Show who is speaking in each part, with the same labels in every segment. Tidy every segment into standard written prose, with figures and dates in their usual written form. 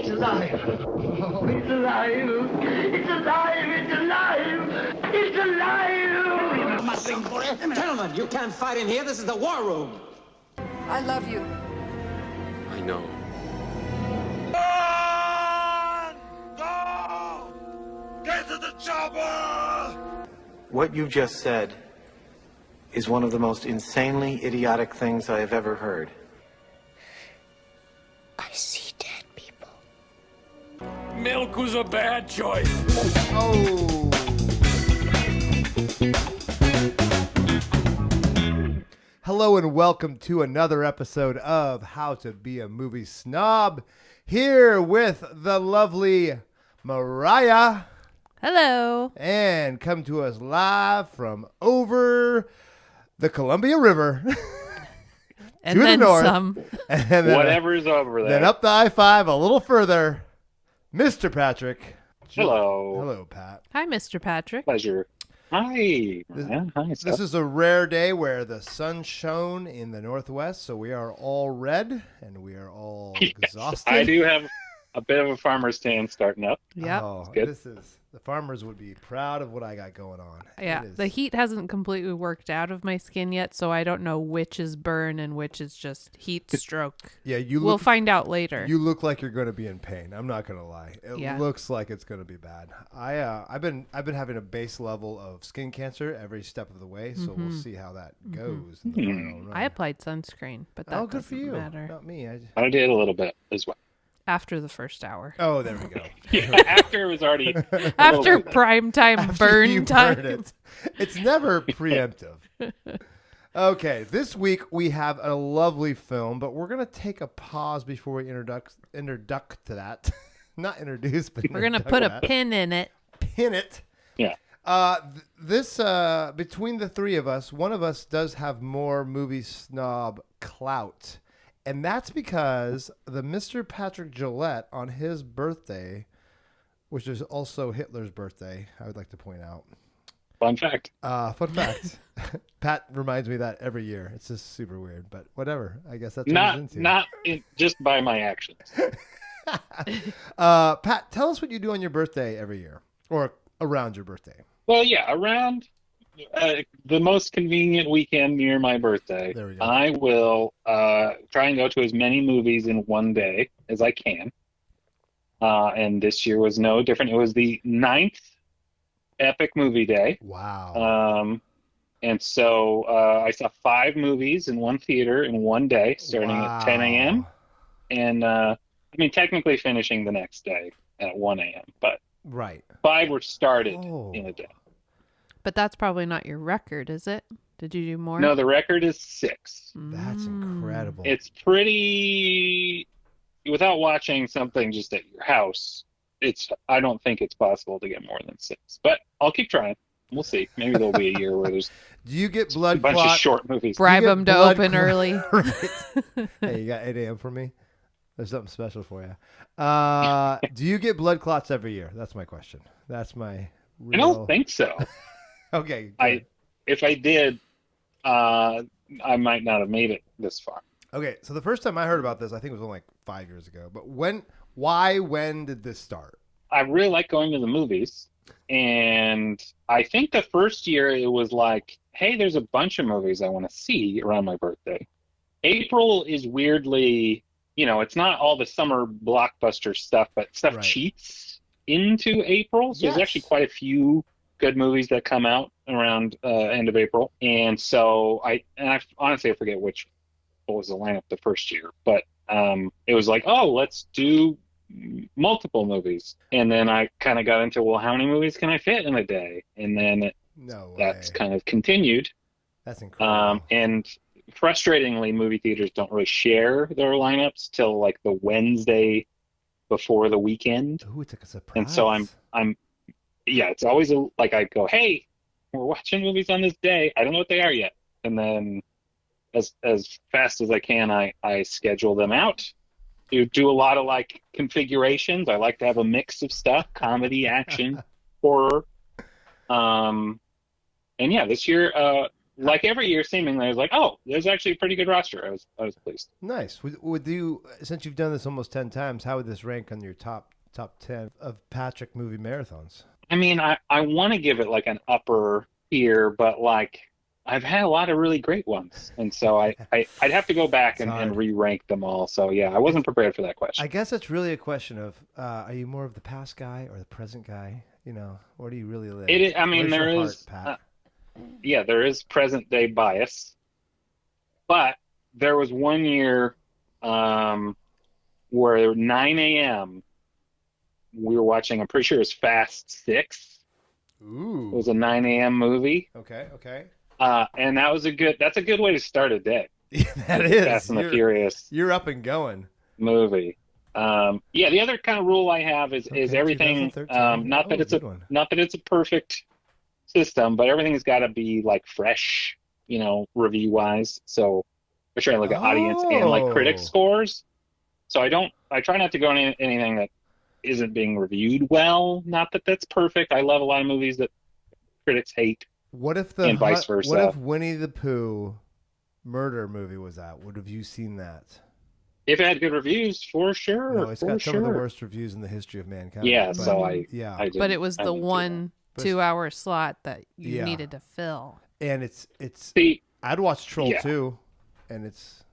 Speaker 1: It's alive. Oh, it's alive. It's alive. It's alive. It's alive.
Speaker 2: Gentlemen, you can't fight in here. This is the war room.
Speaker 3: I love you.
Speaker 4: I know.
Speaker 5: Go! Get to the chopper!
Speaker 6: What you just said is one of the most insanely idiotic things I have ever heard.
Speaker 3: I see dead people.
Speaker 4: Milk was a bad choice.
Speaker 7: Oh. Hello and welcome to another episode of How to Be a Movie Snob. Here with the lovely Mariah.
Speaker 8: Hello.
Speaker 7: And come to us live from over the Columbia River.
Speaker 8: And
Speaker 7: to
Speaker 8: then
Speaker 7: the north,
Speaker 8: some.
Speaker 7: And then,
Speaker 5: Whatever's over there.
Speaker 7: Then up the I-5 a little further, Mr. Patrick.
Speaker 5: Hello.
Speaker 7: Hello, Pat.
Speaker 8: Hi, Mr. Patrick.
Speaker 5: Pleasure. Hi. Hi, Seth.
Speaker 7: This is a rare day where the sun shone in the northwest, so we are all red and we are all exhausted.
Speaker 5: I do have a bit of a farmer's tan starting up.
Speaker 8: Yep.
Speaker 7: Oh,
Speaker 5: good.
Speaker 7: this is the farmers would be proud of what I got going on.
Speaker 8: Yeah.
Speaker 7: It is-
Speaker 8: The heat hasn't completely worked out of my skin yet, so I don't know which is burn and which is just heat stroke.
Speaker 7: Yeah,
Speaker 8: We'll find out later.
Speaker 7: You look like you're going to be in pain. I'm not going to lie. It
Speaker 8: Yeah.
Speaker 7: looks like it's going to be bad. I've been having a base level of skin cancer every step of the way, so we'll see how that goes in the final run.
Speaker 8: I applied sunscreen, but that
Speaker 7: good for
Speaker 8: doesn't
Speaker 7: you.
Speaker 8: matter.
Speaker 7: Not me.
Speaker 5: I did a little bit as well.
Speaker 8: After the first hour.
Speaker 7: Oh, there we go.
Speaker 5: Yeah, after it was already...
Speaker 8: After prime time
Speaker 7: After you
Speaker 8: burn time.
Speaker 7: burn it. It's never preemptive. Okay, this week we have a lovely film, but we're going to take a pause before we introduce to that. Not introduce, but
Speaker 8: We're going to
Speaker 7: introduct
Speaker 8: put a
Speaker 7: that.
Speaker 8: pin in it.
Speaker 7: Pin it.
Speaker 5: Yeah.
Speaker 7: This between the three of us, one of us does have more movie snob clout. And that's because the Mr. Patrick Gillette on his birthday, which is also Hitler's birthday, I would like to point out.
Speaker 5: Fun fact.
Speaker 7: Fun fact. Pat reminds me of that every year. It's just super weird, but whatever. I guess that's what he's into.
Speaker 5: Not just by my actions.
Speaker 7: Pat, tell us what you do on your birthday every year or around your birthday.
Speaker 5: Well, yeah, around the most convenient weekend near my birthday,
Speaker 7: There we go.
Speaker 5: I will try and go to as many movies in one day as I can. And this year was no different. It was the 9th Epic Movie Day.
Speaker 7: Wow.
Speaker 5: And so I saw 5 movies in one theater in one day, starting at 10 a.m. And, technically finishing the next day at 1 a.m. But
Speaker 7: Right.
Speaker 5: 5 were started
Speaker 7: Oh.
Speaker 5: in a day.
Speaker 8: But that's probably not your record, is it? Did you do more?
Speaker 5: No, the record is 6.
Speaker 7: That's incredible.
Speaker 5: It's pretty, without watching something just at your house, I don't think it's possible to get more than 6. But I'll keep trying. We'll see. Maybe there'll be a year where there's
Speaker 7: Do you get
Speaker 5: a
Speaker 7: blood
Speaker 5: bunch
Speaker 7: clot?
Speaker 5: of short movies.
Speaker 8: Bribe
Speaker 7: You get
Speaker 8: them to
Speaker 7: blood
Speaker 8: open
Speaker 7: clot-
Speaker 8: early.
Speaker 7: Right. Hey, you got 8 a.m. for me? There's something special for you. Do you get blood clots every year? That's my question. That's my
Speaker 5: I
Speaker 7: real...
Speaker 5: don't think so.
Speaker 7: Okay. Good.
Speaker 5: If I did, I might not have made it this far.
Speaker 7: Okay, so the first time I heard about this, I think it was only like 5 years ago. But when did this start?
Speaker 5: I really like going to the movies, and I think the first year it was like, hey, there's a bunch of movies I want to see around my birthday. April is weirdly, it's not all the summer blockbuster stuff, but stuff
Speaker 7: Right.
Speaker 5: cheats into April. So
Speaker 7: Yes.
Speaker 5: there's actually quite a few good movies that come out around end of April. And so I honestly forget what was the lineup the first year, but it was like, oh, let's do multiple movies. And then I kind of got into, well, how many movies can I fit in a day? And then
Speaker 7: No way.
Speaker 5: that's kind of continued.
Speaker 7: That's incredible.
Speaker 5: And frustratingly, movie theaters don't really share their lineups till like the Wednesday before the weekend.
Speaker 7: Ooh, it's like a surprise.
Speaker 5: And so it's always like I go, hey, we're watching movies on this day. I don't know what they are yet. And then as fast as I can, I schedule them out. You do a lot of like configurations. I like to have a mix of stuff, comedy, action, horror. And yeah, this year like every year, seemingly, I was like, oh, there's actually a pretty good roster. I was pleased.
Speaker 7: Nice. Would you, since you've done this almost 10 times, how would this rank on your top 10 of Patrick movie marathons?
Speaker 5: I mean, I want to give it like an upper tier, but like I've had a lot of really great ones, and so I'd have to go back and re-rank them all. So yeah, I wasn't prepared for that question.
Speaker 7: I guess it's really a question of are you more of the past guy or the present guy? You know, where do you really live?
Speaker 5: I mean, there is there is present day bias, but there was one year where 9 a.m. we were watching. I'm pretty sure it was Fast 6.
Speaker 7: Ooh,
Speaker 5: it was a 9 a.m. movie.
Speaker 7: Okay.
Speaker 5: And that's a good way to start a day.
Speaker 7: That is
Speaker 5: Fast and the Furious.
Speaker 7: You're up and going.
Speaker 5: Movie. The other kind of rule I have is everything. Not that it's a perfect system, but everything's got to be like fresh, review wise. So I try to look at audience and like critic scores. So I try not to go into anything that isn't being reviewed well. Not that that's perfect. I love a lot of movies that critics hate.
Speaker 7: What if
Speaker 5: and vice versa.
Speaker 7: What if Winnie the Pooh murder movie was out? Would have you seen that?
Speaker 5: If it had good reviews, for sure.
Speaker 7: No, it's got some of the worst reviews in the history of mankind.
Speaker 5: Yeah,
Speaker 7: but,
Speaker 5: so I
Speaker 8: but it was the 1 2-hour slot that you needed to fill.
Speaker 7: And it's I'd watch Troll 2, and it's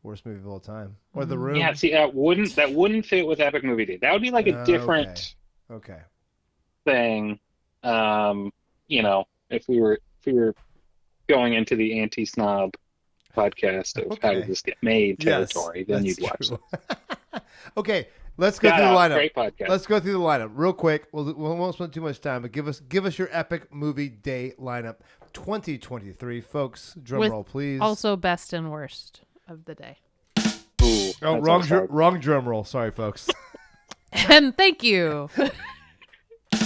Speaker 7: worst movie of all time. Or The Room.
Speaker 5: Yeah, see that wouldn't fit with Epic Movie Day. That would be like a different thing. If we were going into the anti-snob podcast of how did this get made territory, then you'd watch it.
Speaker 7: Okay, let's go through the lineup.
Speaker 5: Great podcast.
Speaker 7: Let's go through the lineup real quick. We won't spend too much time, but give us your Epic Movie Day lineup 2023, folks. Drum roll, please.
Speaker 8: Also, best and worst of the day.
Speaker 5: Ooh,
Speaker 7: wrong drum roll. Sorry, folks.
Speaker 8: And thank you.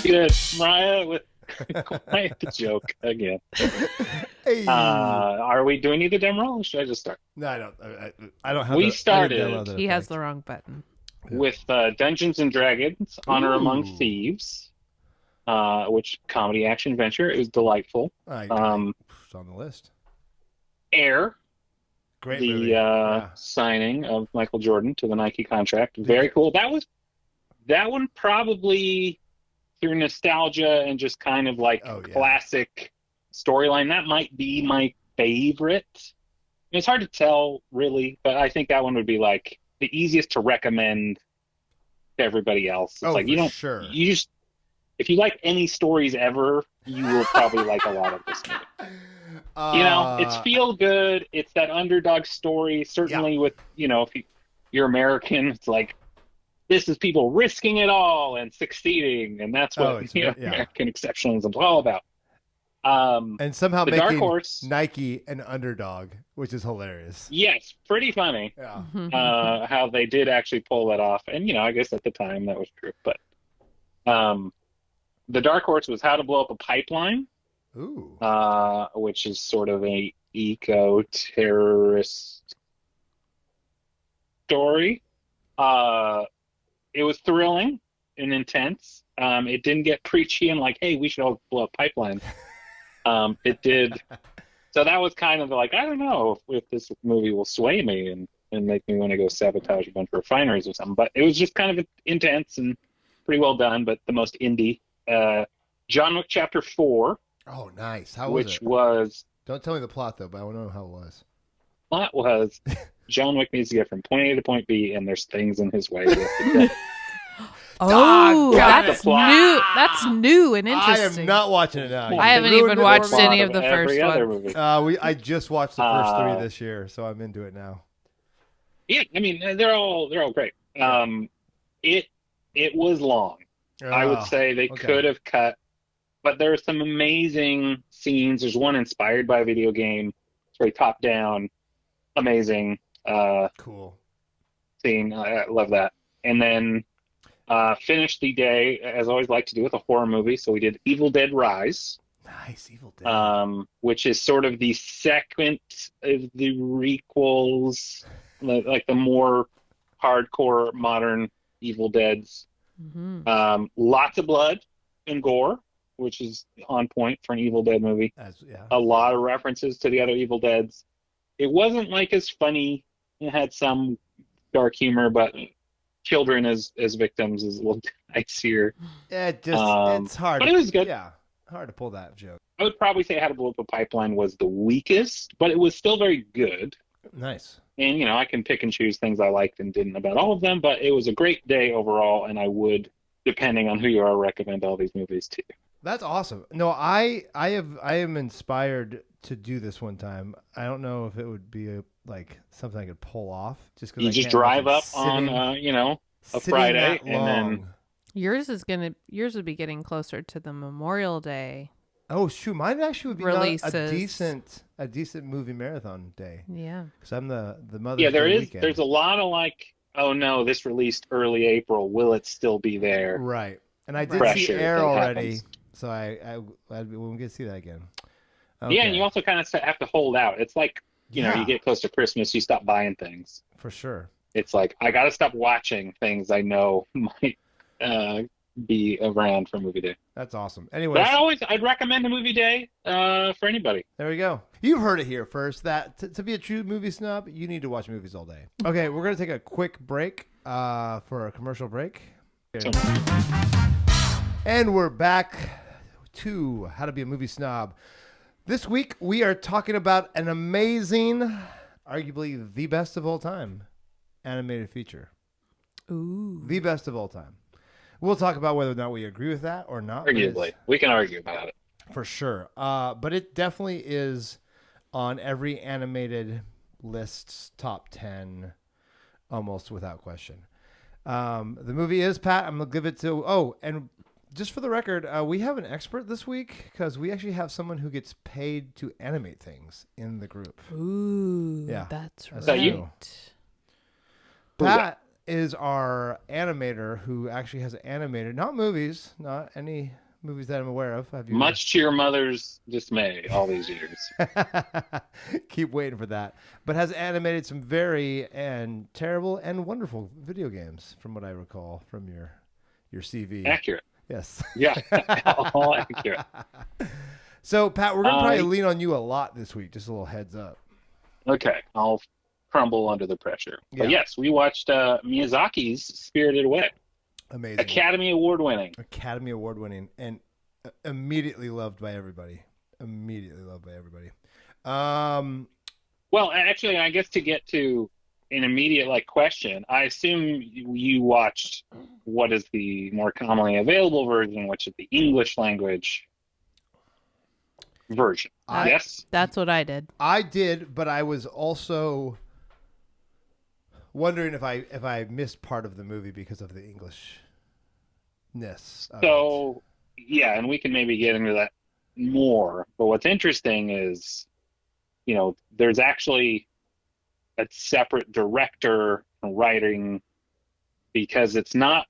Speaker 5: Good, Mariah with quite the joke again.
Speaker 7: Hey.
Speaker 5: Do we need the drum roll, or should I just start?
Speaker 7: No, I don't have.
Speaker 5: We started.
Speaker 8: He has the wrong button.
Speaker 5: With Dungeons and Dragons: Honor Among Thieves, which comedy action venture. It was delightful.
Speaker 7: It's on the list.
Speaker 5: Air.
Speaker 7: Great movie.
Speaker 5: Signing of Michael Jordan to the Nike contract. Very cool. That one probably through nostalgia and just kind of like classic storyline. That might be my favorite. It's hard to tell really, but I think that one would be like the easiest to recommend to everybody else. It's like if you like any stories ever, you will probably like a lot of this movie. It's feel good. It's that underdog story. Certainly with, if you're American, it's like, this is people risking it all and succeeding. And that's what American exceptionalism is all about.
Speaker 7: And somehow
Speaker 5: the
Speaker 7: making
Speaker 5: Dark Horse,
Speaker 7: Nike an underdog, which is hilarious.
Speaker 5: Yes, pretty funny.
Speaker 7: Yeah.
Speaker 5: How they did actually pull that off. And, I guess at the time that was true. But the Dark Horse was How to Blow Up a Pipeline.
Speaker 7: Ooh.
Speaker 5: Which is sort of a eco-terrorist story. It was thrilling and intense. It didn't get preachy and like, hey, we should all blow up pipelines. It did. So that was kind of like, I don't know if this movie will sway me and make me want to go sabotage a bunch of refineries or something. But it was just kind of intense and pretty well done, but the most indie. John Wick Chapter 4.
Speaker 7: Oh, nice. How was it?
Speaker 5: Which was...
Speaker 7: Don't tell me the plot, though, but I want to know how it was.
Speaker 5: Plot was John Wick needs to get from point A to point B, and there's things in his way.
Speaker 8: Oh, that's new. That's new and interesting.
Speaker 7: I am not watching it now.
Speaker 8: I haven't even watched any of the first one.
Speaker 7: I just watched the first 3 this year, so I'm into it now.
Speaker 5: Yeah, I mean they're all great. It was long. I would say they could have cut, but there are some amazing scenes. There's one inspired by a video game. It's very top down, amazing.
Speaker 7: Cool
Speaker 5: scene. I love that. And then finished the day, as I always like to do, with a horror movie. So we did Evil Dead Rise.
Speaker 7: Nice, Evil Dead.
Speaker 5: Which is sort of the second of the requels, like the more hardcore modern Evil Deads. Mm-hmm. Lots of blood and gore. which is on point for an Evil Dead movie.
Speaker 7: Yeah.
Speaker 5: A lot of references to the other Evil Deads. It wasn't like as funny. It had some dark humor, but children as victims is a little dicier.
Speaker 7: It just it's hard.
Speaker 5: But it was good.
Speaker 7: Yeah, hard to pull that joke.
Speaker 5: I would probably say How to Blow Up a Pipeline was the weakest, but it was still very good.
Speaker 7: Nice.
Speaker 5: And, I can pick and choose things I liked and didn't about all of them, but it was a great day overall, and I would, depending on who you are, recommend all these movies to you.
Speaker 7: That's awesome. No, I am inspired to do this one time. I don't know if it would be like something I could pull off. Just because
Speaker 5: you just drive up on, a Friday, and then
Speaker 8: yours would be getting closer to the Memorial Day.
Speaker 7: Oh shoot, mine actually would be
Speaker 8: releases.
Speaker 7: a decent movie marathon day.
Speaker 8: Yeah,
Speaker 7: because I'm the Mother's
Speaker 5: Yeah, there
Speaker 7: Day
Speaker 5: is.
Speaker 7: weekend.
Speaker 5: There's a lot of like, oh no, this released early April. Will it still be there?
Speaker 7: Right, and I did see
Speaker 5: Pressure
Speaker 7: Air
Speaker 5: that
Speaker 7: already,
Speaker 5: happens.
Speaker 7: so I won't get to see that again.
Speaker 5: Yeah,
Speaker 7: Okay.
Speaker 5: and you also kind of have to hold out. It's like, you get close to Christmas, you stop buying things.
Speaker 7: For sure.
Speaker 5: It's like, I got to stop watching things I know might be around for movie day.
Speaker 7: That's awesome. Anyway,
Speaker 5: But I'd recommend a movie day for anybody.
Speaker 7: there we go. You've heard it here first. That to be a true movie snob, you need to watch movies all day. Okay, we're gonna take a quick break for a commercial break. And we're back to How to Be a Movie Snob. This week we are talking about an amazing, arguably the best of all time, animated feature.
Speaker 8: Ooh,
Speaker 7: The best of all time. We'll talk about whether or not we agree with that or not.
Speaker 5: Arguably. We can argue about it.
Speaker 7: For sure. But it definitely is on every animated list's top 10, almost without question. The movie is, Pat, I'm going to give it to... Oh, and just for the record, we have an expert this week because we actually have someone who gets paid to animate things in the group.
Speaker 8: ooh,
Speaker 7: Yeah.
Speaker 8: that's right.
Speaker 5: that you?
Speaker 7: Pat is our animator who actually has animated, not movies, not any movies that I'm aware of. Have you
Speaker 5: Much to your mother's dismay all these years.
Speaker 7: Keep waiting for that. But has animated some very and terrible and wonderful video games, from what I recall from your CV.
Speaker 5: Accurate.
Speaker 7: Yes.
Speaker 5: Yeah, all accurate.
Speaker 7: So, Pat, we're going to probably lean on you a lot this week. Just a little heads up.
Speaker 5: Okay, I'll crumble under the pressure. But
Speaker 7: Yeah.
Speaker 5: yes, we watched Miyazaki's Spirited Away.
Speaker 7: Amazing.
Speaker 5: Academy Award winning.
Speaker 7: Academy Award winning and immediately loved by everybody.
Speaker 5: Well, actually, I guess to get to an immediate question, I assume you watched what is the more commonly available version, which is the English language version. Yes?
Speaker 8: That's what I did.
Speaker 7: I did, but I was also wondering if I missed part of the movie because of the Englishness.
Speaker 5: So, yeah, and we can maybe get into that more. But what's interesting is, there's actually a separate director writing because it's not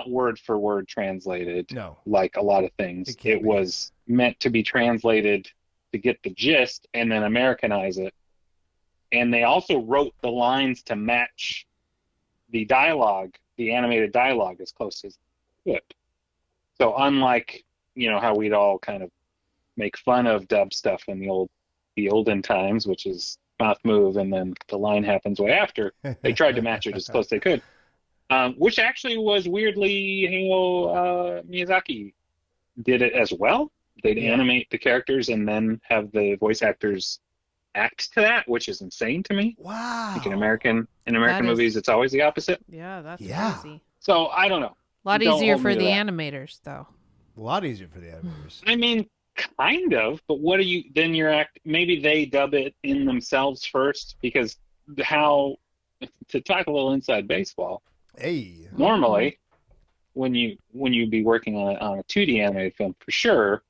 Speaker 5: word for word translated.
Speaker 7: No.
Speaker 5: Like a lot of things. It was meant to be translated to get the gist and then Americanize it. And they also wrote the lines to match the dialogue, the animated dialogue, as close as they could. So unlike, how we'd all kind of make fun of dub stuff in the olden times, which is mouth move and then the line happens way after, they tried to match it as close as they could. Which actually was weirdly, Miyazaki did it as well. They'd animate the characters and then have the voice actors act to that, which is insane to me.
Speaker 7: Wow.
Speaker 5: Like in American movies, it's always the opposite.
Speaker 8: Yeah, that's crazy.
Speaker 5: So I don't know.
Speaker 8: A lot
Speaker 5: Don't
Speaker 8: easier
Speaker 5: hold
Speaker 8: for
Speaker 5: me to
Speaker 8: the
Speaker 5: that.
Speaker 8: animators, though.
Speaker 7: A lot easier for the animators.
Speaker 5: I mean, kind of, but what do you, then maybe they dub it in themselves first, because to talk a little inside baseball,
Speaker 7: Hey.
Speaker 5: normally when you be working on a 2D animated film, for sure,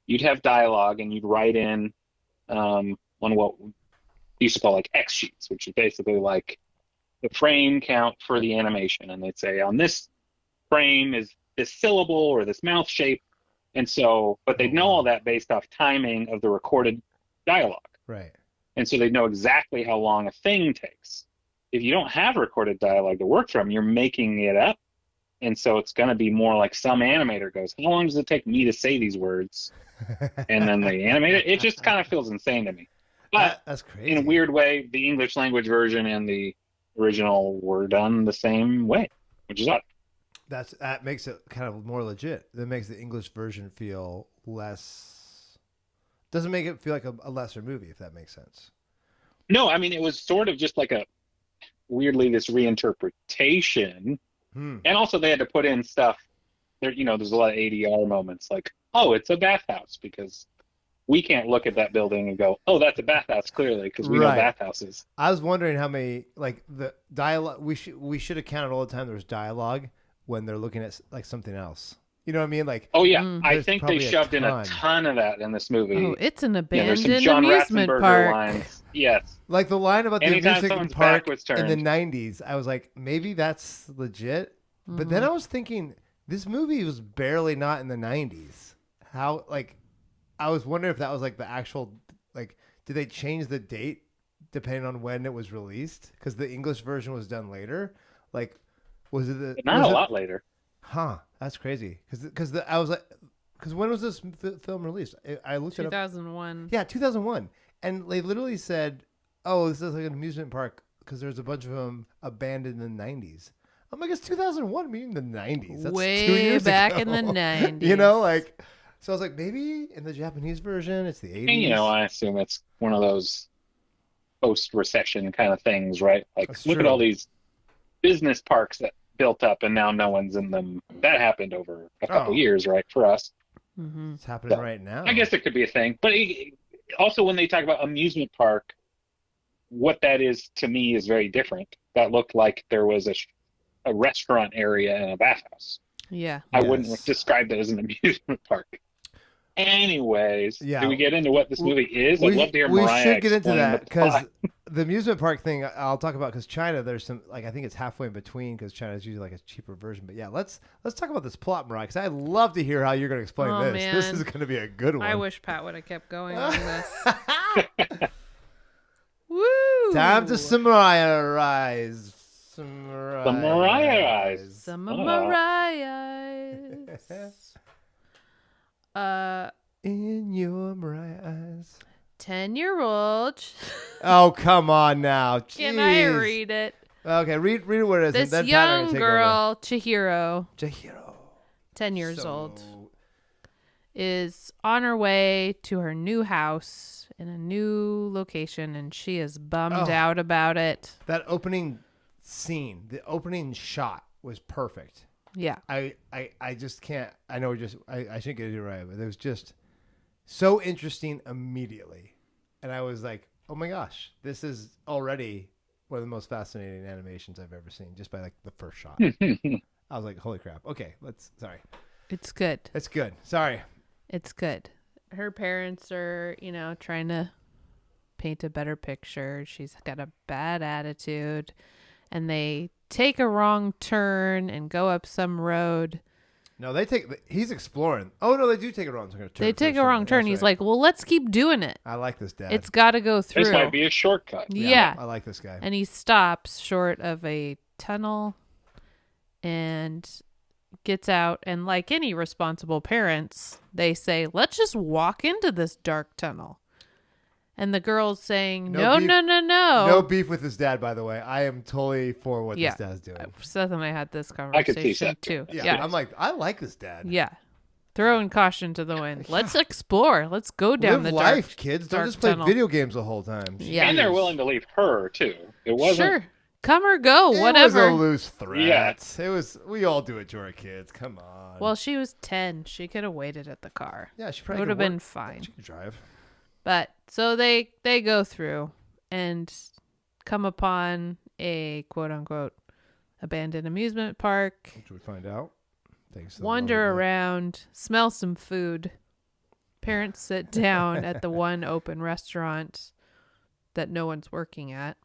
Speaker 5: you'd have dialogue and you'd write in on what we used to call like X sheets, which is basically like the frame count for the animation, and they'd say on this frame is this syllable or this mouth shape, and so, but they'd know all that based off timing of the recorded dialogue.
Speaker 7: Right.
Speaker 5: And so they'd know exactly how long a thing takes. If you don't have recorded dialogue to work from, you're making it up, And so it's going to be more like some animator goes, how long does it take me to say these words? And then they animate it. It just kind of feels insane to me. But
Speaker 7: That's crazy.
Speaker 5: in a weird way, the English language version and the original were done the same way, which is odd.
Speaker 7: That makes it kind of more legit. That makes the English version feel less. Doesn't make it feel like a lesser movie, if that makes sense.
Speaker 5: No, I mean, it was sort of just like weirdly this reinterpretation. And also they had to put in stuff there, there's a lot of ADR moments like, oh, it's a bathhouse, because we can't look at that building and go, oh, that's a bathhouse, clearly, because we know bathhouses.
Speaker 7: I was wondering how many, like, the dialogue, we should have counted all the time there's dialogue when they're looking at like something else. You know what I mean? Like,
Speaker 5: oh yeah, I think they shoved in a ton of that in this movie.
Speaker 8: Oh, it's an abandoned
Speaker 5: there's some John
Speaker 8: amusement
Speaker 5: Ratzenberger
Speaker 8: park.
Speaker 5: lines. Yes.
Speaker 7: Like the line about the
Speaker 5: Anytime
Speaker 7: amusement
Speaker 5: someone's
Speaker 7: park
Speaker 5: back was
Speaker 7: in the
Speaker 5: turned.
Speaker 7: 90s, I was like, maybe that's legit. But then I was thinking, this movie was barely not in the 90s. How, like, I was wondering if that was like the actual, like, did they change the date depending on when it was released? Because the English version was done later. Like, was it the?
Speaker 5: Not a lot later.
Speaker 7: Huh? That's crazy. Because I was like, because when was this film released? I looked it up.
Speaker 8: 2001.
Speaker 7: Yeah, 2001. And they literally said, "Oh, this is like an amusement park because there's a bunch of them abandoned in the 90s." I'm like, it's 2001, meaning the 90s. That's
Speaker 8: Way
Speaker 7: 2 years
Speaker 8: back
Speaker 7: ago.
Speaker 8: in the 90s.
Speaker 7: You know, like, so I was like, maybe in the Japanese version, it's the 80s.
Speaker 5: And, I assume it's one of those post-recession kind of things, right? Like,
Speaker 7: That's
Speaker 5: look
Speaker 7: true.
Speaker 5: at all these business parks that built up and now no one's in them. That happened over a couple years, right, for us.
Speaker 7: It's happening right now.
Speaker 5: I guess it could be a thing. But also when they talk about amusement park, what that is to me is very different. That looked like there was a restaurant area and a bathhouse.
Speaker 8: Yeah.
Speaker 5: I wouldn't describe that as an amusement park. Anyways, do we get into what this movie is? I'd love to hear Mariah
Speaker 7: We should get into
Speaker 5: explain
Speaker 7: that
Speaker 5: the
Speaker 7: because
Speaker 5: plot.
Speaker 7: the amusement park thing I'll talk about because China, there's some, like, I think it's halfway in between because China is usually like a cheaper version. But yeah, let's talk about this plot, Mariah, because I'd love to hear how you're going to explain
Speaker 8: Oh,
Speaker 7: this.
Speaker 8: man.
Speaker 7: This is going to be a good one.
Speaker 8: I wish Pat would have kept going on this. Woo!
Speaker 7: Time to summarize.
Speaker 5: Summarize.
Speaker 8: Some
Speaker 5: Oh.
Speaker 8: Mariahs.
Speaker 7: In your Mariah eyes.
Speaker 8: 10-year-old.
Speaker 7: Oh, come on now.
Speaker 8: Can I
Speaker 7: Jeez.
Speaker 8: read it?
Speaker 7: Okay, read what it is.
Speaker 8: This
Speaker 7: and then Pat and I
Speaker 8: young
Speaker 7: take
Speaker 8: girl, Chihiro,
Speaker 7: over. Chihiro.
Speaker 8: 10 years
Speaker 7: So-
Speaker 8: old, is on her way to her new house in a new location, and she is bummed out about it.
Speaker 7: That opening scene, the opening shot was perfect.
Speaker 8: Yeah.
Speaker 7: I just can't. I know I shouldn't get it right, but it was just so interesting immediately, and I was like, oh my gosh, this is already one of the most fascinating animations I've ever seen, just by like the first shot. I was like, holy crap. Okay, sorry.
Speaker 8: It's good.
Speaker 7: It's good. Sorry.
Speaker 8: It's good. Her parents are, trying to paint a better picture. She's got a bad attitude, and they take a wrong turn and go up some road.
Speaker 7: No, he's exploring. Oh no, they do take a wrong turn.
Speaker 8: They take a wrong turn.
Speaker 7: That's
Speaker 8: He's
Speaker 7: right.
Speaker 8: like, well, let's keep doing it.
Speaker 7: I like this dad.
Speaker 8: It's got to go through.
Speaker 5: This might be a shortcut.
Speaker 8: Yeah.
Speaker 7: I like this guy.
Speaker 8: And he stops short of a tunnel and gets out. And like any responsible parents, they say, let's just walk into this dark tunnel. And the girl's saying, no.
Speaker 7: No beef with his dad, by the way. I am totally for what this dad's doing.
Speaker 8: Seth and I had this
Speaker 5: I could
Speaker 8: conversation
Speaker 5: see Seth
Speaker 8: too.
Speaker 5: doing
Speaker 7: Yeah, I'm like, I like this dad.
Speaker 8: Yeah. Throwing caution to the wind. Let's explore. Let's go down
Speaker 7: Live
Speaker 8: the
Speaker 7: life,
Speaker 8: dark,
Speaker 7: kids. Don't
Speaker 8: dark
Speaker 7: just play
Speaker 8: tunnel.
Speaker 7: video games the whole time.
Speaker 8: Yeah.
Speaker 5: And they're willing to leave her, too. It wasn't...
Speaker 8: Sure. Come or go,
Speaker 7: It
Speaker 8: whatever.
Speaker 7: was a loose threat.
Speaker 5: Yeah.
Speaker 7: It was. We all do it to our kids. Come on.
Speaker 8: Well, she was 10. She could have waited at the car.
Speaker 7: yeah, she
Speaker 8: It
Speaker 7: probably
Speaker 8: would have
Speaker 7: could
Speaker 8: been
Speaker 7: work.
Speaker 8: fine.
Speaker 7: She could drive.
Speaker 8: But so they go through and come upon a quote unquote abandoned amusement park.
Speaker 7: Which we find out. Thanks. To the
Speaker 8: Wander
Speaker 7: love of that.
Speaker 8: around, smell some food. Parents sit down at the one open restaurant that no one's working at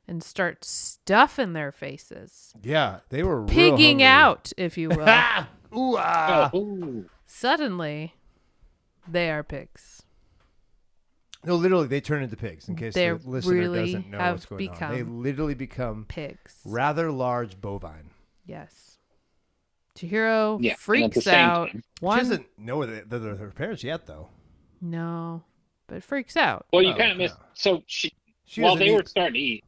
Speaker 8: and start stuffing their faces.
Speaker 7: Yeah, they were real
Speaker 8: Pigging
Speaker 7: hungry.
Speaker 8: out, if you will.
Speaker 7: Ooh, ah.
Speaker 5: Ooh.
Speaker 8: Suddenly, they are pigs.
Speaker 7: No, literally, they turn into pigs. In case
Speaker 8: They
Speaker 7: the listener
Speaker 8: really
Speaker 7: doesn't know
Speaker 8: have
Speaker 7: what's going on,
Speaker 8: become
Speaker 7: they literally become
Speaker 8: Pigs.
Speaker 7: rather large bovine.
Speaker 8: Yes. Chihiro
Speaker 5: Yeah, and at the
Speaker 8: freaks
Speaker 5: same
Speaker 8: out.
Speaker 5: time-
Speaker 7: She doesn't know that they're her parents yet, though.
Speaker 8: No, but freaks out.
Speaker 5: Well, you
Speaker 7: Oh,
Speaker 5: kind of missed.
Speaker 7: yeah.
Speaker 5: So
Speaker 7: She
Speaker 5: while
Speaker 7: doesn't
Speaker 5: they
Speaker 7: eat-
Speaker 5: were starting to eat,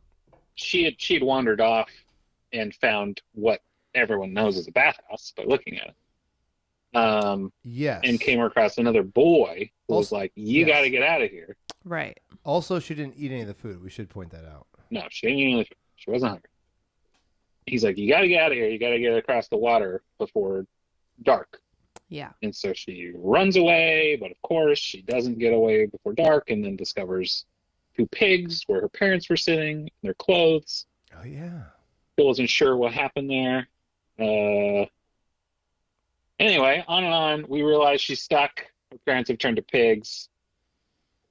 Speaker 5: she had wandered off and found what everyone knows is a bathhouse by looking at it.
Speaker 7: Yes.
Speaker 5: And came across another boy who was
Speaker 7: Also-
Speaker 5: like, "You
Speaker 7: yes.
Speaker 5: got to get out of here."
Speaker 8: Right.
Speaker 7: Also, she didn't eat any of the food. We should point that out.
Speaker 5: No, she didn't eat anything. She wasn't hungry. He's like, "You got to get out of here. You got to get across the water before dark."
Speaker 8: Yeah.
Speaker 5: And so she runs away, but of course she doesn't get away before dark, and then discovers 2 pigs where her parents were sitting in their clothes.
Speaker 7: Oh, yeah.
Speaker 5: Still wasn't sure what happened there. Anyway, on and on. We realize she's stuck. Her parents have turned to pigs.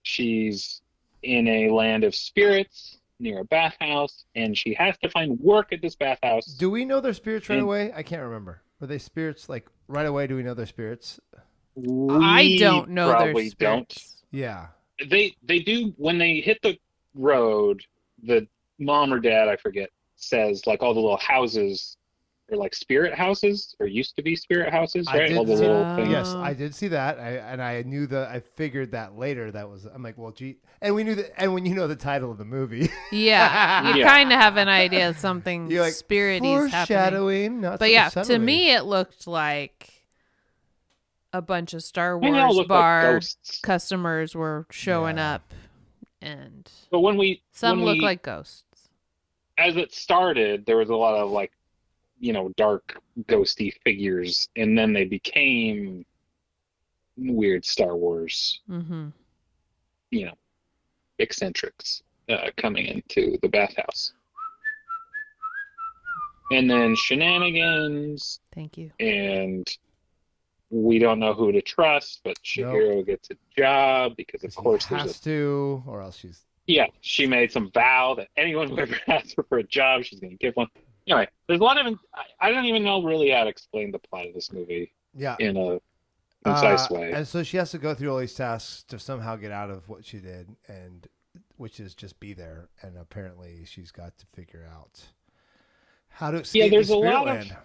Speaker 5: She's in a land of spirits near a bathhouse, and she has to find work at this bathhouse.
Speaker 7: Do we know their spirits right
Speaker 5: And-
Speaker 7: away? I can't remember. Were they spirits like right away? Do we know their spirits?
Speaker 8: I don't know their
Speaker 5: probably don't.
Speaker 8: spirits.
Speaker 7: Yeah.
Speaker 5: They do when they hit the road. The mom or dad, I forget, says like all the little houses are like spirit houses, or used to be spirit houses,
Speaker 7: I
Speaker 5: right?
Speaker 7: did
Speaker 5: All the
Speaker 7: see-
Speaker 5: little things.
Speaker 7: Yes, I did see that. I knew I figured that later. That was. I'm like, well, gee. And we knew that. And when you know the title of the movie,
Speaker 8: Yeah, you
Speaker 5: Yeah.
Speaker 8: kind of have an idea of something
Speaker 7: you're like
Speaker 8: spirity is happening.
Speaker 7: foreshadowing. Not
Speaker 8: But
Speaker 7: so
Speaker 8: yeah,
Speaker 7: subtly.
Speaker 8: to me, it looked like a bunch of Star
Speaker 5: They all
Speaker 8: Wars
Speaker 5: look like
Speaker 8: bar
Speaker 5: ghosts.
Speaker 8: customers were showing
Speaker 7: Yeah.
Speaker 8: up, and
Speaker 5: But
Speaker 8: some
Speaker 5: when
Speaker 8: look
Speaker 5: we-
Speaker 8: like ghosts.
Speaker 5: as it started, there was a lot of like, dark, ghosty figures, and then they became weird Star Wars,
Speaker 8: Mm-hmm.
Speaker 5: eccentrics coming into the bathhouse. And then shenanigans,
Speaker 8: Thank you.
Speaker 5: and we don't know who to trust, but Chihiro gets a job because, of course,
Speaker 7: he has to, or else she's.
Speaker 5: Yeah, she made some vow that anyone who ever asks her for a job, she's going to give one. Anyway, there's a lot of. I don't even know really how to explain the plot of this movie
Speaker 7: Yeah.
Speaker 5: in a concise way.
Speaker 7: And so she has to go through all these tasks to somehow get out of what she did, and which is just be there. And apparently, she's got to figure out how to escape
Speaker 5: there's
Speaker 7: the
Speaker 5: a
Speaker 7: spirit
Speaker 5: lot of-
Speaker 7: land.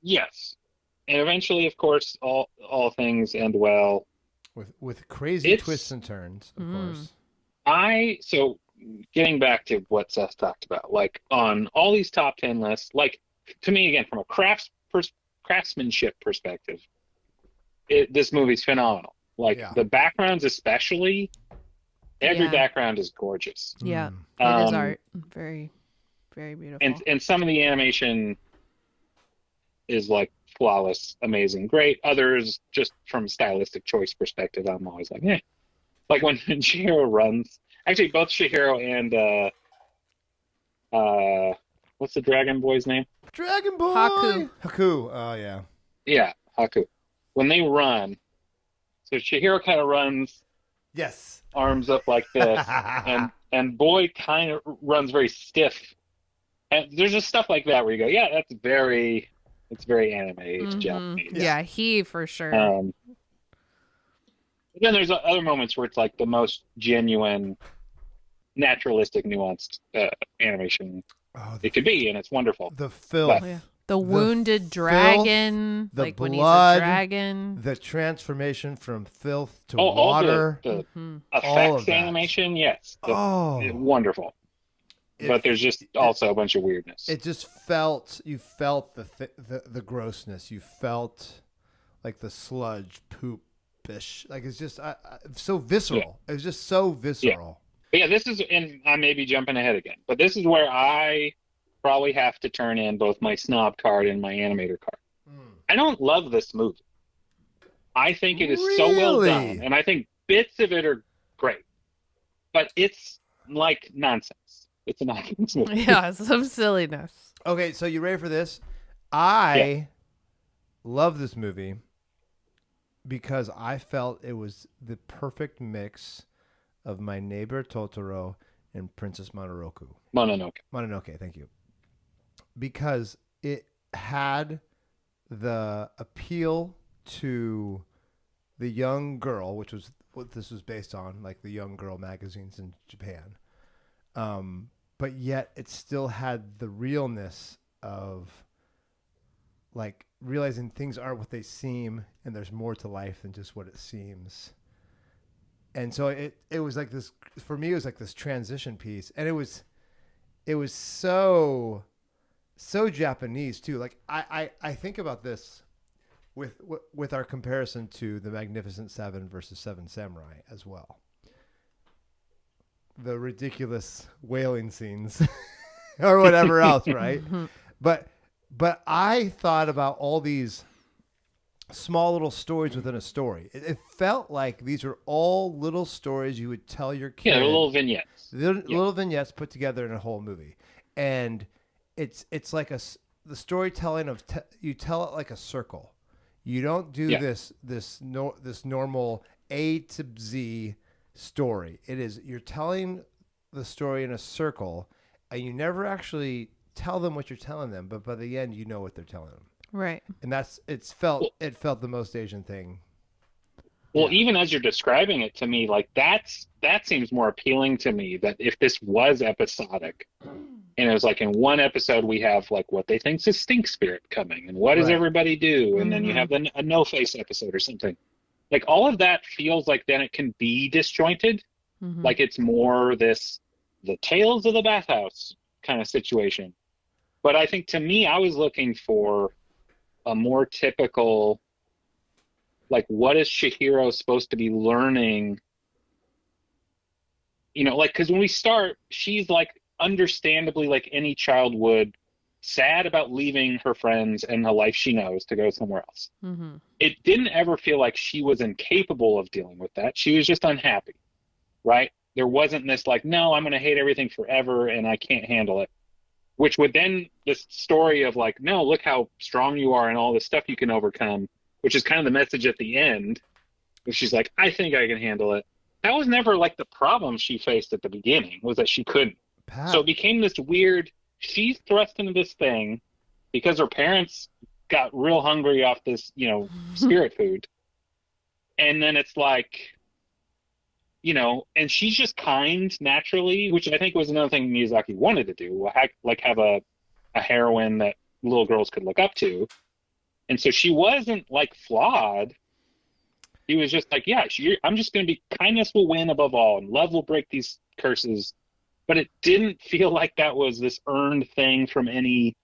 Speaker 5: Yes, and eventually, of course, all things end well.
Speaker 7: With crazy
Speaker 5: It's-
Speaker 7: twists and turns, of course.
Speaker 5: So getting back to what Seth talked about, like on all these top 10 lists, like to me again from a craftsmanship perspective, this movie's phenomenal. Like
Speaker 7: Yeah.
Speaker 5: the backgrounds, especially, every
Speaker 8: Yeah.
Speaker 5: background is gorgeous,
Speaker 8: Yeah,
Speaker 7: Mm.
Speaker 8: it is
Speaker 5: Um,
Speaker 8: art. Very, very beautiful.
Speaker 5: and some of the animation is like flawless, amazing, great. Others, just from a stylistic choice perspective, I'm always like, eh. Like when Chihiro runs. Actually, both Chihiro and what's the dragon boy's name?
Speaker 7: Dragon Boy!
Speaker 8: Haku.
Speaker 7: Haku. Oh, yeah.
Speaker 5: Yeah, Haku. When they run, so Chihiro kind of runs,
Speaker 7: Yes.
Speaker 5: arms up like this, and Boy kind of runs very stiff. And there's just stuff like that where you go, yeah, it's very anime, it's
Speaker 8: Mhm.
Speaker 5: Japanese.
Speaker 8: Yeah, he for sure.
Speaker 5: But then there's other moments where it's like the most genuine, naturalistic, nuanced animation
Speaker 7: Oh,
Speaker 5: it could be, and it's wonderful.
Speaker 7: the filth.
Speaker 8: Oh, yeah. The wounded
Speaker 7: filth,
Speaker 8: dragon,
Speaker 7: the
Speaker 8: like when
Speaker 7: blood,
Speaker 8: he's a dragon.
Speaker 7: The transformation from filth to
Speaker 5: All
Speaker 7: water.
Speaker 5: the
Speaker 8: Mhm.
Speaker 7: all
Speaker 5: effects
Speaker 7: of that.
Speaker 5: animation, yes,
Speaker 7: Oh.
Speaker 5: wonderful.
Speaker 7: It-
Speaker 5: But there's just also a bunch of weirdness.
Speaker 7: It just you felt the grossness. You felt like the sludge, poop-ish. Like it's just so visceral. It was just so visceral.
Speaker 5: But yeah, this is, and I may be jumping ahead again, but this is where I probably have to turn in both my snob card and my animator card. I don't love this movie. I think it is so well
Speaker 7: Really?
Speaker 5: done, and I think bits of it are great, but it's like nonsense. It's a nonsense movie.
Speaker 8: Yeah, some silliness.
Speaker 7: Okay, so you ready for this? I love this movie because I felt it was the perfect mix of My Neighbor Totoro and Princess Mononoke.
Speaker 5: Mononoke.
Speaker 7: Thank you. Because it had the appeal to the young girl, which was what this was based on, like the young girl magazines in Japan. But yet it still had the realness of like realizing things aren't what they seem, and there's more to life than just what it seems. And so it was like this for me. It was like this transition piece, and it was so Japanese too. Like I think about this with our comparison to the Magnificent Seven versus Seven Samurai as well. The ridiculous whaling scenes or whatever else, right? But I thought about all these small little stories within a story. It felt like these were all little stories you would tell your kid.
Speaker 5: Yeah, they're little vignettes.
Speaker 7: Little vignettes put together in a whole movie. And it's like the storytelling of you tell it like a circle. You don't do this normal A to Z story. You're telling the story in a circle, and you never actually tell them what you're telling them, but by the end you know what they're telling them.
Speaker 8: Right.
Speaker 7: And it felt the most Asian thing.
Speaker 5: Well, even as you're describing it to me, like that seems more appealing to me, that if this was episodic and it was like in one episode we have like what they think's a stink spirit coming and what does everybody do? And then you have a no face episode or something. Like all of that feels like then it can be disjointed. Like it's more the tales of the bathhouse kind of situation. But I think to me, I was looking for a more typical, like, what is Chihiro supposed to be learning? You know, like, because when we start, she's like, understandably, like any child would, sad about leaving her friends and the life she knows to go somewhere else. It didn't ever feel like she was incapable of dealing with that. She was just unhappy, right? There wasn't this like, no, I'm going to hate everything forever and I can't handle it. Which would then, this story of like, no, look how strong you are and all the stuff you can overcome, which is kind of the message at the end, where she's like, I think I can handle it. That was never like the problem she faced at the beginning, was that she couldn't. So it became this weird, she's thrust into this thing because her parents got real hungry off this, you know, spirit food. And then it's like, you know, and she's just kind naturally, which I think was another thing Miyazaki wanted to do, like have a heroine that little girls could look up to. And so she wasn't like flawed. He was just like, yeah, I'm just going to be, kindness will win above all and love will break these curses. But it didn't feel like that was this earned thing from any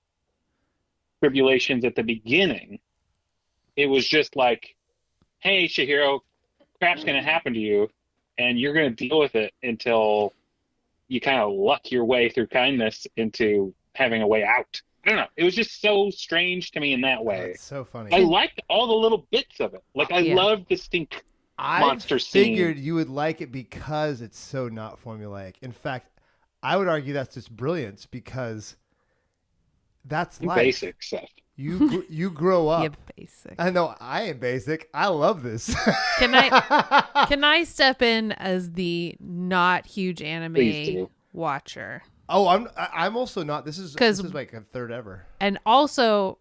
Speaker 5: tribulations at the beginning. It was just like, hey, Chihiro, crap's going to happen to you. And you're going to deal with it until you kind of luck your way through kindness into having a way out. I don't know. It was just so strange to me in that way.
Speaker 7: That's so funny.
Speaker 5: I liked all the little bits of it. Like, I loved the stink monster scene.
Speaker 7: I figured you would like it because it's so not formulaic. In fact, I would argue that's just brilliance, because that's life.
Speaker 5: Basic stuff.
Speaker 7: You grow up.
Speaker 8: You're basic.
Speaker 7: I know I am basic. I love this.
Speaker 8: Can I step in as the not huge anime watcher?
Speaker 7: Oh, I'm also not. This is like a third ever.
Speaker 8: And also,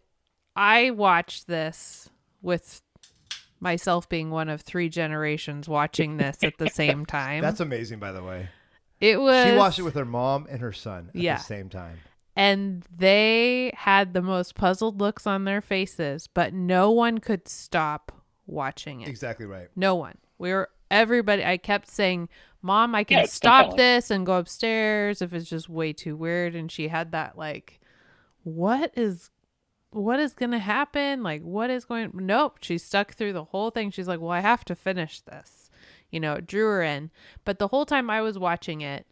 Speaker 8: I watched this with myself being one of 3 generations watching this at the same time.
Speaker 7: That's amazing, by the way.
Speaker 8: She
Speaker 7: watched it with her mom and her son at the same time.
Speaker 8: And they had the most puzzled looks on their faces, but no one could stop watching it.
Speaker 7: Exactly right.
Speaker 8: No one. Everybody, I kept saying, Mom, I can stop this and go upstairs if it's just way too weird. And she had that like, what is going to happen? Like, nope. She stuck through the whole thing. She's like, well, I have to finish this. You know, it drew her in. But the whole time I was watching it,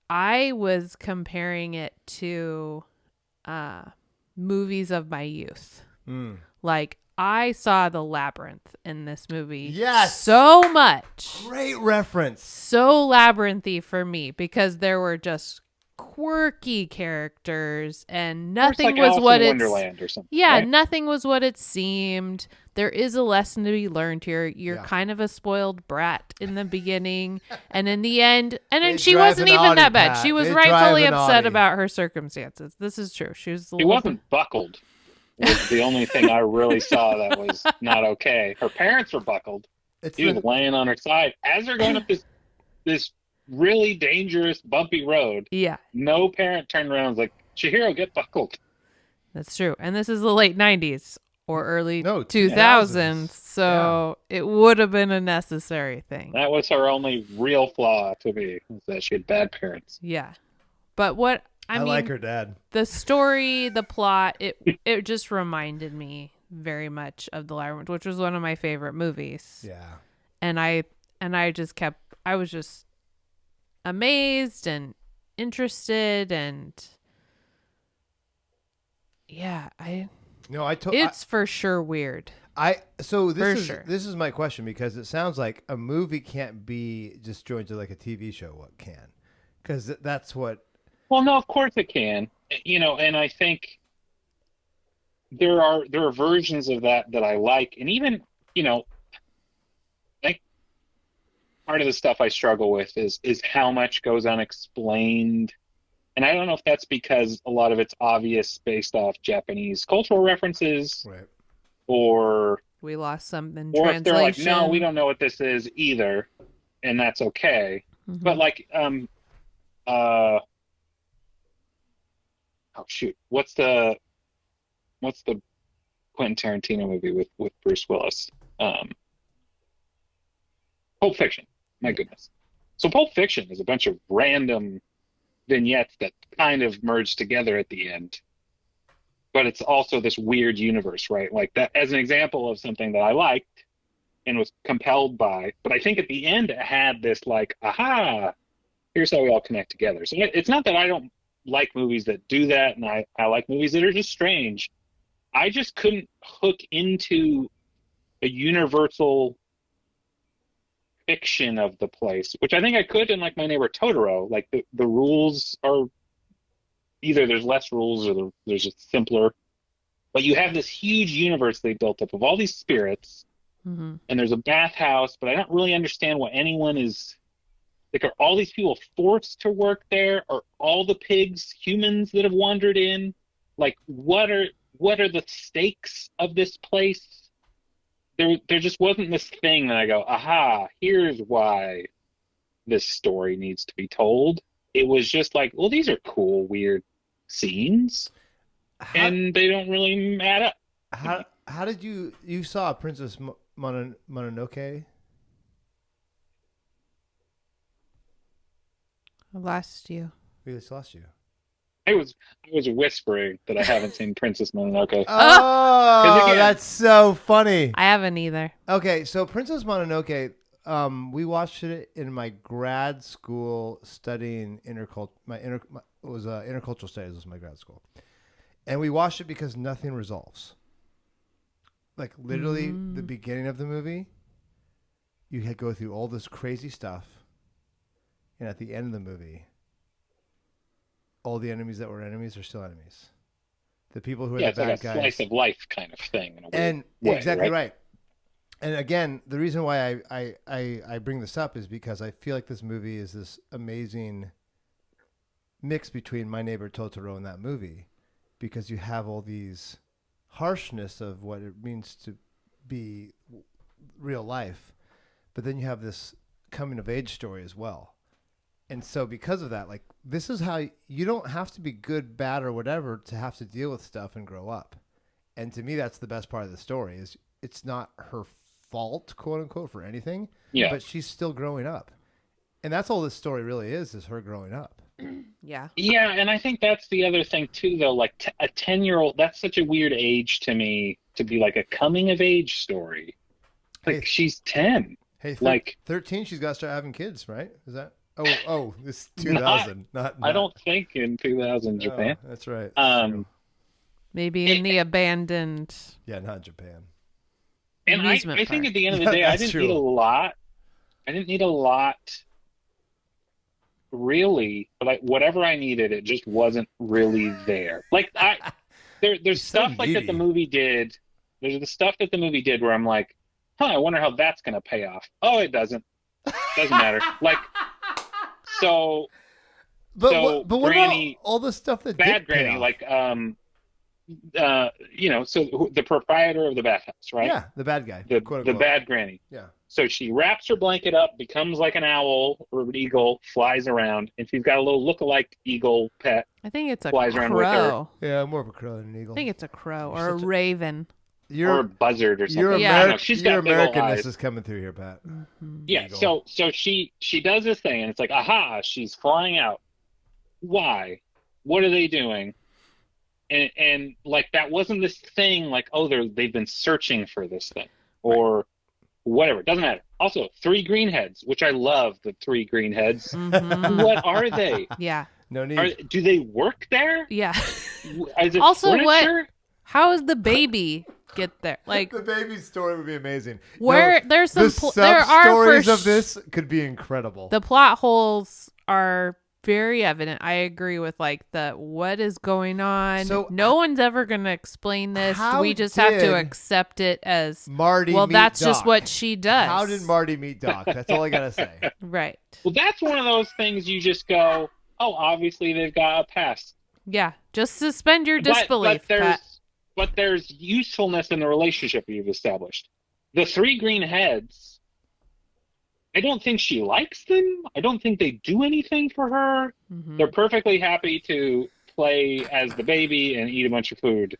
Speaker 8: I was comparing it to movies of my youth. Like, I saw The Labyrinth in this movie.
Speaker 7: Yes.
Speaker 8: So much.
Speaker 7: Great reference.
Speaker 8: So labyrinthy for me, because there were just quirky characters and nothing was what it's
Speaker 5: Wonderland or something.
Speaker 8: Yeah,
Speaker 5: right?
Speaker 8: Nothing was what it seemed. There is a lesson to be learned here. You're kind of a spoiled brat in the beginning, and in the end, and then she wasn't even that bad. She was rightfully upset about her circumstances. This is true. She
Speaker 5: wasn't buckled. Was the only thing I really saw that was not okay. Her parents were buckled. She was laying on her side as they're going up this really dangerous, bumpy road.
Speaker 8: Yeah.
Speaker 5: No parent turned around and was like, Chihiro, get buckled.
Speaker 8: That's true. And this is the late 90s or early
Speaker 7: No,
Speaker 8: 2000s.
Speaker 7: 2000s.
Speaker 8: So it would have been a necessary thing.
Speaker 5: That was her only real flaw to me, was that she had bad parents.
Speaker 8: Yeah. But what I mean,
Speaker 7: like her dad.
Speaker 8: the story, the plot, it just reminded me very much of The Labyrinth, which was one of my favorite movies.
Speaker 7: Yeah.
Speaker 8: And I was just amazed and interested, and yeah, it's for sure weird.
Speaker 7: So this
Speaker 8: For sure.
Speaker 7: this is my question, because it sounds like a movie can't be disjointed to like a TV show. What can? Because that's what.
Speaker 5: Well, no, of course it can. And I think there are versions of that I like, and even like part of the stuff I struggle with is how much goes unexplained. And I don't know if that's because a lot of it's obvious based off Japanese cultural references,
Speaker 7: Right.
Speaker 5: or
Speaker 8: We lost some in
Speaker 5: or
Speaker 8: translation.
Speaker 5: if they're like, no, we don't know what this is either, and that's okay.
Speaker 8: Mhm.
Speaker 5: But like, oh shoot, what's the Quentin Tarantino movie with Bruce Willis? Pulp Fiction. My goodness. So Pulp Fiction is a bunch of random vignettes that kind of merge together at the end. But it's also this weird universe, right? Like that as an example of something that I liked and was compelled by. But I think at the end it had this like, aha, here's how we all connect together. So it's not that I don't like movies that do that, and I like movies that are just strange. I just couldn't hook into a universal fiction of the place, which I think I could in like My Neighbor Totoro. Like the rules are either there's less rules or there's just simpler. But you have this huge universe they built up of all these spirits,
Speaker 8: Mhm.
Speaker 5: and there's a bathhouse, but I don't really understand what anyone is. Like, are all these people forced to work there? Are all the pigs humans that have wandered in? Like, what are the stakes of this place? There just wasn't this thing that I go, aha, here's why this story needs to be told. It was just like, well, these are cool, weird scenes, and they don't really add up.
Speaker 7: How did you saw Princess Mononoke?
Speaker 8: I lost you.
Speaker 7: We just lost you.
Speaker 5: I was whispering that I haven't seen Princess Mononoke.
Speaker 7: Oh,
Speaker 5: again-
Speaker 7: that's so funny.
Speaker 8: I haven't either.
Speaker 7: Okay, so Princess Mononoke, we watched it in my grad school studying intercultural studies was my grad school, and we watched it because nothing resolves. Like literally, the beginning of the movie, you had go through all this crazy stuff, and at the end of the movie, all the enemies that were enemies are still enemies. The people who are the
Speaker 5: it's
Speaker 7: bad
Speaker 5: like a
Speaker 7: guys.
Speaker 5: slice of life kind of thing. In a
Speaker 7: And
Speaker 5: weird way,
Speaker 7: exactly
Speaker 5: right?
Speaker 7: right. And again, the reason why I bring this up is because I feel like this movie is this amazing mix between My Neighbor Totoro and that movie, because you have all these harshness of what it means to be real life, but then you have this coming of age story as well. And so because of that, like, this is how you don't have to be good, bad, or whatever to have to deal with stuff and grow up. And to me, that's the best part of the story is it's not her fault, quote unquote, for anything, but she's still growing up. And that's all this story really is her growing up.
Speaker 8: Yeah.
Speaker 5: Yeah, and I think that's the other thing too, though. Like a 10-year-old, that's such a weird age to me to be like a coming of age story. Like she's 10.
Speaker 7: Hey,
Speaker 5: like
Speaker 7: 13, she's got to start having kids, right? Is that? Oh, this is 2000. Not.
Speaker 5: I don't think in 2000 Japan.
Speaker 7: That's right.
Speaker 8: Maybe in the abandoned.
Speaker 7: Yeah, not Japan.
Speaker 5: And I think at the end of the day, I didn't need a lot. I didn't need a lot, really. But whatever I needed, it just wasn't really there. Like there's stuff like that the movie did. There's the stuff that the movie did where I'm like, I wonder how that's going to pay off. Oh, it doesn't. Doesn't matter. Like, so.
Speaker 7: But what
Speaker 5: Granny,
Speaker 7: about all the stuff that
Speaker 5: bad
Speaker 7: did pay
Speaker 5: Granny,
Speaker 7: off?
Speaker 5: like so the proprietor of the bathhouse, right?
Speaker 7: Yeah, the bad guy.
Speaker 5: The
Speaker 7: quote unquote.
Speaker 5: bad Granny.
Speaker 7: Yeah.
Speaker 5: So she wraps her blanket up, becomes like an owl or an eagle, flies around, and she's got a little look-alike eagle pet.
Speaker 8: I think it's a
Speaker 5: Flies around with her.
Speaker 8: crow.
Speaker 7: Yeah, more of a crow than an eagle.
Speaker 8: I think it's a crow or a raven.
Speaker 5: Or a buzzard or something.
Speaker 7: Your,
Speaker 8: Yeah.
Speaker 5: No, she's got big old
Speaker 7: Americanness
Speaker 5: eyes.
Speaker 7: is coming through here, Pat.
Speaker 5: Yeah,
Speaker 7: Eagle.
Speaker 5: so she does this thing, and it's like, aha, she's flying out. Why? What are they doing? And like, that wasn't this thing like, oh, they've been searching for this thing or whatever. It doesn't matter. Also, 3 green heads, which I love the 3 green heads. What are they?
Speaker 8: Yeah.
Speaker 7: No need.
Speaker 5: Do they work there?
Speaker 8: Yeah.
Speaker 5: Is it
Speaker 8: Also,
Speaker 5: furniture?
Speaker 8: How does the baby get there? Like,
Speaker 7: The baby's story would be amazing.
Speaker 8: where
Speaker 7: No,
Speaker 8: there's some
Speaker 7: the
Speaker 8: there are
Speaker 7: sub-stories
Speaker 8: for
Speaker 7: of this could be incredible.
Speaker 8: the plot holes are very evident. I agree with like the what is going on.
Speaker 7: So,
Speaker 8: no one's ever going to explain this.
Speaker 7: how
Speaker 8: We just have to
Speaker 7: did
Speaker 8: accept it as
Speaker 7: Marty
Speaker 8: well.
Speaker 7: meet
Speaker 8: That's just
Speaker 7: Doc?
Speaker 8: what she does.
Speaker 7: How did Marty meet Doc? That's all I gotta say.
Speaker 8: Right.
Speaker 5: Well, that's one of those things you just go, oh, obviously they've got a past.
Speaker 8: Yeah. Just suspend your disbelief, Pat.
Speaker 5: But there's usefulness in the relationship you've established. The 3 green heads, I don't think she likes them. I don't think they do anything for her.
Speaker 8: Mm-hmm.
Speaker 5: They're perfectly happy to play as the baby and eat a bunch of food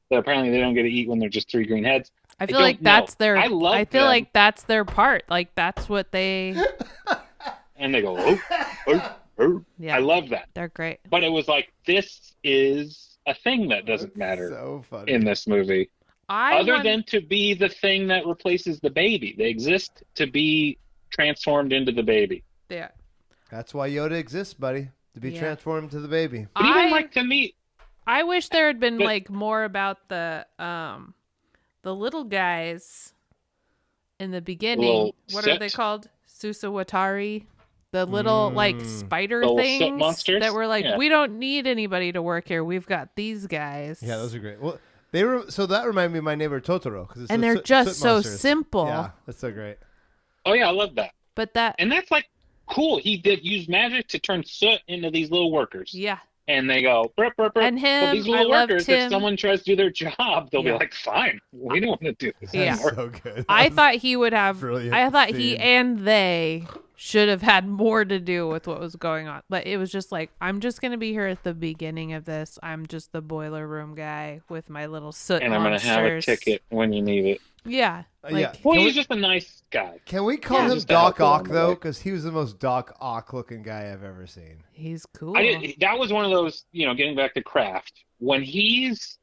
Speaker 5: that apparently they don't get to eat when they're just 3 green heads.
Speaker 8: I feel like that's their.
Speaker 5: I love
Speaker 8: I feel
Speaker 5: them.
Speaker 8: like that's their part. Like that's what they.
Speaker 5: And they go, oh.
Speaker 8: Yeah.
Speaker 5: I love that.
Speaker 8: They're great.
Speaker 5: But it was like, this is a thing that doesn't matter
Speaker 7: So funny.
Speaker 5: in this movie.
Speaker 8: I
Speaker 5: Other
Speaker 8: want-
Speaker 5: than to be the thing that replaces the baby. They exist to be transformed into the baby.
Speaker 8: Yeah.
Speaker 7: That's why Yoda exists, buddy. To be
Speaker 8: Yeah.
Speaker 7: transformed to the baby.
Speaker 5: But even like to me,
Speaker 8: I wish there had been
Speaker 5: But-
Speaker 8: like more about the little guys in the beginning.
Speaker 5: Little
Speaker 8: What are they
Speaker 5: soot?
Speaker 8: called? Susawatari. The little like spider
Speaker 5: The little soot
Speaker 8: things
Speaker 5: monsters?
Speaker 8: that were like,
Speaker 5: Yeah.
Speaker 8: we don't need anybody to work here. We've got these guys.
Speaker 7: Yeah, those are great. Well, they were so that reminded me of My Neighbor Totoro because
Speaker 8: And they're just so simple.
Speaker 7: Yeah, that's so great.
Speaker 5: oh yeah, I love that.
Speaker 8: But that,
Speaker 5: And that's like cool. He did use magic to turn soot into these little workers.
Speaker 8: yeah.
Speaker 5: And they go, burp, burp, burp.
Speaker 8: And him,
Speaker 5: Well, these little
Speaker 8: I loved
Speaker 5: workers,
Speaker 8: him.
Speaker 5: if someone tries to do their job, they'll
Speaker 8: Yeah.
Speaker 5: be like, fine, we don't want to do this
Speaker 8: Yeah.
Speaker 5: anymore.
Speaker 7: So good.
Speaker 8: I thought he would have.
Speaker 7: Brilliant
Speaker 8: I thought he
Speaker 7: scene.
Speaker 8: and they should have had more to do with what was going on. But it was just like, I'm just gonna be here at the beginning of this. I'm just the boiler room guy with my little soot
Speaker 5: And I'm going to
Speaker 8: monsters.
Speaker 5: have a ticket when you need it.
Speaker 8: Yeah, like,
Speaker 7: yeah.
Speaker 5: Well,
Speaker 7: Can
Speaker 5: he's
Speaker 7: we-
Speaker 5: just a nice guy.
Speaker 7: Can we call
Speaker 5: Yeah,
Speaker 7: him
Speaker 5: just a
Speaker 7: Doc
Speaker 5: helpful
Speaker 7: Ock
Speaker 5: on the
Speaker 7: though?
Speaker 5: way.
Speaker 7: Because he was the most Doc Ock looking guy I've ever seen.
Speaker 8: he's cool.
Speaker 5: That was one of those, getting back to Kraft, when he's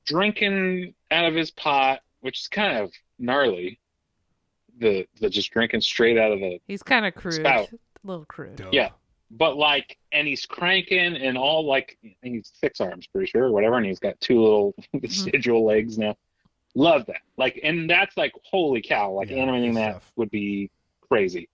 Speaker 5: drinking out of his pot, which is kind of gnarly, the just drinking straight out of the
Speaker 8: He's kind of crude,
Speaker 5: spout.
Speaker 8: a little crude.
Speaker 7: Dope.
Speaker 5: Yeah. But like, and he's cranking and all like, he's 6 arms, pretty sure, or whatever, and he's got 2 little vestigial legs now. Love that. Like, and that's like, holy cow, like
Speaker 7: Yeah,
Speaker 5: animating
Speaker 7: good
Speaker 5: that
Speaker 7: stuff.
Speaker 5: would be crazy.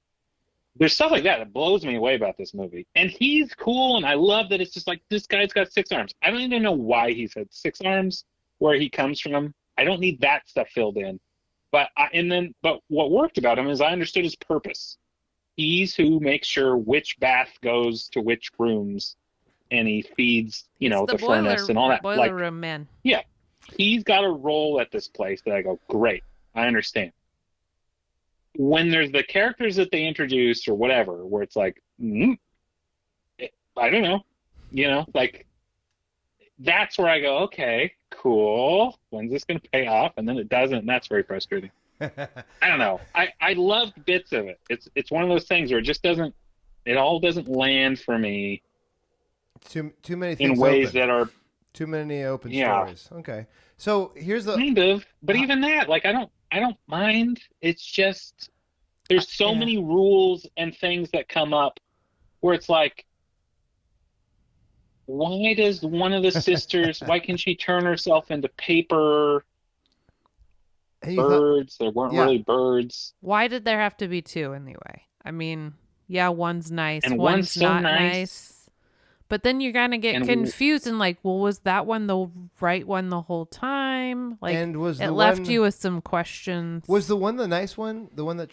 Speaker 5: There's stuff like that blows me away about this movie. And he's cool, and I love that it's just like, this guy's got 6 arms. I don't even know why he's had 6 arms, where he comes from. I don't need that stuff filled in. But what worked about him is I understood his purpose. He's who makes sure which bath goes to which rooms, and he feeds,
Speaker 8: He's
Speaker 5: the furnace and all that.
Speaker 8: boiler
Speaker 5: Like,
Speaker 8: room man.
Speaker 5: yeah, he's got a role at this place that I go, great, I understand. When there's the characters that they introduce or whatever, where it's like, I don't know, like, that's where I go, okay, cool. When's this going to pay off? And then it doesn't, and that's very frustrating. I don't know. I loved bits of it. It's one of those things where it all doesn't land for me
Speaker 7: Too many things
Speaker 5: in ways
Speaker 7: open.
Speaker 5: that are
Speaker 7: Too many open
Speaker 5: Yeah.
Speaker 7: stories. Okay. So here's the
Speaker 5: kind of, but even that, like, I don't mind. It's just there's so
Speaker 8: Yeah.
Speaker 5: many rules and things that come up where it's like, why does one of the sisters, why can she turn herself into paper
Speaker 7: and you thought-
Speaker 5: birds? There weren't
Speaker 7: Yeah.
Speaker 5: really birds.
Speaker 8: Why did there have to be 2 anyway? I mean, yeah, one's nice,
Speaker 5: And
Speaker 8: one's
Speaker 5: one's so
Speaker 8: not
Speaker 5: nice.
Speaker 8: But then you're gonna get
Speaker 5: And
Speaker 8: confused and like, well, was that one the right one the whole time? Like,
Speaker 7: And was
Speaker 8: it
Speaker 7: the
Speaker 8: left
Speaker 7: one-
Speaker 8: you with some questions.
Speaker 7: was the one the nice one? The one that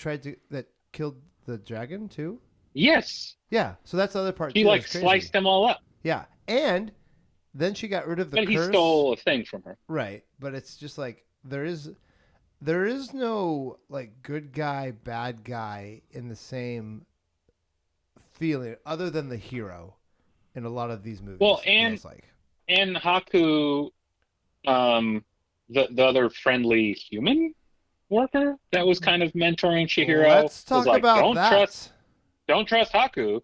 Speaker 7: that killed the dragon too?
Speaker 5: Yes,
Speaker 7: Yeah. So that's the other part.
Speaker 5: he
Speaker 7: too,
Speaker 5: like
Speaker 7: that's crazy.
Speaker 5: sliced them all up,
Speaker 7: Yeah. And then she got rid of the
Speaker 5: but he
Speaker 7: curse.
Speaker 5: stole a thing from her.
Speaker 7: Right. But it's just like there there is no like good guy, bad guy in the same feeling other than the hero in a lot of these movies.
Speaker 5: Well,
Speaker 7: it feels like.
Speaker 5: and Haku, the other friendly human worker that was kind of mentoring Chihiro.
Speaker 7: Let's talk
Speaker 5: was like,
Speaker 7: about that.
Speaker 5: Don't trust Haku.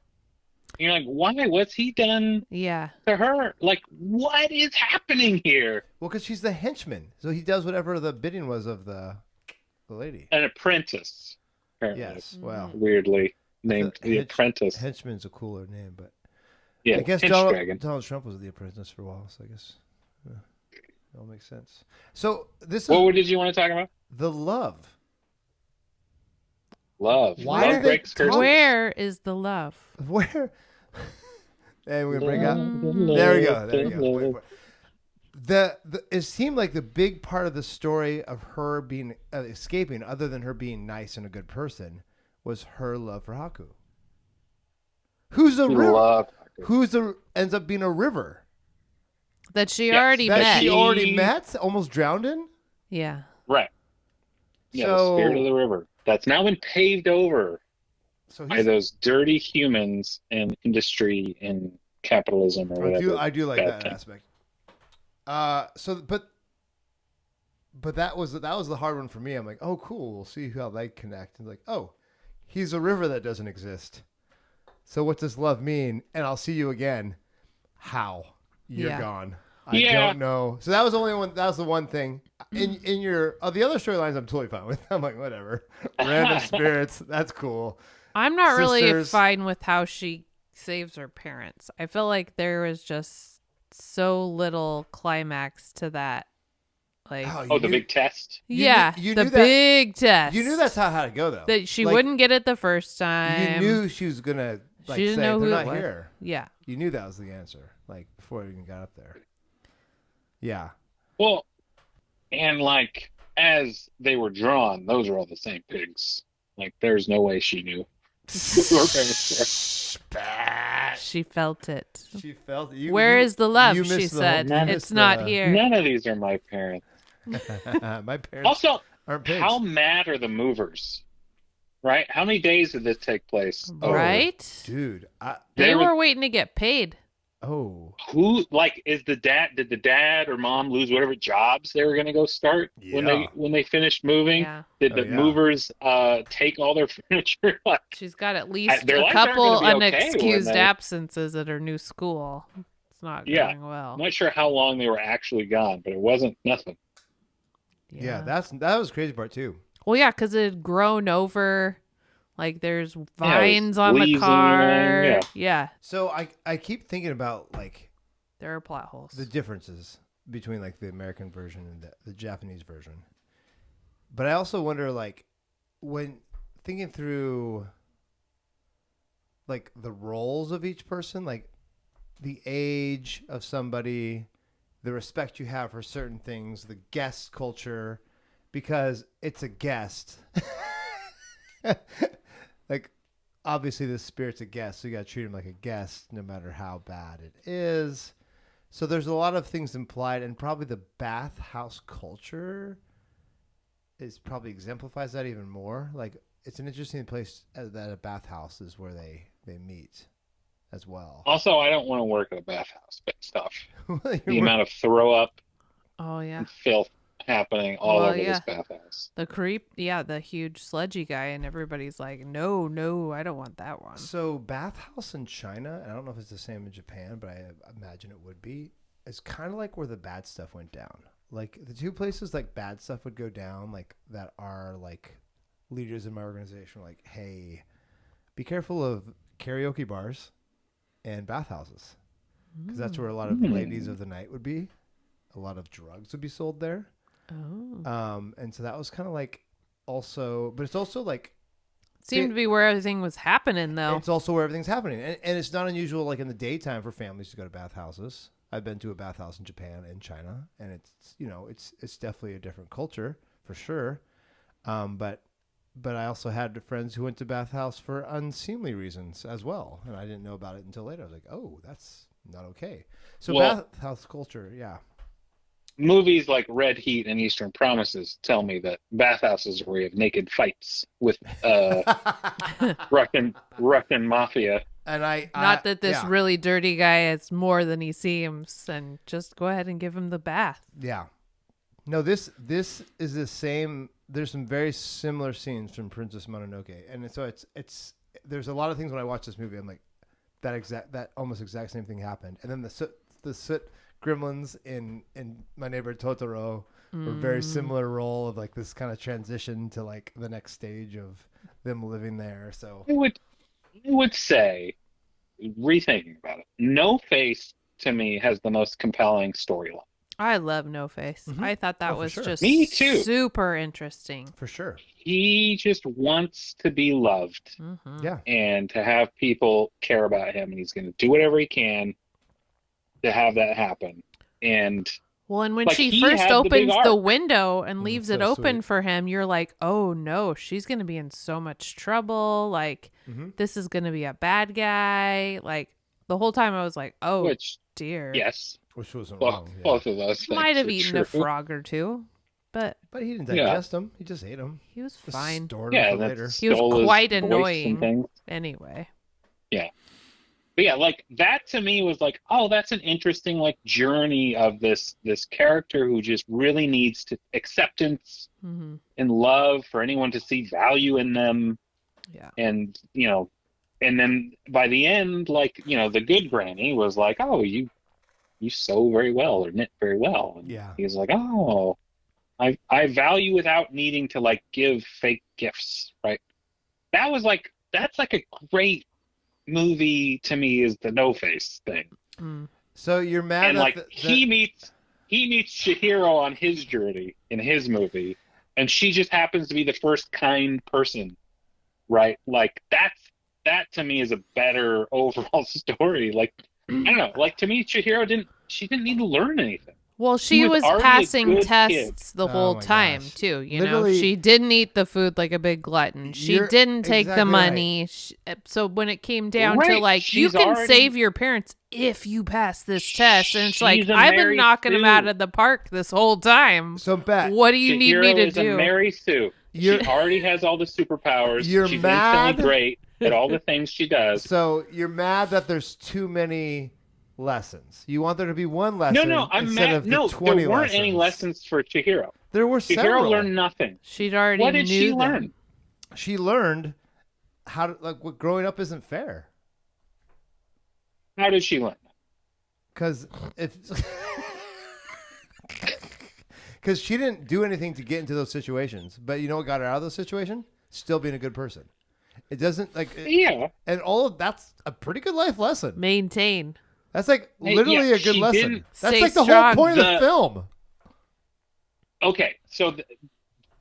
Speaker 5: You're like, why? What's he done
Speaker 8: Yeah.
Speaker 5: to her? Like, what is happening here?
Speaker 7: Well, because she's the henchman, so he does whatever the bidding was of the lady.
Speaker 5: An apprentice. Apparently.
Speaker 7: Yes, well,
Speaker 5: Weirdly named the apprentice.
Speaker 7: Henchman's a cooler name, but
Speaker 5: Yeah,
Speaker 7: I guess
Speaker 5: Hench-Dragon.
Speaker 7: Donald Trump was the apprentice for a while, so I guess it all makes sense. So this is
Speaker 5: What did you want to talk about?
Speaker 7: the love.
Speaker 5: Love.
Speaker 7: Why
Speaker 5: Love
Speaker 7: do they
Speaker 5: breaks curses.
Speaker 8: Where is the love?
Speaker 7: Where? Hey, we're gonna break out. There we go. There we go. Wait. It seemed like the big part of the story of her being escaping, other than her being nice and a good person, was her love for Haku. Who's a river?
Speaker 5: Love Haku.
Speaker 7: Ends up being a river
Speaker 8: That she
Speaker 5: Yes,
Speaker 8: already
Speaker 7: that
Speaker 8: met.
Speaker 7: she already met, almost drowned in.
Speaker 8: Yeah.
Speaker 5: Right. Yeah,
Speaker 7: So-
Speaker 5: the spirit of the river. That's now been paved over
Speaker 7: So
Speaker 5: by those dirty humans and industry and capitalism or whatever.
Speaker 7: I do like
Speaker 5: bad
Speaker 7: that
Speaker 5: thing.
Speaker 7: aspect. But that was the hard one for me. I'm like, oh, cool. We'll see how they connect. And like, oh, he's a river that doesn't exist. So what does love mean? And I'll see you again. How? You're
Speaker 8: Yeah.
Speaker 7: gone. I
Speaker 5: Yeah.
Speaker 7: don't know. So that was only one. That was the one thing. In your the other storylines, I'm totally fine with. I'm like, whatever. Random spirits. That's cool.
Speaker 8: I'm not really
Speaker 7: Sisters.
Speaker 8: fine with how she saves her parents. I feel like there was just so little climax to that. Like,
Speaker 5: Oh, the big test.
Speaker 8: yeah,
Speaker 7: you
Speaker 8: the
Speaker 7: knew that-
Speaker 8: big test.
Speaker 7: You knew that's how it had to go, though.
Speaker 8: that she
Speaker 7: Like,
Speaker 8: wouldn't get it the first time.
Speaker 7: You knew she was gonna. Like,
Speaker 8: She didn't
Speaker 7: say,
Speaker 8: know
Speaker 7: they're
Speaker 8: who
Speaker 7: not
Speaker 8: it was.
Speaker 7: here.
Speaker 8: Yeah.
Speaker 7: You knew that was the answer, like before it even got up there. Yeah.
Speaker 5: Well, and like as they were drawn, those are all the same pigs. Like there's no way she knew who her parents
Speaker 8: She felt it.
Speaker 7: She felt you.
Speaker 8: Where is the love?
Speaker 7: you
Speaker 8: She
Speaker 7: missed the
Speaker 8: said.
Speaker 7: whole- you
Speaker 8: It's
Speaker 7: missed
Speaker 8: not
Speaker 7: the-
Speaker 5: were.
Speaker 8: here.
Speaker 5: None of these are my parents.
Speaker 7: My parents
Speaker 5: Also,
Speaker 7: aren't pigs.
Speaker 5: how mad are the movers? Right? How many days did this take place?
Speaker 8: Right?
Speaker 7: Dude.
Speaker 8: They
Speaker 5: They
Speaker 8: were
Speaker 5: were-
Speaker 8: waiting to get paid.
Speaker 7: Oh.
Speaker 5: Who like is the dad? Did the dad or mom lose whatever jobs they were going to go start
Speaker 7: Yeah.
Speaker 5: when they finished moving?
Speaker 8: Yeah.
Speaker 5: Did
Speaker 7: Oh,
Speaker 5: the
Speaker 7: yeah.
Speaker 5: movers take all their furniture? Like,
Speaker 8: She's got at least
Speaker 5: their
Speaker 8: a
Speaker 5: lives aren't
Speaker 8: couple
Speaker 5: gonna be okay when
Speaker 8: unexcused
Speaker 5: they-
Speaker 8: absences at her new school. It's not
Speaker 5: Yeah.
Speaker 8: going well.
Speaker 5: I'm not sure how long they were actually gone, but it wasn't nothing.
Speaker 7: Yeah, that was the crazy part too.
Speaker 8: Well, yeah, because it had grown over. Like there's
Speaker 5: Yeah, it was
Speaker 8: vines on the
Speaker 5: leaves and
Speaker 8: car.
Speaker 5: everything,
Speaker 8: Yeah,
Speaker 7: So I keep thinking about like
Speaker 8: there are plot holes.
Speaker 7: the differences between like the American version and the Japanese version. But I also wonder like when thinking through like the roles of each person, like the age of somebody, the respect you have for certain things, the guest culture, because it's a guest. Like obviously the spirit's a guest, so you got to treat him like a guest no matter how bad it is. So there's a lot of things implied, and probably the bathhouse culture is probably exemplifies that even more. Like it's an interesting place that a bathhouse is where they meet as well.
Speaker 5: Also, I don't want to work at a bathhouse based off the
Speaker 7: You're-
Speaker 5: amount of throw up
Speaker 8: Oh yeah,
Speaker 5: and filth happening all
Speaker 8: Well,
Speaker 5: over
Speaker 8: yeah.
Speaker 5: this bathhouse.
Speaker 8: the creep. Yeah, the huge sludgy guy, and everybody's like, no, I don't want that one.
Speaker 7: So bathhouse in China, and I don't know if it's the same in Japan, but I imagine it would be. It's kind of like where the bad stuff went down. Like the two places like bad stuff would go down, like that are like leaders in my organization, were like, hey, be careful of karaoke bars and bathhouses, because that's where a lot of ladies of the night would be. A lot of drugs would be sold there.
Speaker 8: Oh,
Speaker 7: And so that was kind of like also, but it's also like
Speaker 8: seemed to be where everything was happening though.
Speaker 7: it's also where everything's happening. And it's not unusual, like in the daytime, for families to go to bathhouses. I've been to a bathhouse in Japan and China, and it's, you know, it's definitely a different culture for sure. But I also had friends who went to bathhouse for unseemly reasons as well. And I didn't know about it until later. I was like, oh, that's not okay. So
Speaker 5: Well-
Speaker 7: bathhouse culture, yeah.
Speaker 5: movies like Red Heat and Eastern Promises tell me that bathhouses are where you have naked fights with Russian mafia.
Speaker 7: And
Speaker 8: Not that this
Speaker 7: yeah.
Speaker 8: really dirty guy is more than he seems, and just go ahead and give him the bath.
Speaker 7: Yeah. No, this is the same. There's some very similar scenes from Princess Mononoke, and so it's there's a lot of things when I watch this movie, I'm like, that almost exact same thing happened. And then the soot gremlins in My Neighbor Totoro were very similar role of like this kind of transition to like the next stage of them living there. So
Speaker 5: I would say, rethinking about it, No Face to me has the most compelling storyline.
Speaker 8: I love No Face. I thought that was
Speaker 7: sure.
Speaker 8: just
Speaker 5: Me too.
Speaker 8: super interesting.
Speaker 7: for sure.
Speaker 5: He just wants to be loved
Speaker 7: Yeah.
Speaker 5: and to have people care about him, and he's going to do whatever he can to have that happen. And
Speaker 8: Well, and when
Speaker 5: like,
Speaker 8: she
Speaker 5: he
Speaker 8: first
Speaker 5: had the big
Speaker 8: opens the
Speaker 5: arc.
Speaker 8: window and leaves
Speaker 7: so
Speaker 8: it open
Speaker 7: sweet.
Speaker 8: for him, you're like, oh no, she's going to be in so much trouble. Like, this is going to be a bad guy. Like, the whole time I was like, oh
Speaker 5: Which,
Speaker 8: dear.
Speaker 5: yes,
Speaker 7: Which wasn't
Speaker 5: well,
Speaker 7: wrong. Yeah.
Speaker 5: both of those things
Speaker 8: Might have
Speaker 5: are
Speaker 8: eaten
Speaker 5: true.
Speaker 8: a frog or two, but
Speaker 7: But he didn't
Speaker 5: Yeah.
Speaker 7: digest them. He just ate them.
Speaker 8: he was
Speaker 7: Just
Speaker 8: fine.
Speaker 7: stored
Speaker 5: Yeah,
Speaker 7: them for
Speaker 5: that
Speaker 7: later.
Speaker 8: He was
Speaker 5: stole his
Speaker 8: quite
Speaker 5: voice and
Speaker 8: annoying.
Speaker 5: things.
Speaker 8: Anyway.
Speaker 5: But yeah, like that to me was like, oh, that's an interesting like journey of this character who just really needs to acceptance
Speaker 8: hmm
Speaker 5: and love for anyone to see value in them.
Speaker 8: Yeah.
Speaker 5: And and then by the end, like, the good granny was like, oh, you sew very well or knit very well. And
Speaker 7: Yeah.
Speaker 5: he's like, oh, I value without needing to like give fake gifts, right? That's like a great movie to me, is the No Face thing.
Speaker 7: So you're mad
Speaker 5: And
Speaker 7: that
Speaker 5: like he meets Chihiro on his journey in his movie, and she just happens to be the first kind person, right? Like that to me is a better overall story. Like, I don't know, like to me Chihiro didn't need to learn anything.
Speaker 8: Well, she
Speaker 5: He was
Speaker 8: was
Speaker 5: already a
Speaker 8: passing
Speaker 5: good
Speaker 8: tests the
Speaker 7: Oh
Speaker 8: whole
Speaker 7: my
Speaker 8: time
Speaker 7: gosh.
Speaker 8: too. You
Speaker 7: Literally-
Speaker 8: know, she didn't eat the food like a big glutton. She
Speaker 7: You're
Speaker 8: didn't take the
Speaker 7: exactly
Speaker 8: money. So when it came down to
Speaker 5: Right,
Speaker 8: like, you
Speaker 5: she's
Speaker 8: can
Speaker 5: already-
Speaker 8: save your parents if you pass this test, and it's like,
Speaker 5: She's a
Speaker 8: I've been
Speaker 5: Mary
Speaker 8: knocking them
Speaker 5: Sue.
Speaker 8: out of the park this whole time.
Speaker 7: So Bet,
Speaker 8: What do you need me
Speaker 5: Chihiro
Speaker 8: to
Speaker 5: is a
Speaker 8: do?
Speaker 5: Mary Sue. She
Speaker 7: You're-
Speaker 5: already has all the superpowers.
Speaker 7: You're
Speaker 5: She's
Speaker 7: mad?
Speaker 5: instantly great at all the things she does.
Speaker 7: So you're mad that there's too many lessons. You want there to be one lesson
Speaker 5: No, I'm
Speaker 7: instead
Speaker 5: mad.
Speaker 7: of the
Speaker 5: No,
Speaker 7: 20
Speaker 5: there weren't any lessons for Chihiro.
Speaker 7: There were
Speaker 5: Chihiro
Speaker 7: several.
Speaker 5: learned nothing.
Speaker 8: She'd already
Speaker 5: What did
Speaker 8: knew
Speaker 5: she
Speaker 8: them.
Speaker 5: learn?
Speaker 7: She learned how to, like, what growing up isn't fair.
Speaker 5: How did she learn?
Speaker 7: Because because she didn't do anything to get into those situations. But you know what got her out of those situations? Still being a good person. It doesn't like,
Speaker 5: Yeah.
Speaker 7: and all of that's a pretty good life lesson.
Speaker 8: Maintain.
Speaker 7: That's like
Speaker 5: Hey,
Speaker 7: literally
Speaker 5: yeah,
Speaker 7: a good
Speaker 5: she
Speaker 7: lesson.
Speaker 5: didn't-
Speaker 7: That's
Speaker 8: Stay
Speaker 7: like the
Speaker 8: strong.
Speaker 7: whole point of the
Speaker 5: The-
Speaker 7: film.
Speaker 5: Okay, so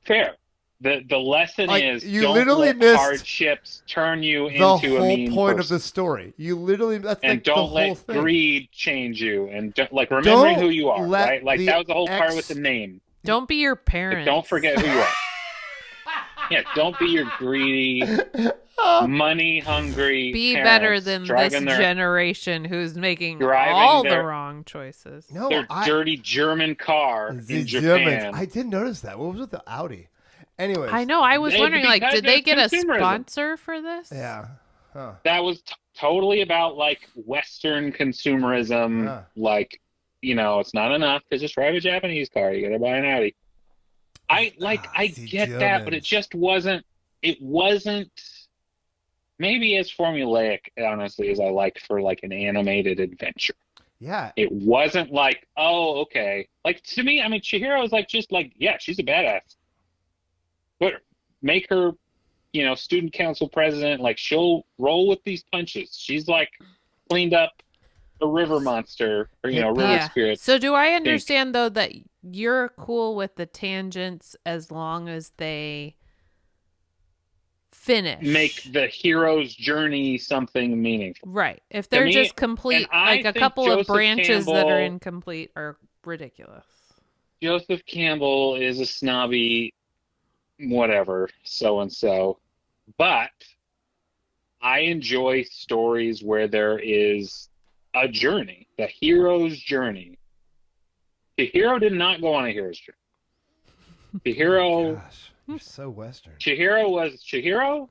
Speaker 5: fair. The lesson
Speaker 7: Like,
Speaker 5: is
Speaker 7: you
Speaker 5: don't
Speaker 7: literally
Speaker 5: let
Speaker 7: missed
Speaker 5: hardships turn you
Speaker 7: The
Speaker 5: into a
Speaker 7: whole
Speaker 5: mean
Speaker 7: point
Speaker 5: person.
Speaker 7: of the story. You literally that's
Speaker 5: And
Speaker 7: like the
Speaker 5: don't
Speaker 7: whole
Speaker 5: let
Speaker 7: thing.
Speaker 5: greed change you, and like remembering
Speaker 7: Don't
Speaker 5: who you are,
Speaker 7: let
Speaker 5: right? Like
Speaker 7: the
Speaker 5: that was the whole part
Speaker 7: ex-
Speaker 5: with the name.
Speaker 8: Don't be your
Speaker 5: Like,
Speaker 8: parents.
Speaker 5: don't forget who you are. Yeah, don't be your greedy, money-hungry.
Speaker 8: Be
Speaker 5: parents
Speaker 8: better than this
Speaker 5: driving their,
Speaker 8: generation who's making
Speaker 5: driving
Speaker 8: all the
Speaker 5: their-
Speaker 8: wrong choices.
Speaker 7: No,
Speaker 5: their dirty German car
Speaker 7: The
Speaker 5: in
Speaker 7: Germans.
Speaker 5: Japan.
Speaker 7: I did notice that. What was with the Audi? Anyways.
Speaker 8: I know. I was wondering, like,
Speaker 5: because
Speaker 8: did they
Speaker 5: there's
Speaker 8: get a
Speaker 5: consumerism.
Speaker 8: sponsor for this?
Speaker 7: Yeah. Huh.
Speaker 5: That was totally about like Western consumerism.
Speaker 7: Yeah.
Speaker 5: Like, it's not enough to just drive a Japanese car. You gotta buy an Audi. I
Speaker 7: the
Speaker 5: get that, but it
Speaker 7: Germans.
Speaker 5: just wasn't. It wasn't maybe as formulaic, honestly, as I like for like an animated adventure.
Speaker 7: Yeah.
Speaker 5: It wasn't like, oh, okay. Like to me, I mean, Chihiro is like just like, yeah, she's a badass. But make her, student council president. Like she'll roll with these punches. She's like cleaned up a river monster or river
Speaker 8: Yeah.
Speaker 5: spirit.
Speaker 8: So do I understand though that you're cool with the tangents as long as they finish?
Speaker 5: Make the hero's journey something meaningful.
Speaker 8: right. If they're
Speaker 5: me-
Speaker 8: just complete,
Speaker 5: and I
Speaker 8: like a
Speaker 5: think
Speaker 8: couple of
Speaker 5: Joseph
Speaker 8: branches that are
Speaker 5: Campbell-
Speaker 8: incomplete are ridiculous.
Speaker 5: Joseph Campbell is a snobby, whatever, so and so, but I enjoy stories where there is a journey, the hero's journey Chihiro did not go on a hero's journey. Chihiro,
Speaker 7: Gosh, you're so Western.
Speaker 5: Chihiro was Chihiro.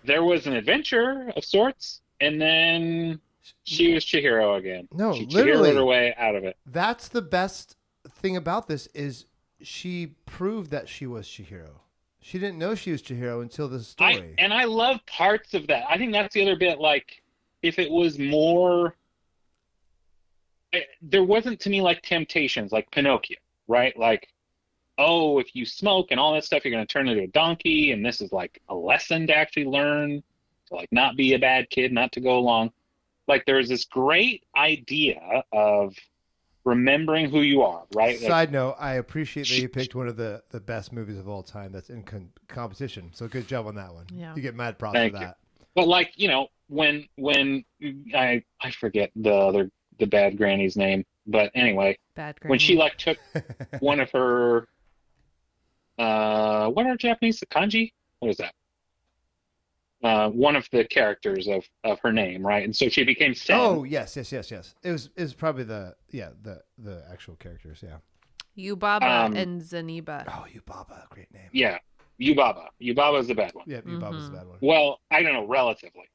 Speaker 5: There was an adventure of sorts, and then she was Chihiro again.
Speaker 7: No,
Speaker 5: she
Speaker 7: literally,
Speaker 5: Chihiro'd her way out of it.
Speaker 7: That's the best thing about this is she proved that she was Chihiro. She didn't know she was Chihiro until this story.
Speaker 5: I love parts of that. I think that's the other bit. Like, if it was more, there wasn't to me like temptations, like Pinocchio, right? Like, oh, if you smoke and all that stuff, you're going to turn into a donkey, and this is like a lesson to actually learn, to like not be a bad kid, not to go along. Like, there's this great idea of remembering who you are, right?
Speaker 7: Side note, I appreciate that you picked one of the best movies of all time that's in competition. So good job on that one.
Speaker 8: Yeah.
Speaker 7: You get mad props
Speaker 5: Thank
Speaker 7: for
Speaker 5: you.
Speaker 7: that.
Speaker 5: But like, you know, when I forget the bad granny's name, but anyway,
Speaker 8: Bad
Speaker 5: when she
Speaker 8: granny.
Speaker 5: like took one of her what are Japanese, the kanji? What is that? One of the characters of her name, right? And so she became Sen.
Speaker 7: Oh yes. It was probably the actual characters. Yeah.
Speaker 8: Yubaba and Zaniba.
Speaker 7: Oh, Yubaba, great name.
Speaker 5: Yeah, Yubaba. Yubaba is the bad one.
Speaker 7: Yeah, Yubaba's the bad one.
Speaker 5: Well, I don't know, relatively.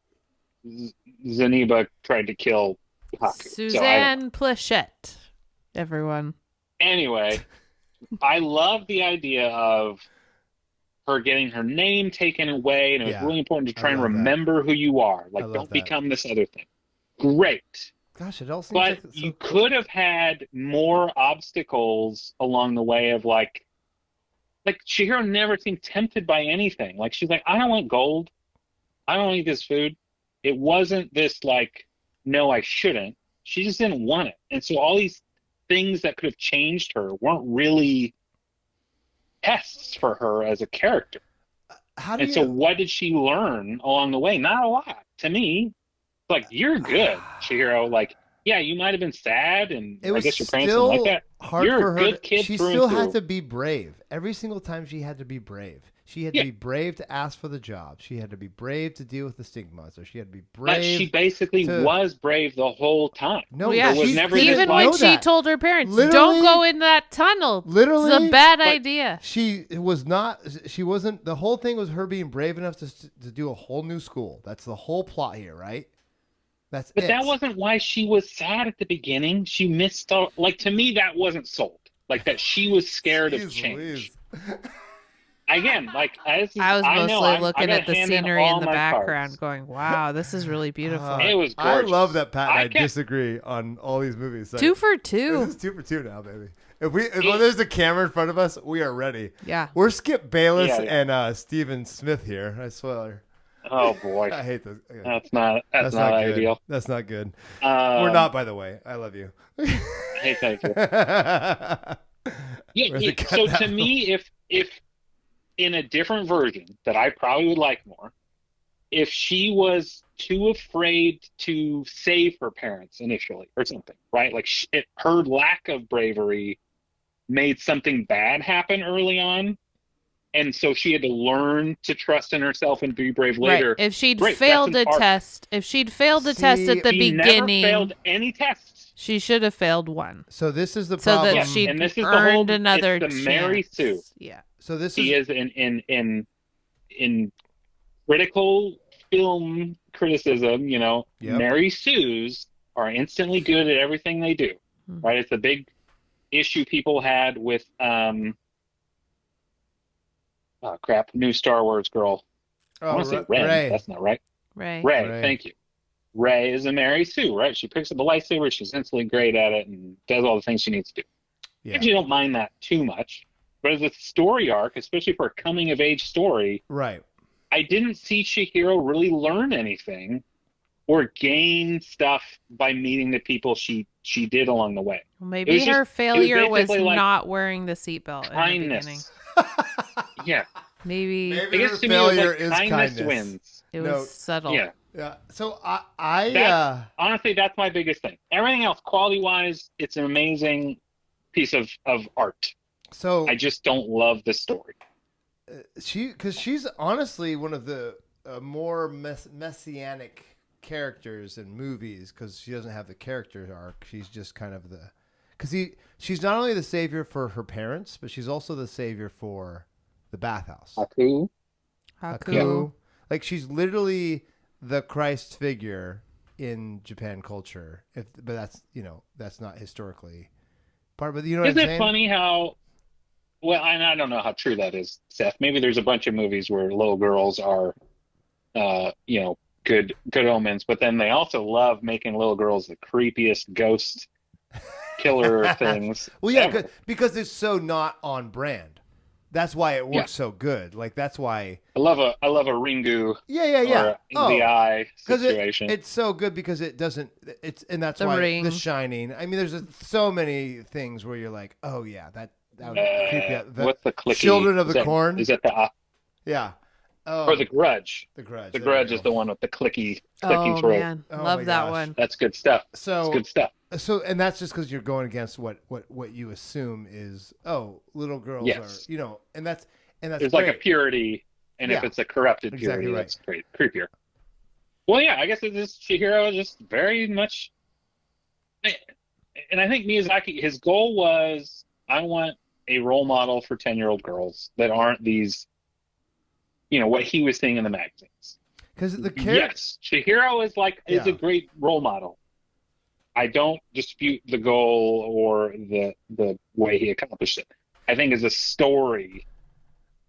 Speaker 5: Zaniba tried to kill Haku.
Speaker 8: Suzanne Plachette. Everyone.
Speaker 5: Anyway, I love the idea of her getting her name taken away, and it was
Speaker 7: Yeah,
Speaker 5: really important to try
Speaker 7: I
Speaker 5: and
Speaker 7: love that.
Speaker 5: remember who you are. Like,
Speaker 7: love
Speaker 5: don't
Speaker 7: that.
Speaker 5: become this other thing. Great.
Speaker 7: Gosh, it all seems
Speaker 5: But
Speaker 7: like it's so
Speaker 5: you
Speaker 7: cool.
Speaker 5: could have had more obstacles along the way of like Chihiro never seemed tempted by anything. Like, she's like, I don't want gold. I don't eat this food. It wasn't this like, no, I shouldn't. She just didn't want it. And so all these things that could have changed her weren't really tests for her as a character.
Speaker 7: How do
Speaker 5: And
Speaker 7: you?
Speaker 5: so what did she learn along the way? Not a lot. To me, like, you're good, Chihiro. Like, yeah, you might have been sad, and
Speaker 7: It
Speaker 5: I
Speaker 7: was
Speaker 5: guess your parents
Speaker 7: still
Speaker 5: didn't like that.
Speaker 7: hard
Speaker 5: You're
Speaker 7: for
Speaker 5: a
Speaker 7: her.
Speaker 5: good kid
Speaker 7: She
Speaker 5: through
Speaker 7: still
Speaker 5: and
Speaker 7: had
Speaker 5: through.
Speaker 7: to be brave. Every single time she had to be brave. She had to
Speaker 5: Yeah.
Speaker 7: be brave to ask for the job. She had to be brave to deal with the stigmas. Or she had to be
Speaker 5: But
Speaker 7: brave.
Speaker 5: she basically
Speaker 7: to-
Speaker 5: was brave the whole time.
Speaker 7: No,
Speaker 8: Well, yeah,
Speaker 5: there was
Speaker 7: she
Speaker 5: never
Speaker 7: didn't
Speaker 5: this
Speaker 8: even
Speaker 5: like-
Speaker 8: when
Speaker 7: know
Speaker 8: she
Speaker 7: that.
Speaker 8: told her parents,
Speaker 7: Literally-
Speaker 8: "Don't go in that tunnel.
Speaker 7: Literally,
Speaker 8: it's a bad
Speaker 5: but-
Speaker 8: idea."
Speaker 7: She was not. She wasn't. The whole thing was her being brave enough to do a whole new school. That's the whole plot here, right? That's
Speaker 5: But
Speaker 7: it.
Speaker 5: that wasn't why she was sad at the beginning. She missed out. Like, to me, that wasn't sold. Like, that she was scared of
Speaker 7: Jeez
Speaker 5: change.
Speaker 7: Louise.
Speaker 5: Again, like,
Speaker 8: I was
Speaker 5: know,
Speaker 8: mostly
Speaker 5: I
Speaker 8: looking
Speaker 5: gotta
Speaker 8: at the
Speaker 5: hand in
Speaker 8: scenery
Speaker 5: all
Speaker 8: in the
Speaker 5: my
Speaker 8: background,
Speaker 5: cards.
Speaker 8: going, "Wow, this is really beautiful."
Speaker 5: It was
Speaker 7: I
Speaker 5: gorgeous.
Speaker 7: love that Pat and
Speaker 5: I
Speaker 7: I
Speaker 5: kept-
Speaker 7: disagree on all these movies. So
Speaker 8: 2 for
Speaker 7: This
Speaker 8: 2.
Speaker 7: is 2 for 2 now, baby. If when there's a camera in front of us, we are ready.
Speaker 8: Yeah.
Speaker 7: We're Skip Bayless
Speaker 5: Yeah, yeah.
Speaker 7: and Stephen Smith here. I swear.
Speaker 5: Oh boy,
Speaker 7: I hate those.
Speaker 5: that's not
Speaker 7: That's
Speaker 5: not
Speaker 7: good.
Speaker 5: ideal.
Speaker 7: That's not good. We're not, by the way. I love you.
Speaker 5: Hey, thank you.
Speaker 7: Where's the cut
Speaker 5: So
Speaker 7: that
Speaker 5: to
Speaker 7: from?
Speaker 5: me, if in a different version that I probably would like more, if she was too afraid to save her parents initially or something, right? Like, her lack of bravery made something bad happen early on, and so she had to learn to trust in herself and be brave later.
Speaker 8: Right. If she'd
Speaker 5: Great,
Speaker 8: failed
Speaker 5: that's
Speaker 8: a
Speaker 5: an arc.
Speaker 8: test, if she'd failed a test
Speaker 7: See,
Speaker 8: at the
Speaker 5: She
Speaker 8: beginning,
Speaker 5: never failed any tests.
Speaker 8: she should have failed one,
Speaker 7: So this is the
Speaker 8: so
Speaker 7: problem.
Speaker 8: that she'd
Speaker 5: and this is the
Speaker 8: earned
Speaker 5: whole-
Speaker 8: another
Speaker 5: it's the
Speaker 8: chance.
Speaker 5: Mary Sue.
Speaker 8: Yeah.
Speaker 7: so this
Speaker 5: He
Speaker 7: is
Speaker 5: is in critical film criticism,
Speaker 7: Yep.
Speaker 5: Mary Sues are instantly good at everything they do,
Speaker 8: Hmm.
Speaker 5: right? It's a big issue people had with new Star Wars girl. I want to say Rey.
Speaker 7: Ray.
Speaker 5: That's not right.
Speaker 8: Right.
Speaker 5: Rey,
Speaker 7: Rey.
Speaker 5: thank you. Rey is a Mary Sue, right? She picks up a lightsaber, she's instantly great at it, and does all the things she needs to do.
Speaker 7: Yeah.
Speaker 5: Actually, don't mind that too much. But as a story arc, especially for a coming of age story,
Speaker 7: Right.
Speaker 5: I didn't see Chihiro really learn anything or gain stuff by meeting the people she did along the way.
Speaker 8: Well,
Speaker 5: It
Speaker 8: maybe
Speaker 5: was just-
Speaker 8: her failure was
Speaker 5: basically like
Speaker 8: not wearing the seatbelt in the beginning.
Speaker 5: Kindness. Yeah.
Speaker 8: Maybe
Speaker 5: I
Speaker 7: Maybe
Speaker 5: guess
Speaker 7: her
Speaker 5: to me it was
Speaker 7: failure
Speaker 5: like
Speaker 7: is
Speaker 5: kindness
Speaker 7: kindness.
Speaker 5: wins.
Speaker 8: it was
Speaker 7: No.
Speaker 8: subtle.
Speaker 5: Yeah.
Speaker 7: Yeah. So I
Speaker 5: That- Honestly, that's my biggest thing. Everything else, quality-wise, it's an amazing piece of art.
Speaker 7: so
Speaker 5: I just don't love the story.
Speaker 7: because she's honestly one of the more messianic characters in movies because she doesn't have the character arc. She's just kind of the because she's not only the savior for her parents, but she's also the savior for the bathhouse.
Speaker 5: Haku.
Speaker 8: Haku.
Speaker 7: Like she's literally the Christ figure in Japan culture. But that's not historically part. But you know what I'm
Speaker 5: Isn't
Speaker 7: saying?
Speaker 5: it funny how? Well, and I don't know how true that is, Seth. Maybe there's a bunch of movies where little girls are, good omens, but then they also love making little girls the creepiest ghost killer things.
Speaker 7: Well, yeah,
Speaker 5: ever.
Speaker 7: because it's so not on brand. That's why it works so good. Like that's why
Speaker 5: I love a Ringu.
Speaker 7: Yeah.
Speaker 5: Or in the eye
Speaker 7: Because
Speaker 5: situation.
Speaker 7: it's so good because it doesn't. And that's
Speaker 8: The
Speaker 7: why
Speaker 8: Ring.
Speaker 7: The Shining. I mean, there's so many things where you're like, oh yeah, that would creep you out.
Speaker 5: What's the clicky?
Speaker 7: Children of the Corn?
Speaker 5: Is that the
Speaker 7: Yeah. Oh,
Speaker 5: or the Grudge?
Speaker 7: The Grudge.
Speaker 5: The
Speaker 7: there
Speaker 5: Grudge
Speaker 7: you
Speaker 5: is
Speaker 7: go.
Speaker 5: the one with the clicky
Speaker 8: Oh
Speaker 5: throat.
Speaker 8: man,
Speaker 7: Oh, my
Speaker 8: love that
Speaker 7: gosh.
Speaker 8: one.
Speaker 5: That's good stuff.
Speaker 7: So
Speaker 5: It's good stuff.
Speaker 7: So, and that's just because you're going against what you assume is little girls
Speaker 5: Yes.
Speaker 7: are and that's
Speaker 5: There's
Speaker 7: great.
Speaker 5: like a purity, and if
Speaker 7: Yeah.
Speaker 5: it's a corrupted
Speaker 7: Exactly
Speaker 5: purity,
Speaker 7: right.
Speaker 5: that's great, creepier. Well, yeah, I guess this Chihiro is just very much, and I think Miyazaki, his goal was, I want a role model for 10-year-old girls that aren't these, what he was seeing in the magazines.
Speaker 7: Because the
Speaker 5: Yes, Chihiro is a great role model. I don't dispute the goal or the way he accomplished it. I think as a story,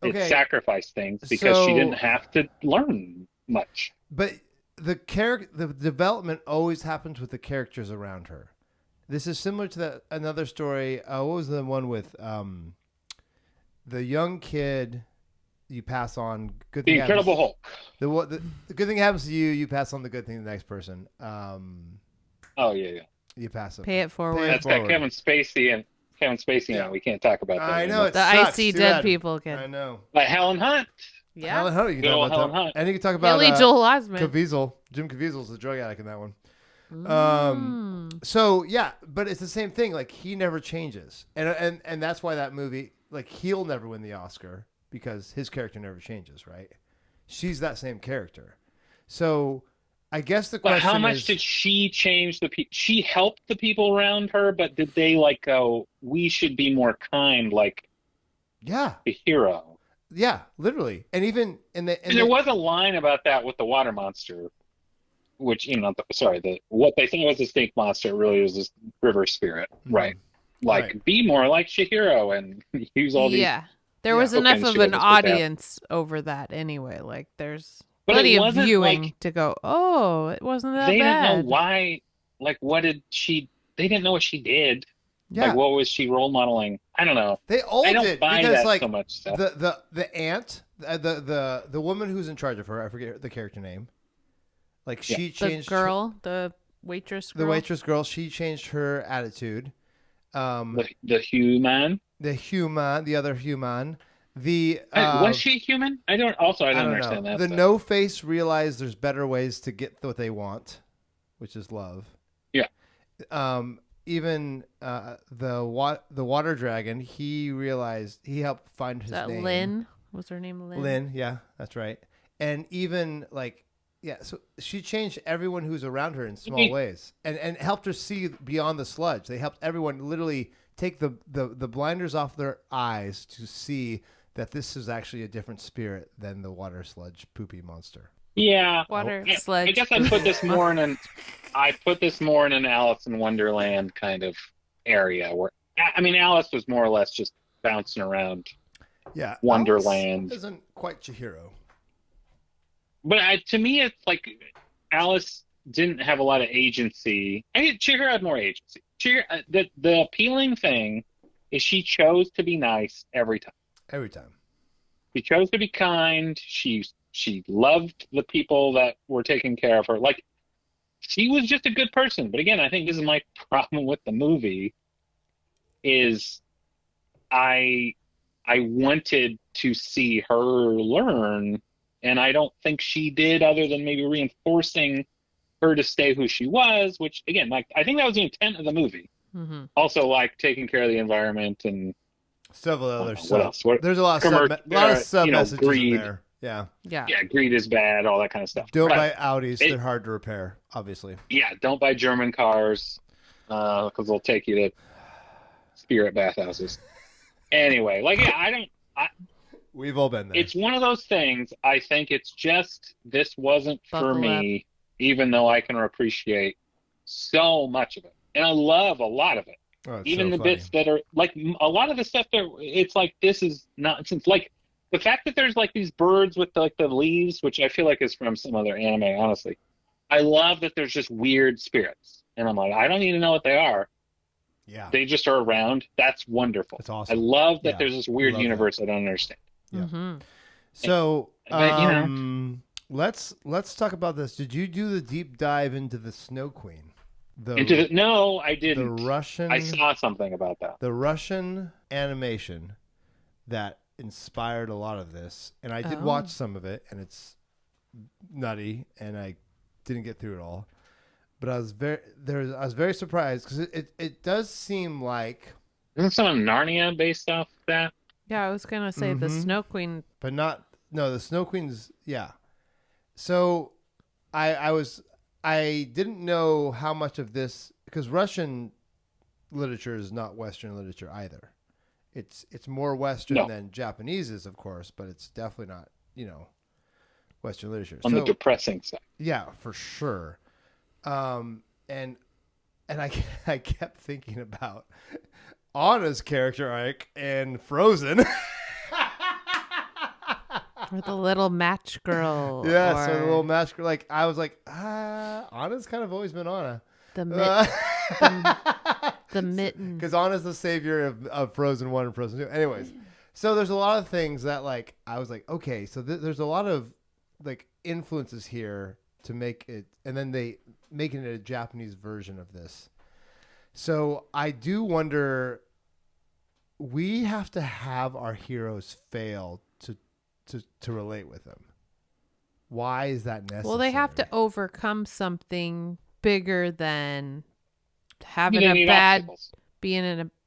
Speaker 5: it sacrificed things because she didn't have to learn much.
Speaker 7: But the development always happens with the characters around her. This is similar to another story. What was the one with the young kid? You pass on good.
Speaker 5: The Incredible Hulk.
Speaker 7: The good thing happens to you. You pass on the good thing to the next person.
Speaker 5: Oh yeah.
Speaker 7: You pass it.
Speaker 8: Pay it forward.
Speaker 5: That's got Kevin Spacey and we can't talk about that.
Speaker 7: I know it
Speaker 8: The
Speaker 7: sucks.
Speaker 8: icy
Speaker 7: Too
Speaker 8: dead
Speaker 7: bad.
Speaker 8: people kid.
Speaker 7: I know.
Speaker 5: Like Helen Hunt.
Speaker 8: Yeah.
Speaker 7: Helen Hunt. You can
Speaker 5: Good
Speaker 7: talk
Speaker 5: old
Speaker 7: about
Speaker 5: Helen
Speaker 7: that.
Speaker 5: Hunt.
Speaker 7: And you can talk about
Speaker 8: Billy Joel Osment.
Speaker 7: Caviezel. Jim Caviezel's the drug addict in that one. So yeah, but it's the same thing. Like he never changes, and that's why that movie, like he'll never win the Oscar because his character never changes, right? She's that same character. So I guess the question
Speaker 5: But how much
Speaker 7: is,
Speaker 5: did she change the people? She helped the people around her, but did they go, we should be more kind, like
Speaker 7: the
Speaker 5: hero?
Speaker 7: Yeah, literally. And even
Speaker 5: and there was a line about that with the water monster, which, what they think was a snake monster really was this river spirit, right? Be more like Chihiro and use all these.
Speaker 8: Yeah. There was enough
Speaker 5: tokens
Speaker 8: of
Speaker 5: she had
Speaker 8: an
Speaker 5: to put down.
Speaker 8: audience over that anyway. Like there's
Speaker 5: But
Speaker 8: plenty
Speaker 5: it
Speaker 8: of
Speaker 5: wasn't
Speaker 8: viewing to go, oh, it wasn't that
Speaker 5: They
Speaker 8: bad.
Speaker 5: didn't know why, what did she, they didn't know what she did.
Speaker 7: Yeah.
Speaker 5: What was she role modeling? I don't know.
Speaker 7: They all
Speaker 5: I don't
Speaker 7: did
Speaker 5: buy
Speaker 7: because
Speaker 5: that so much stuff.
Speaker 7: the aunt, the woman who's in charge of her, I forget the character name. Like she
Speaker 8: the
Speaker 7: changed
Speaker 8: girl, the waitress girl.
Speaker 7: the waitress girl. She changed her attitude.
Speaker 5: The human.
Speaker 7: The other human.
Speaker 5: Was she human? I don't understand
Speaker 7: know.
Speaker 5: that.
Speaker 7: The
Speaker 5: stuff.
Speaker 7: no face realized there's better ways to get what they want, which is love.
Speaker 5: Yeah.
Speaker 7: Even the water dragon, he realized he helped find his name.
Speaker 8: Lynn? Was her name Lynn?
Speaker 7: Lynn, yeah, that's right. And even so she changed everyone who's around her in small ways, and helped her see beyond the sludge. They helped everyone literally take the blinders off their eyes to see that this is actually a different spirit than the water sludge poopy monster.
Speaker 5: Yeah.
Speaker 8: Water sludge.
Speaker 5: I guess I put this more in an Alice in Wonderland kind of area where Alice was more or less just bouncing around.
Speaker 7: Yeah,
Speaker 5: Wonderland
Speaker 7: Alice isn't quite Chihiro.
Speaker 5: But to me, it's like Alice didn't have a lot of agency. Chihiro had more agency. The appealing thing is she chose to be nice every time.
Speaker 7: Every time.
Speaker 5: She chose to be kind. She loved the people that were taking care of her. Like, she was just a good person. But again, I think this is my problem with the movie is I wanted to see her learn, and I don't think she did, other than maybe reinforcing her to stay who she was, which, again, I think that was the intent of the movie.
Speaker 8: Mm-hmm.
Speaker 5: Also, taking care of the environment and
Speaker 7: several other
Speaker 5: what else?
Speaker 7: There's a lot of sub messages
Speaker 5: greed.
Speaker 7: in there. Yeah.
Speaker 8: Yeah.
Speaker 5: Yeah, greed is bad, all that kind of stuff.
Speaker 7: Don't buy Audis. They're hard to repair, obviously.
Speaker 5: Yeah, don't buy German cars because they'll take you to spirit bathhouses. Anyway, like, yeah,
Speaker 7: We've all been there.
Speaker 5: it's one of those things. I think it's just, this wasn't for
Speaker 8: Buckle
Speaker 5: me, even though I can appreciate so much of it. And I love a lot of it.
Speaker 7: Oh, it's
Speaker 5: Even
Speaker 7: so
Speaker 5: the
Speaker 7: funny.
Speaker 5: bits that are, like, a lot of the stuff there, it's like, this is nonsense. Like, the fact that there's, like, these birds with, like, the leaves, which I feel like is from some other anime, honestly. I love that there's just weird spirits. And I'm like, I don't need to know what they are.
Speaker 7: Yeah.
Speaker 5: They just are around. That's wonderful.
Speaker 7: That's awesome.
Speaker 5: I love that
Speaker 7: Yeah,
Speaker 5: there's this weird
Speaker 7: love
Speaker 5: universe I don't understand.
Speaker 7: Yeah.
Speaker 8: Mm-hmm.
Speaker 7: So,
Speaker 5: But, you know.
Speaker 7: let's talk about this. Did you do the deep dive into the Snow Queen?
Speaker 5: No, I didn't.
Speaker 7: The Russian.
Speaker 5: I saw something about that.
Speaker 7: The Russian animation that inspired a lot of this, and I did watch some of it, and it's nutty, and I didn't get through it all. But I was very surprised because it does seem like,
Speaker 5: Isn't some of Narnia based off that?
Speaker 8: Yeah, I was gonna say the Snow Queen.
Speaker 7: but not the Snow Queen's. Yeah. So I didn't know how much of this, because Russian literature is not Western literature either. It's more Western than Japanese is, of course, but it's definitely not, Western literature.
Speaker 5: On the depressing side.
Speaker 7: Yeah, for sure. And I kept thinking about Anna's character arc in Frozen.
Speaker 8: Or the little match girl.
Speaker 7: Yeah,
Speaker 8: or
Speaker 7: so the little match, like, I was like, Anna's kind of always been Anna.
Speaker 8: the mitten.
Speaker 7: Because Anna's the savior of Frozen 1 and Frozen 2. Anyways, so there's a lot of things that, like, I was like, okay, so there's a lot of, like, influences here to make it, and then they making it a Japanese version of this. So I do wonder, we have to have our heroes fail to relate with them. Why is that necessary?
Speaker 8: Well, they have to overcome something bigger than having
Speaker 5: You
Speaker 8: a
Speaker 5: need
Speaker 8: bad
Speaker 5: obstacles.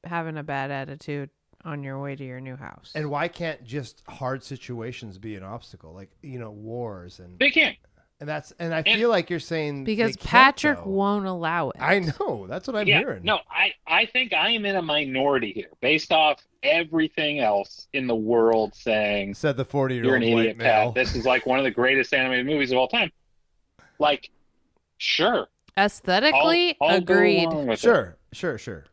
Speaker 8: having a bad attitude on your way to your new house.
Speaker 7: And why can't just hard situations be an obstacle? Like, wars and
Speaker 5: They can't.
Speaker 7: I feel like you're saying
Speaker 8: because
Speaker 7: they can't,
Speaker 8: Patrick
Speaker 7: though.
Speaker 8: won't allow it.
Speaker 7: I know. That's what I'm
Speaker 5: Yeah,
Speaker 7: hearing.
Speaker 5: no, I think I am in a minority here, based off everything else in the world saying
Speaker 7: Said the 40-year-old
Speaker 5: you're an
Speaker 7: white
Speaker 5: idiot,
Speaker 7: male.
Speaker 5: Pat. This is like one of the greatest animated movies of all time. Like, sure,
Speaker 8: Aesthetically,
Speaker 5: I'll go
Speaker 8: agreed.
Speaker 5: along with it.
Speaker 7: Sure.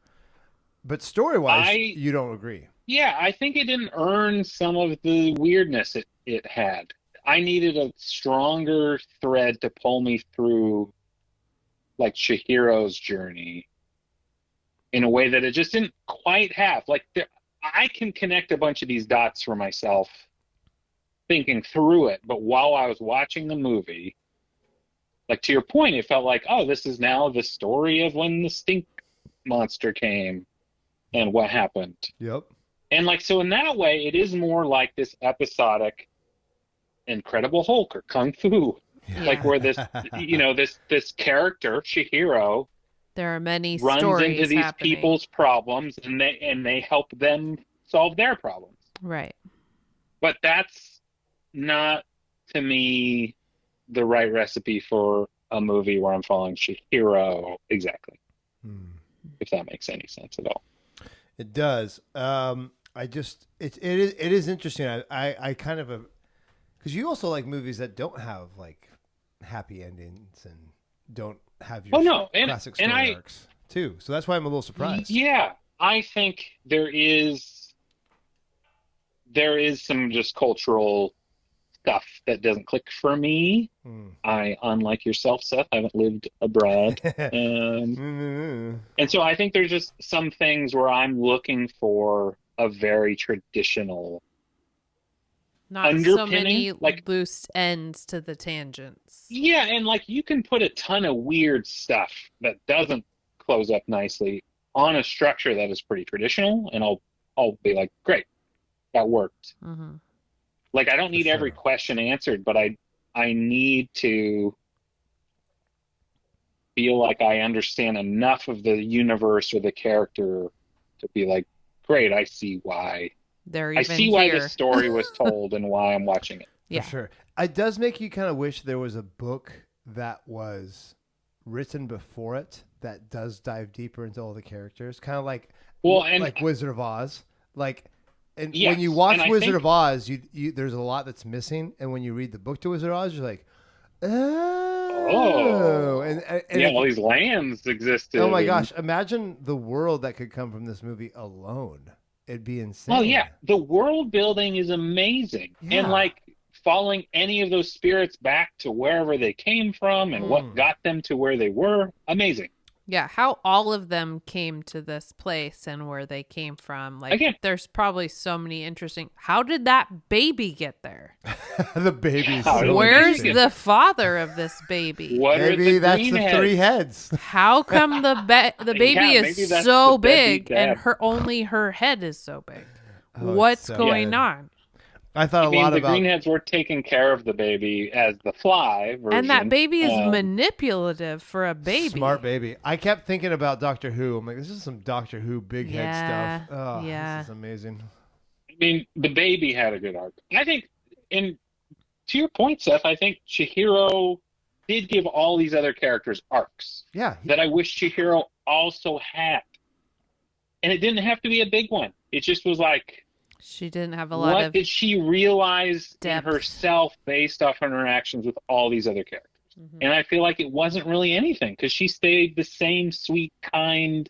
Speaker 7: But story-wise,
Speaker 5: I-
Speaker 7: you don't agree.
Speaker 5: Yeah, I think it didn't earn some of the weirdness it had. I needed a stronger thread to pull me through, like, Chihiro's journey in a way that it just didn't quite have. Like, I can connect a bunch of these dots for myself thinking through it, but while I was watching the movie, like, to your point, it felt like, oh, this is now the story of when the stink monster came and what happened.
Speaker 7: Yep.
Speaker 5: And, like, so in that way, it is more like this episodic Incredible Hulk or Kung Fu, like, where this, this character Chihiro
Speaker 8: There are many
Speaker 5: runs
Speaker 8: stories
Speaker 5: into these
Speaker 8: happening.
Speaker 5: people's problems, and they help them solve their problems.
Speaker 8: Right.
Speaker 5: But that's not, to me, the right recipe for a movie where I'm following Chihiro exactly. If that makes any sense at all.
Speaker 7: It does. It is interesting. I kind of, because you also like movies that don't have, like, happy endings and don't have your classic story arcs too. So that's why I'm a little surprised.
Speaker 5: Yeah, I think there is some just cultural stuff that doesn't click for me. I, unlike yourself, Seth, haven't lived abroad. And so I think there's just some things where I'm looking for a very traditional
Speaker 8: Not so
Speaker 5: underpinning,
Speaker 8: many
Speaker 5: like,
Speaker 8: loose ends to the tangents.
Speaker 5: yeah, and, like, you can put a ton of weird stuff that doesn't close up nicely on a structure that is pretty traditional, and I'll be like, great, that worked.
Speaker 8: Mm-hmm.
Speaker 5: Like, I don't need every question answered, but I need to feel like I understand enough of the universe or the character to be like, great, I see why.
Speaker 8: I see
Speaker 5: why this story was told and why I'm watching it.
Speaker 8: Yeah.
Speaker 7: For sure. It does make you kind of wish there was a book that was written before it that does dive deeper into all the characters. Kind of like
Speaker 5: Well, and
Speaker 7: like Wizard of Oz. Like, and
Speaker 5: Yes,
Speaker 7: when you watch
Speaker 5: and I
Speaker 7: Wizard
Speaker 5: think-
Speaker 7: of Oz, you there's a lot that's missing, and when you read the book to Wizard of Oz, you're like, oh, and
Speaker 5: yeah,
Speaker 7: if-
Speaker 5: all these lands existed.
Speaker 7: oh my
Speaker 5: and-
Speaker 7: gosh, imagine the world that could come from this movie alone. It'd be insane.
Speaker 5: Oh yeah, the world building is amazing,
Speaker 7: Yeah.
Speaker 5: and like following any of those spirits back to wherever they came from and what got them to where they were, amazing.
Speaker 8: Yeah, how all of them came to this place and where they came from. Like,
Speaker 5: Again.
Speaker 8: there's probably so many interesting. How did that baby get there?
Speaker 7: The baby's
Speaker 5: How
Speaker 7: so
Speaker 5: did
Speaker 8: Where's
Speaker 7: interesting.
Speaker 8: the father of this baby?
Speaker 5: What are
Speaker 7: Maybe
Speaker 5: the
Speaker 7: that's
Speaker 5: green
Speaker 7: the
Speaker 5: heads?
Speaker 7: three heads.
Speaker 8: How come the baby
Speaker 5: Yeah, maybe
Speaker 8: is
Speaker 5: that's
Speaker 8: so
Speaker 5: the deadbeat
Speaker 8: big and
Speaker 5: dad.
Speaker 8: only her head is so big?
Speaker 7: Oh,
Speaker 8: What's
Speaker 7: it's so
Speaker 8: going
Speaker 7: good.
Speaker 8: on?
Speaker 7: I thought
Speaker 5: I
Speaker 7: a
Speaker 5: mean,
Speaker 7: lot
Speaker 5: the
Speaker 7: about
Speaker 5: greenheads were taking care of the baby as the fly version.
Speaker 8: And that baby is
Speaker 5: Um,
Speaker 8: manipulative for a baby.
Speaker 7: smart baby. I kept thinking about Doctor Who. I'm like, this is some Doctor Who big head
Speaker 8: Yeah,
Speaker 7: stuff. Oh,
Speaker 8: yeah.
Speaker 7: this is amazing.
Speaker 5: I mean, the baby had a good arc. I think, and to your point, Seth, I think Chihiro did give all these other characters arcs
Speaker 7: Yeah,
Speaker 5: that I wish Chihiro also had. And it didn't have to be a big one. It just was like,
Speaker 8: She didn't have a lot
Speaker 5: what
Speaker 8: of
Speaker 5: did she realize
Speaker 8: depth.
Speaker 5: in herself based off her interactions with all these other characters?
Speaker 8: Mm-hmm.
Speaker 5: And I feel like it wasn't really anything because she stayed the same sweet, kind,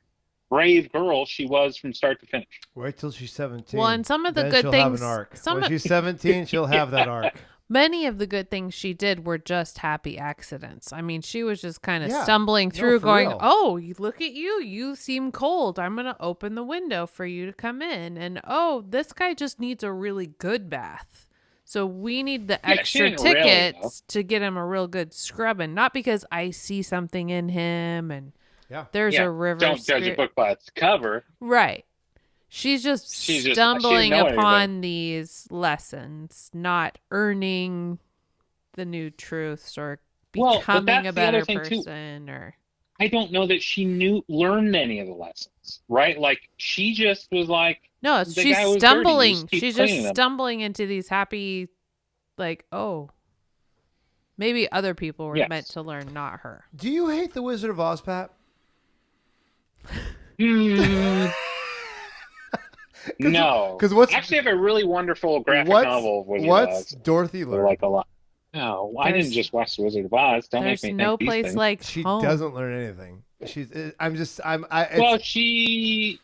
Speaker 5: brave girl she was from start to finish.
Speaker 7: wait till she's 17.
Speaker 8: Well, and some of the
Speaker 7: Then
Speaker 8: good
Speaker 7: she'll
Speaker 8: things-
Speaker 7: have an arc.
Speaker 8: some
Speaker 7: When
Speaker 8: of-
Speaker 7: she's 17, she'll have that arc.
Speaker 8: Many of the good things she did were just happy accidents. I mean, she was just kind of
Speaker 7: Yeah.
Speaker 8: stumbling
Speaker 7: No,
Speaker 8: through
Speaker 7: for
Speaker 8: going,
Speaker 7: real.
Speaker 8: oh, look at you. You seem cold. I'm going to open the window for you to come in. And, oh, this guy just needs a really good bath. So we need the
Speaker 5: Yeah, she
Speaker 8: extra
Speaker 5: didn't really,
Speaker 8: tickets to get him a real good scrubbing. Not because I see something in him and
Speaker 7: Yeah.
Speaker 8: there's
Speaker 5: Yeah,
Speaker 8: a river.
Speaker 5: don't judge a
Speaker 8: spirit-
Speaker 5: book by its cover.
Speaker 8: Right. She's just
Speaker 5: She didn't
Speaker 8: stumbling
Speaker 5: know
Speaker 8: upon these lessons, not earning the new truths or
Speaker 5: Well, but
Speaker 8: becoming
Speaker 5: that's
Speaker 8: a
Speaker 5: the other
Speaker 8: better
Speaker 5: thing, too.
Speaker 8: person or
Speaker 5: I don't know that she learned any of the lessons, right? Like, she just was like,
Speaker 8: no,
Speaker 5: the
Speaker 8: she's
Speaker 5: guy was dirty,
Speaker 8: stumbling.
Speaker 5: just keep
Speaker 8: She's
Speaker 5: cleaning
Speaker 8: just
Speaker 5: them.
Speaker 8: stumbling into these happy, like, oh, maybe other people were
Speaker 5: Yes.
Speaker 8: meant to learn, not her.
Speaker 7: Do you hate the Wizard of Oz, Pat?
Speaker 5: hmm, no.
Speaker 7: 'cause what's-
Speaker 5: I actually have a really wonderful graphic
Speaker 7: What's
Speaker 5: novel of Wizard
Speaker 7: what's
Speaker 5: of Oz.
Speaker 7: Dorothy
Speaker 5: I
Speaker 7: learn?
Speaker 5: like a lot. No, I
Speaker 8: There's-
Speaker 5: didn't just watch The Wizard of Oz. Don't make
Speaker 8: There's
Speaker 5: me
Speaker 8: no
Speaker 5: think these
Speaker 8: place
Speaker 5: things.
Speaker 8: like
Speaker 7: She
Speaker 8: home.
Speaker 7: doesn't learn anything. She's. I'm just. I'm. I. It's,
Speaker 5: Well, she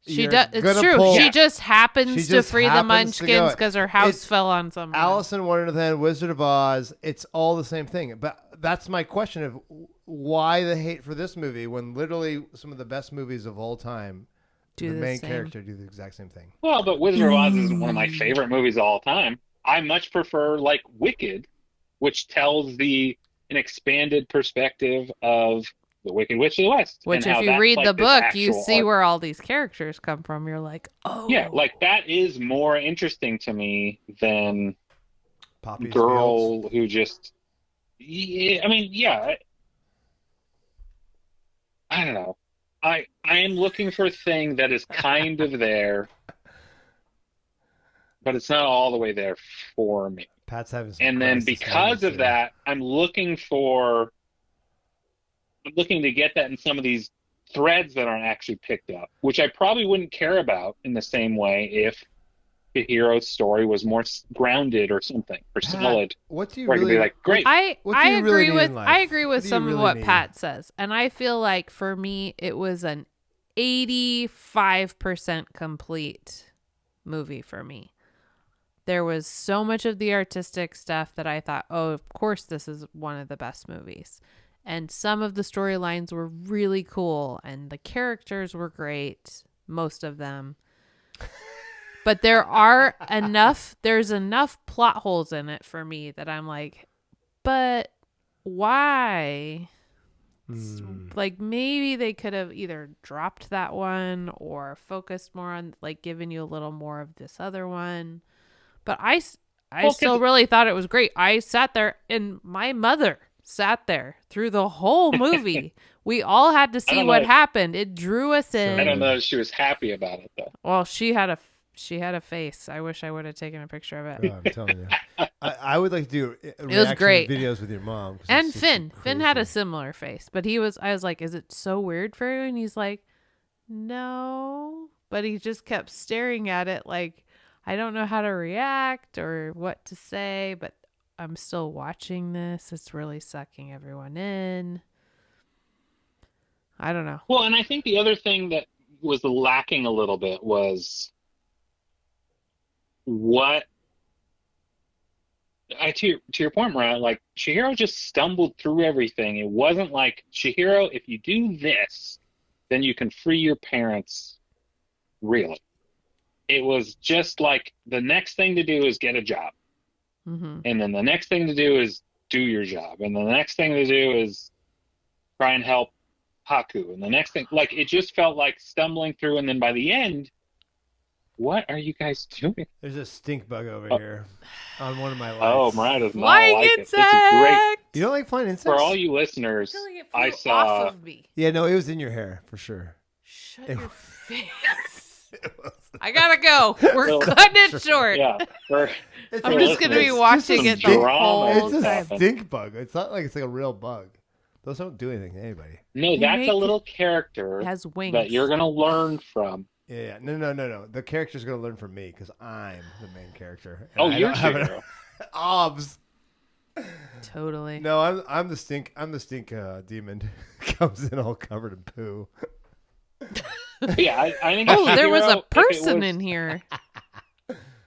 Speaker 8: She
Speaker 7: you're
Speaker 8: does. It's
Speaker 7: gonna
Speaker 8: true.
Speaker 7: pull-
Speaker 8: She just happens
Speaker 7: She
Speaker 8: to
Speaker 7: just
Speaker 8: free the
Speaker 7: happens to go.
Speaker 8: Munchkins because her house
Speaker 7: It's
Speaker 8: fell on someone.
Speaker 7: Alice in Wonderland, Wizard of Oz. It's all the same thing. But that's my question of why the hate for this movie when literally some of the best movies of all time,
Speaker 8: Do
Speaker 7: the
Speaker 8: the
Speaker 7: main
Speaker 8: same.
Speaker 7: character do the exact same thing.
Speaker 5: Well, but Wizard of Oz isn't one of my favorite movies of all time. I much prefer like Wicked, which tells an expanded perspective of the Wicked Witch of the West.
Speaker 8: Which,
Speaker 5: and how
Speaker 8: if you
Speaker 5: that's,
Speaker 8: read
Speaker 5: like,
Speaker 8: the
Speaker 5: this
Speaker 8: book, you
Speaker 5: actual
Speaker 8: see
Speaker 5: arc.
Speaker 8: where all these characters come from. You're like, oh,
Speaker 5: Yeah, like that is more interesting to me than
Speaker 7: Poppy's
Speaker 5: girl
Speaker 7: Fields.
Speaker 5: who just. Yeah, I mean, yeah. I don't know. I am looking for a thing that is kind of there, but it's not all the way there for me.
Speaker 7: Pat's having some
Speaker 5: And then
Speaker 7: crisis
Speaker 5: because
Speaker 7: moments
Speaker 5: of
Speaker 7: here.
Speaker 5: that, I'm looking to get that in some of these threads that aren't actually picked up, which I probably wouldn't care about in the same way if the hero's story was more grounded or something, or
Speaker 7: Pat,
Speaker 5: solid.
Speaker 7: what do you
Speaker 5: Where I could
Speaker 7: really
Speaker 5: be like, great.
Speaker 7: What do you really need in life?
Speaker 8: I agree
Speaker 7: What
Speaker 8: with
Speaker 7: do you
Speaker 8: some
Speaker 7: really
Speaker 8: of what
Speaker 7: need?
Speaker 8: Pat says, and I feel like for me it was an 85% complete movie for me. There was so much of the artistic stuff that I thought, oh, of course this is one of the best movies. And some of the storylines were really cool and the characters were great, most of them. But there's enough plot holes in it for me that I'm like, but why? Like maybe they could have either dropped that one or focused more on like giving you a little more of this other one. But I still really thought it was great. I sat there and my mother sat there through the whole movie. We all had to see
Speaker 5: don't
Speaker 8: what
Speaker 5: know.
Speaker 8: happened. It drew us in.
Speaker 5: I don't know if she was happy about it though.
Speaker 8: Well, she had a face. I wish I would have taken a picture of it.
Speaker 7: Oh, I'm telling you, I would like to do
Speaker 8: was great.
Speaker 7: videos with your mom. 'cause
Speaker 8: And
Speaker 7: it's just
Speaker 8: Finn had a
Speaker 7: crazy.
Speaker 8: similar face, but I was like, is it so weird for you? And he's like, no, but he just kept staring at it like, I don't know how to react or what to say, but I'm still watching this. It's really sucking everyone in. I don't know.
Speaker 5: Well, and I think the other thing that was lacking a little bit was what to your point, Mariah, like Chihiro just stumbled through everything. It wasn't like, Chihiro, if you do this, then you can free your parents. Really, it was just like the next thing to do is get a job, and then the next thing to do is do your job, and the next thing to do is try and help Haku, and the next thing, like, it just felt like stumbling through, and then by the end, what are you guys doing?
Speaker 7: There's a stink bug over here on one of my lights.
Speaker 5: Oh, Mariah does not
Speaker 8: Flying
Speaker 5: like it.
Speaker 8: insect!
Speaker 5: This is great.
Speaker 7: You don't like flying insects?
Speaker 5: For all you listeners,
Speaker 8: I feel like it
Speaker 5: I
Speaker 8: flew
Speaker 5: saw.
Speaker 8: off of me.
Speaker 7: Yeah, no, it was in your hair for sure.
Speaker 8: Shut your face. I gotta go. We're cutting it short.
Speaker 5: Yeah,
Speaker 8: I'm just gonna be watching it the whole
Speaker 7: It's a
Speaker 8: time.
Speaker 7: stink bug. It's not like it's like a real bug. Those don't do anything to anybody.
Speaker 5: No, that's a little character
Speaker 8: It has wings.
Speaker 5: that you're gonna learn from.
Speaker 7: Yeah, no. The character's gonna learn from me because I'm the main character. and
Speaker 5: Oh,
Speaker 7: I
Speaker 5: you're
Speaker 7: don't have
Speaker 5: Chihiro.
Speaker 7: Obs.
Speaker 8: Totally.
Speaker 7: No, I'm the stink. I'm the stink demon. Comes in all covered in poo.
Speaker 5: Yeah, I think.
Speaker 8: Oh, there was
Speaker 5: Chihiro,
Speaker 8: a
Speaker 5: if it
Speaker 8: person
Speaker 5: was-
Speaker 8: in here.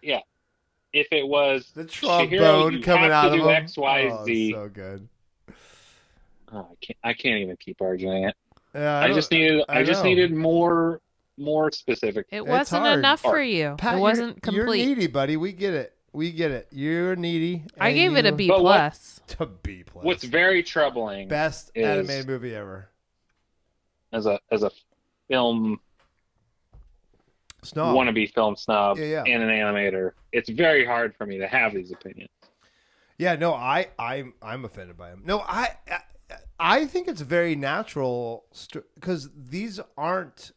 Speaker 5: Yeah, if it was
Speaker 7: The
Speaker 5: Chihiro,
Speaker 7: trombone
Speaker 5: you
Speaker 7: coming
Speaker 5: have
Speaker 7: out
Speaker 5: to
Speaker 7: of
Speaker 5: do
Speaker 7: him.
Speaker 5: X, Y,
Speaker 7: Oh,
Speaker 5: Z.
Speaker 7: so good.
Speaker 5: Oh, I can't even keep arguing it.
Speaker 7: Yeah,
Speaker 5: I just
Speaker 7: know.
Speaker 5: needed more specific.
Speaker 8: It wasn't
Speaker 7: hard.
Speaker 8: enough for you.
Speaker 7: Pat,
Speaker 8: it wasn't
Speaker 7: you're
Speaker 8: complete.
Speaker 7: needy, buddy. We get it. You're needy.
Speaker 8: I
Speaker 7: and
Speaker 8: gave it a
Speaker 7: you-
Speaker 8: B
Speaker 5: But what-
Speaker 8: plus.
Speaker 7: To B plus.
Speaker 5: What's very troubling
Speaker 7: best
Speaker 5: is-
Speaker 7: animated movie ever?
Speaker 5: as a film
Speaker 7: Snob.
Speaker 5: wannabe film snob
Speaker 7: Yeah.
Speaker 5: and an animator, it's very hard for me to have these opinions.
Speaker 7: Yeah, no, I'm offended by him. No, I think it's very natural because these aren't.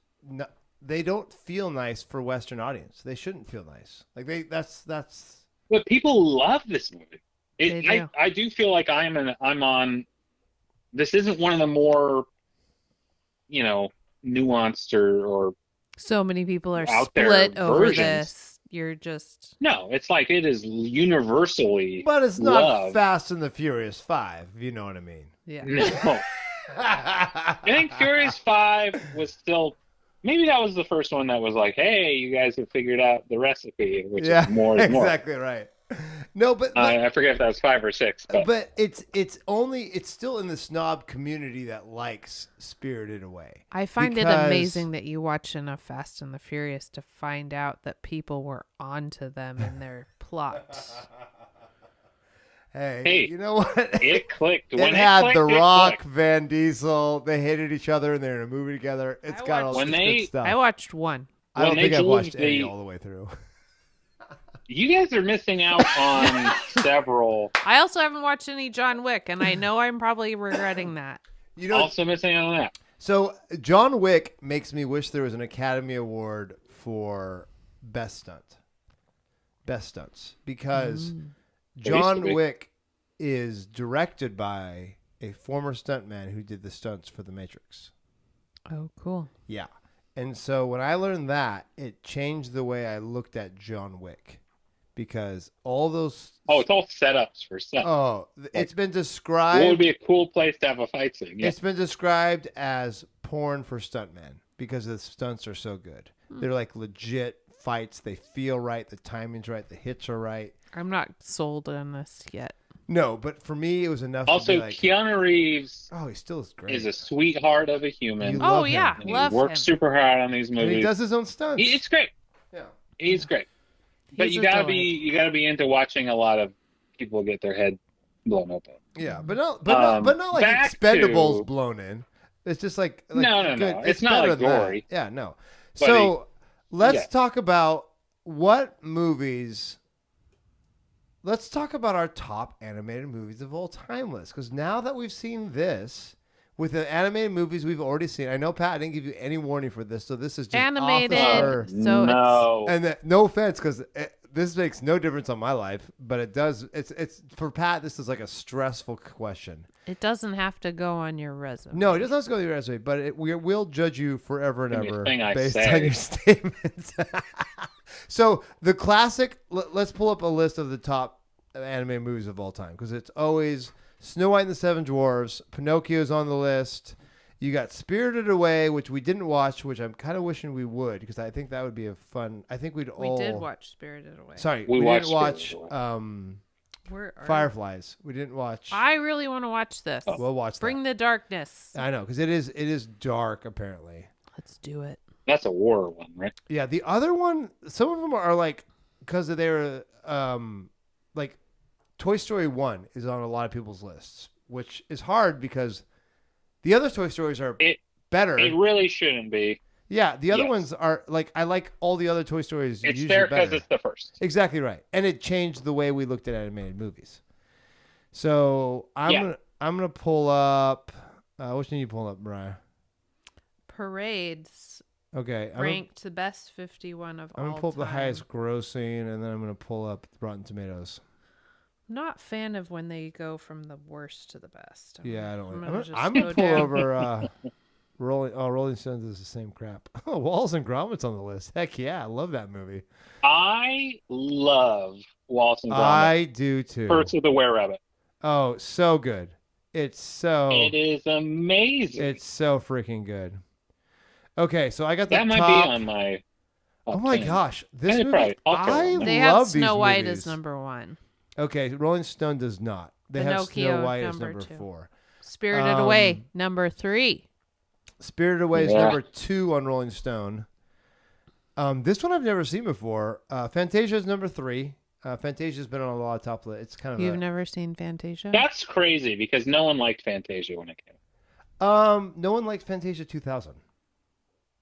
Speaker 7: They don't feel nice for Western audience. They shouldn't feel nice. Like that's.
Speaker 5: But people love this movie.
Speaker 8: They do.
Speaker 5: I do feel like I'm on. This isn't one of the more, nuanced or
Speaker 8: So many people are
Speaker 5: out there
Speaker 8: split over
Speaker 5: versions.
Speaker 8: this. You're just
Speaker 5: no. It's like it is universally.
Speaker 7: But it's not
Speaker 5: loved.
Speaker 7: Fast and the Furious 5. If you know what I mean.
Speaker 8: yeah.
Speaker 5: No, I think Furious 5 was still. Maybe that was the first one that was like, "Hey, you guys have figured out the recipe," which
Speaker 7: Yeah,
Speaker 5: is more is more.
Speaker 7: exactly right. No, but
Speaker 5: I forget if that was 5 or 6.
Speaker 7: but it's still in the snob community that likes Spirited Away.
Speaker 8: I find it
Speaker 7: Because-
Speaker 8: amazing that you watch enough Fast and the Furious to find out that people were onto them in their plot.
Speaker 7: Hey, you know what?
Speaker 5: It clicked.
Speaker 7: It
Speaker 5: When
Speaker 7: had
Speaker 5: clicked,
Speaker 7: The
Speaker 5: it
Speaker 7: Rock,
Speaker 5: clicked.
Speaker 7: Van Diesel. They hated each other and they're in a movie together. It's got all
Speaker 5: When
Speaker 7: this
Speaker 5: they-
Speaker 7: good stuff.
Speaker 8: I watched one.
Speaker 7: I don't
Speaker 5: when
Speaker 7: think
Speaker 5: they
Speaker 7: I've watched
Speaker 5: joined
Speaker 7: any
Speaker 5: the-
Speaker 7: all the way through.
Speaker 5: You guys are missing out on several.
Speaker 8: I also haven't watched any John Wick, and I know I'm probably regretting that.
Speaker 7: You know,
Speaker 5: Also missing out on that.
Speaker 7: so John Wick makes me wish there was an Academy Award for best stunt. Best stunts. Because John
Speaker 5: be.
Speaker 7: Wick is directed by a former stuntman who did the stunts for The Matrix.
Speaker 8: Oh, cool.
Speaker 7: Yeah. And so when I learned that, it changed the way I looked at John Wick. Because all those...
Speaker 5: Oh, it's all setups for stuff.
Speaker 7: Oh, it's been
Speaker 5: What
Speaker 7: described...
Speaker 5: would be a cool place to have a fight scene? Yeah.
Speaker 7: It's been described as porn for stuntmen because the stunts are so good. They're like legit fights. They feel right. The timing's right. The hits are right.
Speaker 8: I'm not sold on this yet.
Speaker 7: No, but for me, it was enough to
Speaker 5: Also,
Speaker 7: be like...
Speaker 5: Keanu Reeves
Speaker 7: Oh, he still is great.
Speaker 5: is a sweetheart of a human.
Speaker 7: You
Speaker 8: Oh,
Speaker 7: love him.
Speaker 8: yeah.
Speaker 5: and he
Speaker 8: Love
Speaker 5: works
Speaker 8: him.
Speaker 5: super hard on these
Speaker 7: And he
Speaker 5: movies.
Speaker 7: does his own stunts.
Speaker 5: It's great.
Speaker 7: Yeah.
Speaker 5: He's great. But
Speaker 8: He's
Speaker 5: you
Speaker 8: a
Speaker 5: gotta
Speaker 8: delight.
Speaker 5: be into watching a lot of people get their head blown open.
Speaker 7: Yeah, but not like
Speaker 5: back
Speaker 7: Expendables
Speaker 5: to-
Speaker 7: blown in. It's just like
Speaker 5: No.
Speaker 7: good.
Speaker 5: It's not
Speaker 7: better
Speaker 5: like
Speaker 7: than that.
Speaker 5: gory.
Speaker 7: Yeah, no.
Speaker 5: But
Speaker 7: So let's
Speaker 5: yeah.
Speaker 7: talk about what movies. Let's talk about our top animated movies of all time list. Because now that we've seen this, with the animated movies we've already seen, I know Pat I didn't give you any warning for this, so this is just
Speaker 8: Animated.
Speaker 7: off the
Speaker 8: So
Speaker 5: no.
Speaker 7: and no offense, because this makes no difference on my life, but it does. It's for Pat. This is like a stressful question.
Speaker 8: It doesn't have to go on your resume.
Speaker 7: No, it doesn't have to go on your resume, but we will judge you forever and ever
Speaker 5: Anything I
Speaker 7: based
Speaker 5: say.
Speaker 7: on your statements. So the classic, let's pull up a list of the top anime movies of all time, because it's always Snow White and the Seven Dwarfs, Pinocchio's on the list. You got Spirited Away, which we didn't watch, which I'm kind of wishing we would, because I think that would be a fun. I think we
Speaker 8: did watch Spirited Away.
Speaker 7: Sorry,
Speaker 5: We
Speaker 7: we
Speaker 5: watched
Speaker 7: didn't watch
Speaker 5: Spirited Away.
Speaker 8: Where are
Speaker 7: Fireflies. We didn't watch.
Speaker 8: I really want to watch this.
Speaker 7: We'll watch that.
Speaker 8: Bring the darkness.
Speaker 7: I know, because it is dark apparently.
Speaker 8: Let's do it.
Speaker 5: That's a war one, right?
Speaker 7: Yeah, the other one, some of them are like, because they're like Toy Story 1 is on a lot of people's lists, which is hard because the other Toy Stories are better.
Speaker 5: It really shouldn't be.
Speaker 7: Yeah, the other
Speaker 5: Yes.
Speaker 7: ones are like, I like all the other Toy Stories.
Speaker 5: It's
Speaker 7: usually
Speaker 5: there because
Speaker 7: better.
Speaker 5: it's the first.
Speaker 7: Exactly right, and it changed the way we looked at animated movies. So I'm gonna pull up. Which one are you pulling up, Mariah?
Speaker 8: Parades
Speaker 7: Okay,
Speaker 8: ranked the best 51 of all
Speaker 7: I'm gonna pull up the
Speaker 8: time.
Speaker 7: highest grossing, and then I'm gonna pull up Rotten Tomatoes.
Speaker 8: Not a fan of when they go from the worst to the best.
Speaker 7: Yeah, I don't
Speaker 8: I'm
Speaker 7: like.
Speaker 8: gonna just
Speaker 7: I'm gonna
Speaker 8: go
Speaker 7: pull
Speaker 8: down.
Speaker 7: over Rolling Stones is the same crap. Wallace and Gromit's on the list. Heck yeah, I love that movie.
Speaker 5: I love Wallace and Gromit.
Speaker 7: I do too.
Speaker 5: Perks of the Were-Rabbit.
Speaker 7: Oh, so good. It
Speaker 5: is amazing.
Speaker 7: It's so freaking good. Okay, so I got the
Speaker 5: that might
Speaker 7: top.
Speaker 5: be on my.
Speaker 7: Oh my
Speaker 5: 10.
Speaker 7: gosh, this
Speaker 5: Hey,
Speaker 7: movie!
Speaker 5: probably. I'll throw it
Speaker 7: I
Speaker 5: on there.
Speaker 8: They have
Speaker 7: love
Speaker 8: Snow
Speaker 7: these
Speaker 8: White
Speaker 7: movies.
Speaker 8: as number 1.
Speaker 7: Okay, Rolling Stone does not. They have
Speaker 8: Pinocchio
Speaker 7: Snow White as
Speaker 8: number
Speaker 7: number
Speaker 8: 2.
Speaker 7: 4.
Speaker 8: Spirited Away, number 3.
Speaker 7: Spirited Away is
Speaker 5: Yeah.
Speaker 7: number 2 on Rolling Stone. This one I've never seen before. Fantasia is number 3. Fantasia's been on a lot of top lists. It's kind of
Speaker 8: You've never seen Fantasia?
Speaker 5: That's crazy because no one liked Fantasia when it came.
Speaker 7: no one liked Fantasia 2000.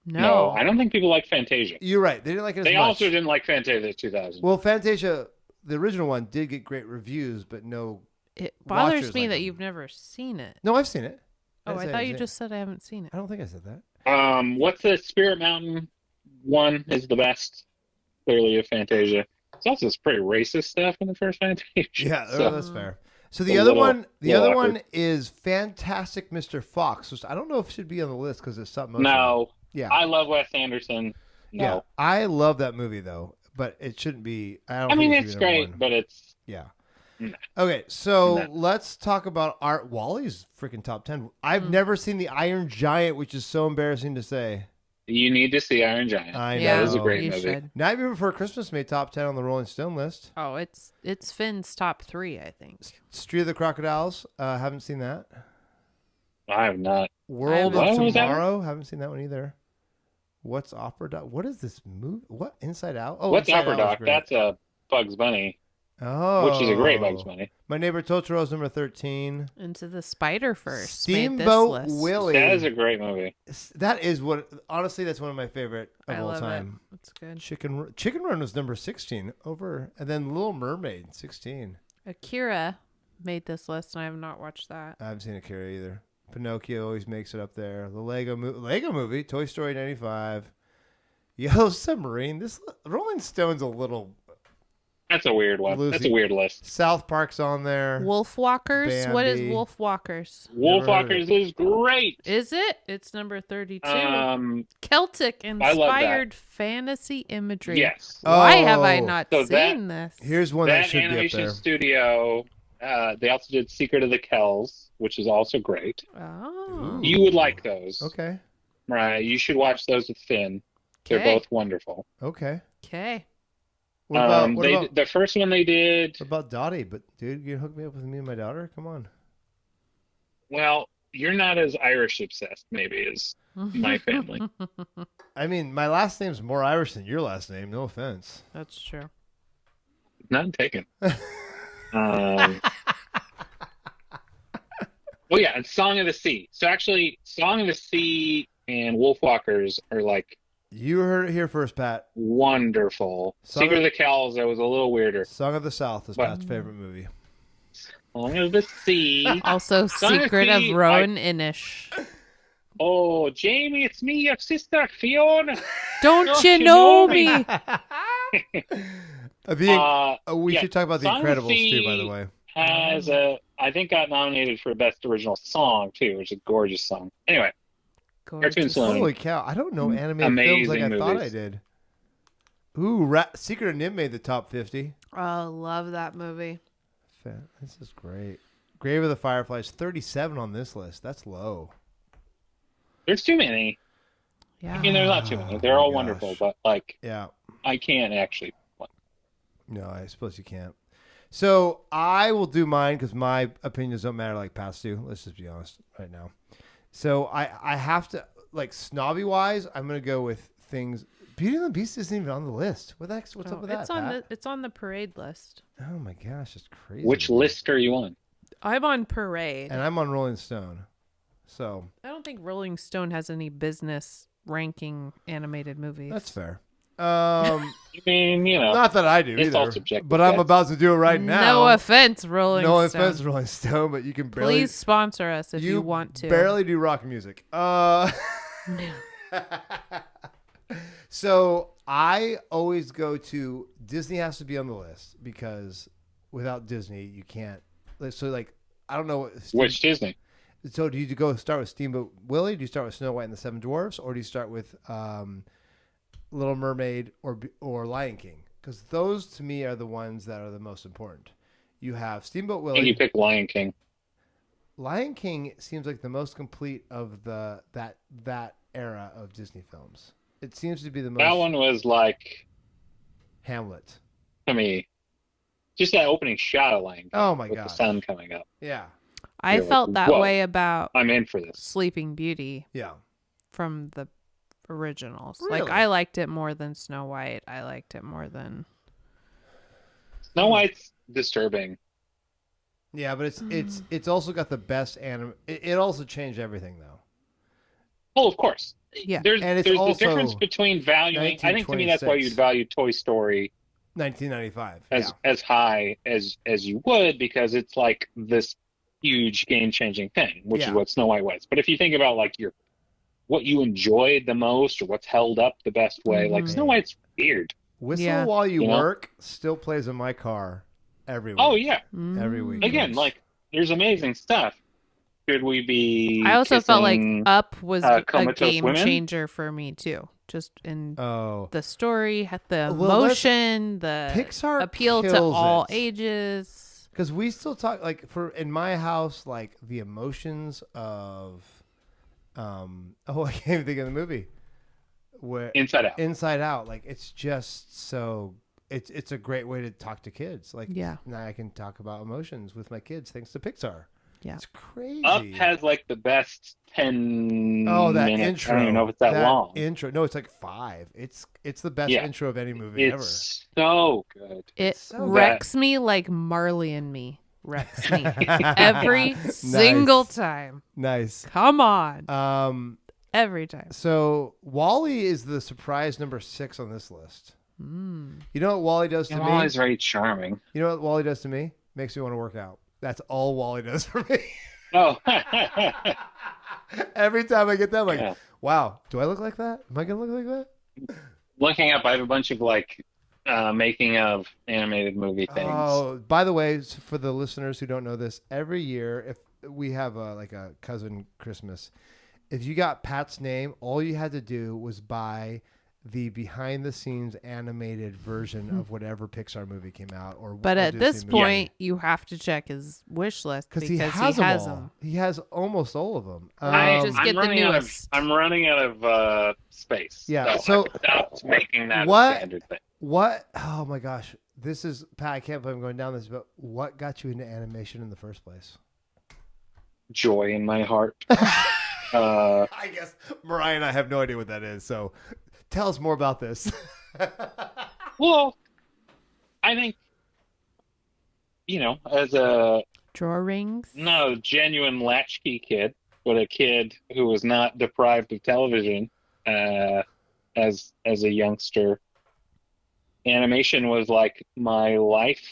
Speaker 8: No.
Speaker 5: I don't think people like Fantasia.
Speaker 7: You're right. They didn't like it as
Speaker 5: They
Speaker 7: much.
Speaker 5: also didn't like Fantasia 2000.
Speaker 7: Well, Fantasia, the original one, did get great reviews, but no.
Speaker 8: It bothers
Speaker 7: watchers
Speaker 8: me
Speaker 7: like
Speaker 8: that
Speaker 7: them.
Speaker 8: you've never seen it.
Speaker 7: No, I've seen it.
Speaker 8: Oh,
Speaker 7: didn't
Speaker 8: I
Speaker 7: say
Speaker 8: thought
Speaker 7: I've
Speaker 8: you
Speaker 7: seen it.
Speaker 8: just said I haven't seen it.
Speaker 7: I don't think I said that.
Speaker 5: What's the Spirit Mountain one is the best, clearly, of Fantasia. It's also some pretty racist stuff in the first Fantasia.
Speaker 7: Yeah,
Speaker 5: so-
Speaker 7: that's fair. So the
Speaker 5: A
Speaker 7: other
Speaker 5: little-
Speaker 7: one, the
Speaker 5: little
Speaker 7: other
Speaker 5: awkward.
Speaker 7: one is Fantastic Mr. Fox, which I don't know if it should be on the list because it's something.
Speaker 5: No.
Speaker 7: Yeah.
Speaker 5: I love Wes Anderson. No.
Speaker 7: Yeah, I love that movie though, but it shouldn't be. I
Speaker 5: I mean,
Speaker 7: think it
Speaker 5: it's
Speaker 7: should be number
Speaker 5: great,
Speaker 7: one.
Speaker 5: but it's.
Speaker 7: Yeah.
Speaker 5: No.
Speaker 7: Okay, so
Speaker 5: No.
Speaker 7: let's talk about Art Wally's freaking top 10. I've never seen the Iron Giant, which is so embarrassing to say.
Speaker 5: You need to see Iron Giant.
Speaker 7: I
Speaker 8: Yeah,
Speaker 7: know.
Speaker 5: That is a great
Speaker 8: you
Speaker 5: movie.
Speaker 8: should.
Speaker 7: Nightmare Before Christmas made top 10 on the Rolling Stone list.
Speaker 8: Oh, it's Finn's top 3, I think.
Speaker 7: Street of the Crocodiles, haven't seen that.
Speaker 5: I have not.
Speaker 7: World
Speaker 8: What
Speaker 7: of
Speaker 5: was that?
Speaker 7: Tomorrow, haven't seen that one either. What's Opera Doc? What is this movie? What? Inside Out? Oh,
Speaker 5: What's
Speaker 7: Inside
Speaker 5: Upper
Speaker 7: Out was
Speaker 5: Doc?
Speaker 7: great.
Speaker 5: That's a Bugs Bunny,
Speaker 7: Oh.
Speaker 5: which is a great Bugs Bunny.
Speaker 7: My Neighbor Totoro is number 13.
Speaker 8: Into the Spider-Verse.
Speaker 7: Steamboat
Speaker 8: made this list.
Speaker 7: Willie.
Speaker 5: That is a great movie.
Speaker 7: That is what, honestly, that's one of my favorite of
Speaker 8: I
Speaker 7: all
Speaker 8: love
Speaker 7: time.
Speaker 8: it. It's good.
Speaker 7: Chicken Run was number 16 over, and then Little Mermaid 16.
Speaker 8: Akira made this list, and I have not watched that.
Speaker 7: I haven't seen Akira either. Pinocchio always makes it up there. The Lego movie, Toy Story 95, Yellow Submarine. This Rolling Stone's a little.
Speaker 5: That's a weird one.
Speaker 7: Lucy.
Speaker 5: That's a weird list.
Speaker 7: South Park's on there.
Speaker 8: Wolf Walkers? What is
Speaker 7: Bambi.
Speaker 8: Wolf Walkers?
Speaker 5: Wolfwalkers is great.
Speaker 8: Is it? It's number 32.
Speaker 5: I love
Speaker 8: Celtic
Speaker 5: that.
Speaker 8: inspired fantasy imagery.
Speaker 5: Yes.
Speaker 8: Why have I
Speaker 7: Oh.
Speaker 8: not
Speaker 5: So
Speaker 8: seen this?
Speaker 7: Here's one that
Speaker 5: That
Speaker 7: should be up
Speaker 5: animation
Speaker 7: there.
Speaker 5: studio, they also did Secret of the Kells, which is also great.
Speaker 8: Oh.
Speaker 5: You would like those.
Speaker 7: Okay.
Speaker 5: Right. You should watch those with Finn. They're
Speaker 8: Okay.
Speaker 5: both wonderful.
Speaker 7: Okay.
Speaker 8: Okay.
Speaker 7: What about, what,
Speaker 5: they,
Speaker 7: about
Speaker 5: the first one they did,
Speaker 7: what about Dottie? But dude, you hook me up with me and my daughter? Come on.
Speaker 5: well, you're not as Irish obsessed, maybe, as my family.
Speaker 7: I mean, my last name's more Irish than your last name. No offense.
Speaker 8: That's true.
Speaker 5: None taken. Well, yeah, and Song of the Sea. So actually, Song of the Sea and Wolfwalkers are like
Speaker 7: You heard it here first, Pat.
Speaker 5: wonderful.
Speaker 7: Song
Speaker 5: Secret
Speaker 7: of-
Speaker 5: of the Kells, that was a little weirder.
Speaker 7: Song of the South is
Speaker 5: What?
Speaker 7: Pat's favorite movie.
Speaker 5: Song of the Sea.
Speaker 8: Also,
Speaker 5: Son of
Speaker 8: Secret of
Speaker 5: Sea,
Speaker 8: Rowan Inish.
Speaker 5: Oh, Jamie, it's me, your sister Fiona.
Speaker 8: Don't you know me?
Speaker 7: We
Speaker 5: Yeah,
Speaker 7: should talk about The
Speaker 5: Song of the
Speaker 7: Incredibles too, by the
Speaker 5: Sea
Speaker 7: way.
Speaker 5: I think got nominated for Best Original Song too, which is a gorgeous song. Anyway, Cartoon
Speaker 8: Gorgeous.
Speaker 5: Saloon.
Speaker 7: Holy cow! I don't know animated
Speaker 5: Amazing
Speaker 7: films like I thought I
Speaker 5: movies.
Speaker 7: did. Ooh, Secret of Nim made the top 50.
Speaker 8: Oh, love that movie.
Speaker 7: This is great. Grave of the Fireflies, 37 on this list. That's low.
Speaker 5: There's too many.
Speaker 8: Yeah.
Speaker 5: I mean, there's not too many. They're
Speaker 7: my
Speaker 5: all
Speaker 7: gosh.
Speaker 5: wonderful, but like,
Speaker 7: Yeah.
Speaker 5: I can't actually.
Speaker 7: No, I suppose you can't. So I will do mine because my opinions don't matter like past do. Let's just be honest right now. So I have to, like, snobby wise, I'm going to go with things. Beauty and the Beast isn't even on the list. What's up with that, Pat?
Speaker 8: It's on the parade list.
Speaker 7: Oh my gosh, it's crazy.
Speaker 5: Which list are you on?
Speaker 8: I'm on parade.
Speaker 7: And I'm on Rolling Stone. So
Speaker 8: I don't think Rolling Stone has any business ranking animated movies.
Speaker 7: that's fair.
Speaker 5: I mean, you know,
Speaker 7: Not that I do
Speaker 5: it's all
Speaker 7: either,
Speaker 5: subjective,
Speaker 7: but I'm
Speaker 5: yes.
Speaker 7: about to do it right now.
Speaker 8: No offense, Rolling
Speaker 7: No
Speaker 8: Stone.
Speaker 7: offense, Rolling Stone, but you can barely.
Speaker 8: Please sponsor us if you want to.
Speaker 7: Barely do rock music. So I always go to Disney has to be on the list because without Disney you can't. So like I don't know
Speaker 5: Which Disney?
Speaker 7: So do you go start with Steamboat Willie? Do you start with Snow White and the Seven Dwarfs, or do you start with Little Mermaid or Lion King? Because those to me are the ones that are the most important. You have Steamboat
Speaker 5: I
Speaker 7: Willie.
Speaker 5: think you pick Lion King.
Speaker 7: Lion King seems like the most complete of that era of Disney films. It seems to be the most.
Speaker 5: That one was like,
Speaker 7: Hamlet.
Speaker 5: to me, just that opening shot of Lion King.
Speaker 7: Oh my
Speaker 5: with
Speaker 7: gosh.
Speaker 5: the sun coming up.
Speaker 7: Yeah.
Speaker 8: I
Speaker 5: You're like,
Speaker 8: felt that
Speaker 5: whoa.
Speaker 8: way about
Speaker 5: I'm in for this.
Speaker 8: Sleeping Beauty
Speaker 7: Yeah.
Speaker 8: from the originals.
Speaker 7: Really?
Speaker 8: Like I liked it more than Snow White. I liked it more than
Speaker 5: Snow White's disturbing.
Speaker 7: Yeah, but it's also got the best anime. It also changed everything though.
Speaker 5: Oh, of course.
Speaker 8: Yeah.
Speaker 5: There's
Speaker 7: And it's
Speaker 5: the
Speaker 7: also
Speaker 5: difference between valuing. I think to me that's why
Speaker 7: 1926.
Speaker 5: you'd value Toy Story
Speaker 7: 1995.
Speaker 5: as high as you would, because it's like this huge game changing thing, which
Speaker 7: Yeah.
Speaker 5: is what Snow White was. But if you think about like what you enjoyed the most or what's held up the best way, like Snow White's weird.
Speaker 7: Whistle
Speaker 8: Yeah.
Speaker 7: While You
Speaker 5: You know?
Speaker 7: Work still plays in my car every week.
Speaker 5: Oh yeah.
Speaker 7: Every week.
Speaker 5: Again, like there's amazing stuff. Should we be?
Speaker 8: I also felt like
Speaker 5: kissing,
Speaker 8: Up was a
Speaker 5: comatose
Speaker 8: game
Speaker 5: women?
Speaker 8: changer for me too. Just in
Speaker 7: Oh.
Speaker 8: the story, the
Speaker 7: Well, that's-
Speaker 8: emotion, the
Speaker 7: Pixar
Speaker 8: appeal to
Speaker 7: kills
Speaker 8: all
Speaker 7: it.
Speaker 8: ages.
Speaker 7: Because we still talk like for in my house, like the emotions of, I can't even think of the movie. Where
Speaker 5: Inside Out.
Speaker 7: Inside Out, like it's just so it's a great way to talk to kids. Like
Speaker 8: Yeah.
Speaker 7: now I can talk about emotions with my kids thanks to Pixar.
Speaker 8: Yeah.
Speaker 7: It's crazy.
Speaker 5: Up has like the best 10
Speaker 7: that
Speaker 5: minutes.
Speaker 7: intro.
Speaker 5: I don't even know if it's that long.
Speaker 7: Intro. No, it's like 5. It's the best
Speaker 5: Yeah.
Speaker 7: intro of any movie ever.
Speaker 5: It's so good.
Speaker 8: It
Speaker 7: So
Speaker 8: wrecks me like Marley and Me wrecks me every single time.
Speaker 7: Nice.
Speaker 8: Come on. Every time.
Speaker 7: So Wally is the surprise number 6 on this list. You know what Wally does to
Speaker 5: You're
Speaker 7: me?
Speaker 5: always very charming.
Speaker 7: You know what Wally does to me? Makes me want to work out. That's all Wally does for me.
Speaker 5: Oh,
Speaker 7: Every time I get that, I'm like,
Speaker 5: Yeah.
Speaker 7: wow, do I look like that? Am I gonna look like that?
Speaker 5: looking up, I have a bunch of like making of animated movie things.
Speaker 7: Oh, by the way, for the listeners who don't know this, every year if we have like a cousin Christmas, if you got Pat's name, all you had to do was buy the behind-the-scenes animated version of whatever Pixar movie came out.
Speaker 8: But
Speaker 7: or
Speaker 8: at this
Speaker 7: Disney movie.
Speaker 8: point, you have to check his wish list because
Speaker 7: he has them. He has almost all of them.
Speaker 8: Just get the newest.
Speaker 5: I'm running out of space.
Speaker 7: Yeah,
Speaker 5: So,
Speaker 7: so
Speaker 5: I stopped making that a
Speaker 7: what-
Speaker 5: standard thing.
Speaker 7: What? Oh my gosh, this is Pat. I can't believe I'm going down this. But what got you into animation in the first place?
Speaker 5: Joy in my heart.
Speaker 7: I guess Mariah and I have no idea what that is. So tell us more about this.
Speaker 5: Well, I think, as a
Speaker 8: Drawings.
Speaker 5: not a genuine latchkey kid, but a kid who was not deprived of television as a youngster, animation was like my life.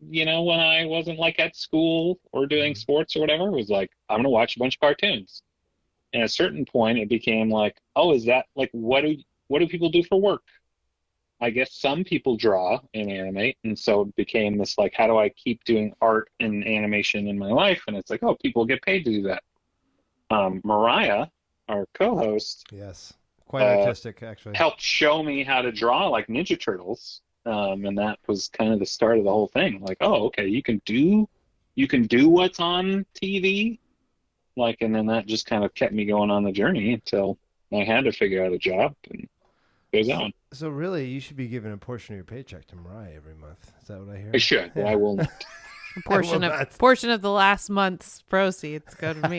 Speaker 5: When I wasn't like at school or doing sports or whatever, it was like, I'm going to watch a bunch of cartoons. And at a certain point, it became like, oh, is that like, what do people do for work? I guess some people draw and animate, and so it became this like, how do I keep doing art and animation in my life? And it's like, oh, people get paid to do that. Mariah, our co-host,
Speaker 7: Yes, quite artistic actually.
Speaker 5: helped show me how to draw like Ninja Turtles, and that was kind of the start of the whole thing. Like, oh, okay, you can do what's on TV, like, and then that just kind of kept me going on the journey until I had to figure out a job and goes on.
Speaker 7: So really, you should be giving a portion of your paycheck to Mariah every month. Is that what I hear?
Speaker 5: I should, but I will not.
Speaker 8: A portion of the last month's proceeds go to me.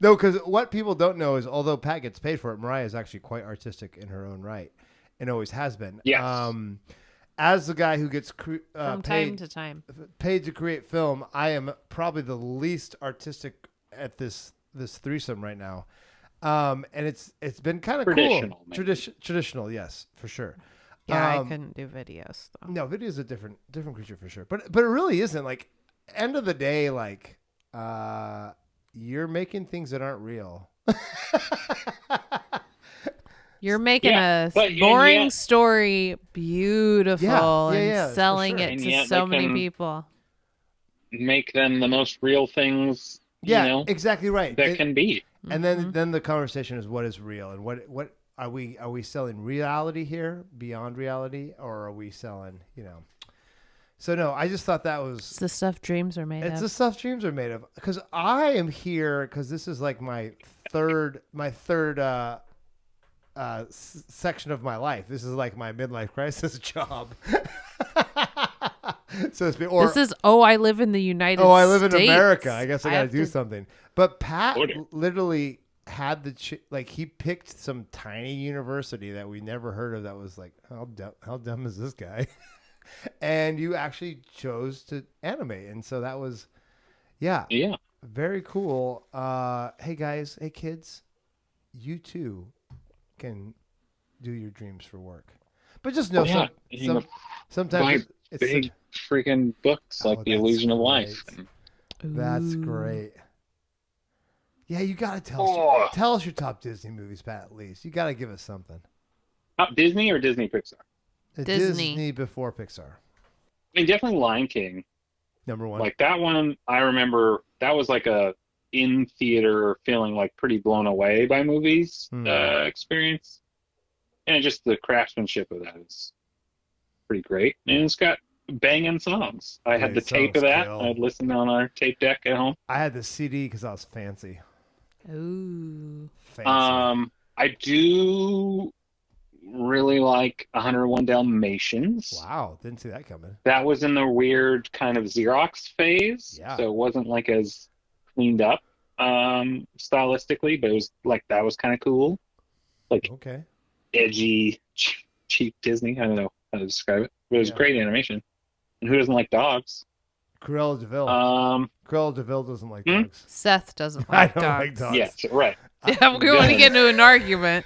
Speaker 7: No, because what people don't know is, although Pat gets paid for it, Mariah is actually quite artistic in her own right, and always has been.
Speaker 5: Yes.
Speaker 7: As the guy who gets
Speaker 8: From time to time.
Speaker 7: paid to create film, I am probably the least artistic at this threesome right now. And it's been kind of cool. Traditional, yes, for sure.
Speaker 8: Yeah, I couldn't do videos though.
Speaker 7: No, video is a different creature for sure. But it really isn't. Like, end of the day, like, you're making things that aren't real.
Speaker 8: You're making a boring story beautiful and selling it to so many people.
Speaker 5: Make them the most real things.
Speaker 7: Exactly right.
Speaker 5: That can be.
Speaker 7: And then the conversation is, what is real, and what are we selling reality here, beyond reality, or are we selling, So no, I just thought that was
Speaker 8: it's the stuff dreams are made of.
Speaker 7: It's the stuff dreams are made of. Because I am here because this is like my third section of my life. This is like my midlife crisis job. So it's
Speaker 8: this is I live in the United States.
Speaker 7: I live in America. I guess I got to do something. But Pat literally had he picked some tiny university that we never heard of that was like, how dumb is this guy? And you actually chose to animate. And so that was, very cool. Hey guys, hey kids, you too can do your dreams for work. But just know sometimes it's
Speaker 5: big freaking books like The Illusion of Life.
Speaker 7: That's great. Yeah, you gotta tell us your top Disney movies, Pat. At least you gotta give us something.
Speaker 5: Disney or Disney Pixar?
Speaker 7: Disney before Pixar.
Speaker 5: I mean, definitely Lion King.
Speaker 7: Number one.
Speaker 5: Like that one, I remember that was like a in theater feeling like pretty blown away by movies experience, and just the craftsmanship of that is pretty great, and it's got banging songs. I had the tape of that. I'd listen on our tape deck at home.
Speaker 7: I had the CD because I was fancy.
Speaker 8: Ooh.
Speaker 7: Fancy.
Speaker 5: I do really like 101 Dalmatians.
Speaker 7: Wow, didn't see that coming.
Speaker 5: That was in the weird kind of Xerox phase, so it wasn't like as cleaned up stylistically, but it was like that was kind of cool, like edgy, cheap Disney. I don't know how to describe it, but it was great animation. And who doesn't like dogs?
Speaker 7: Cruella de Vil. Cruella de Vil doesn't like dogs.
Speaker 8: Seth doesn't like dogs.
Speaker 7: Like dogs.
Speaker 5: Yes, right.
Speaker 8: Yeah, we want to get into an argument.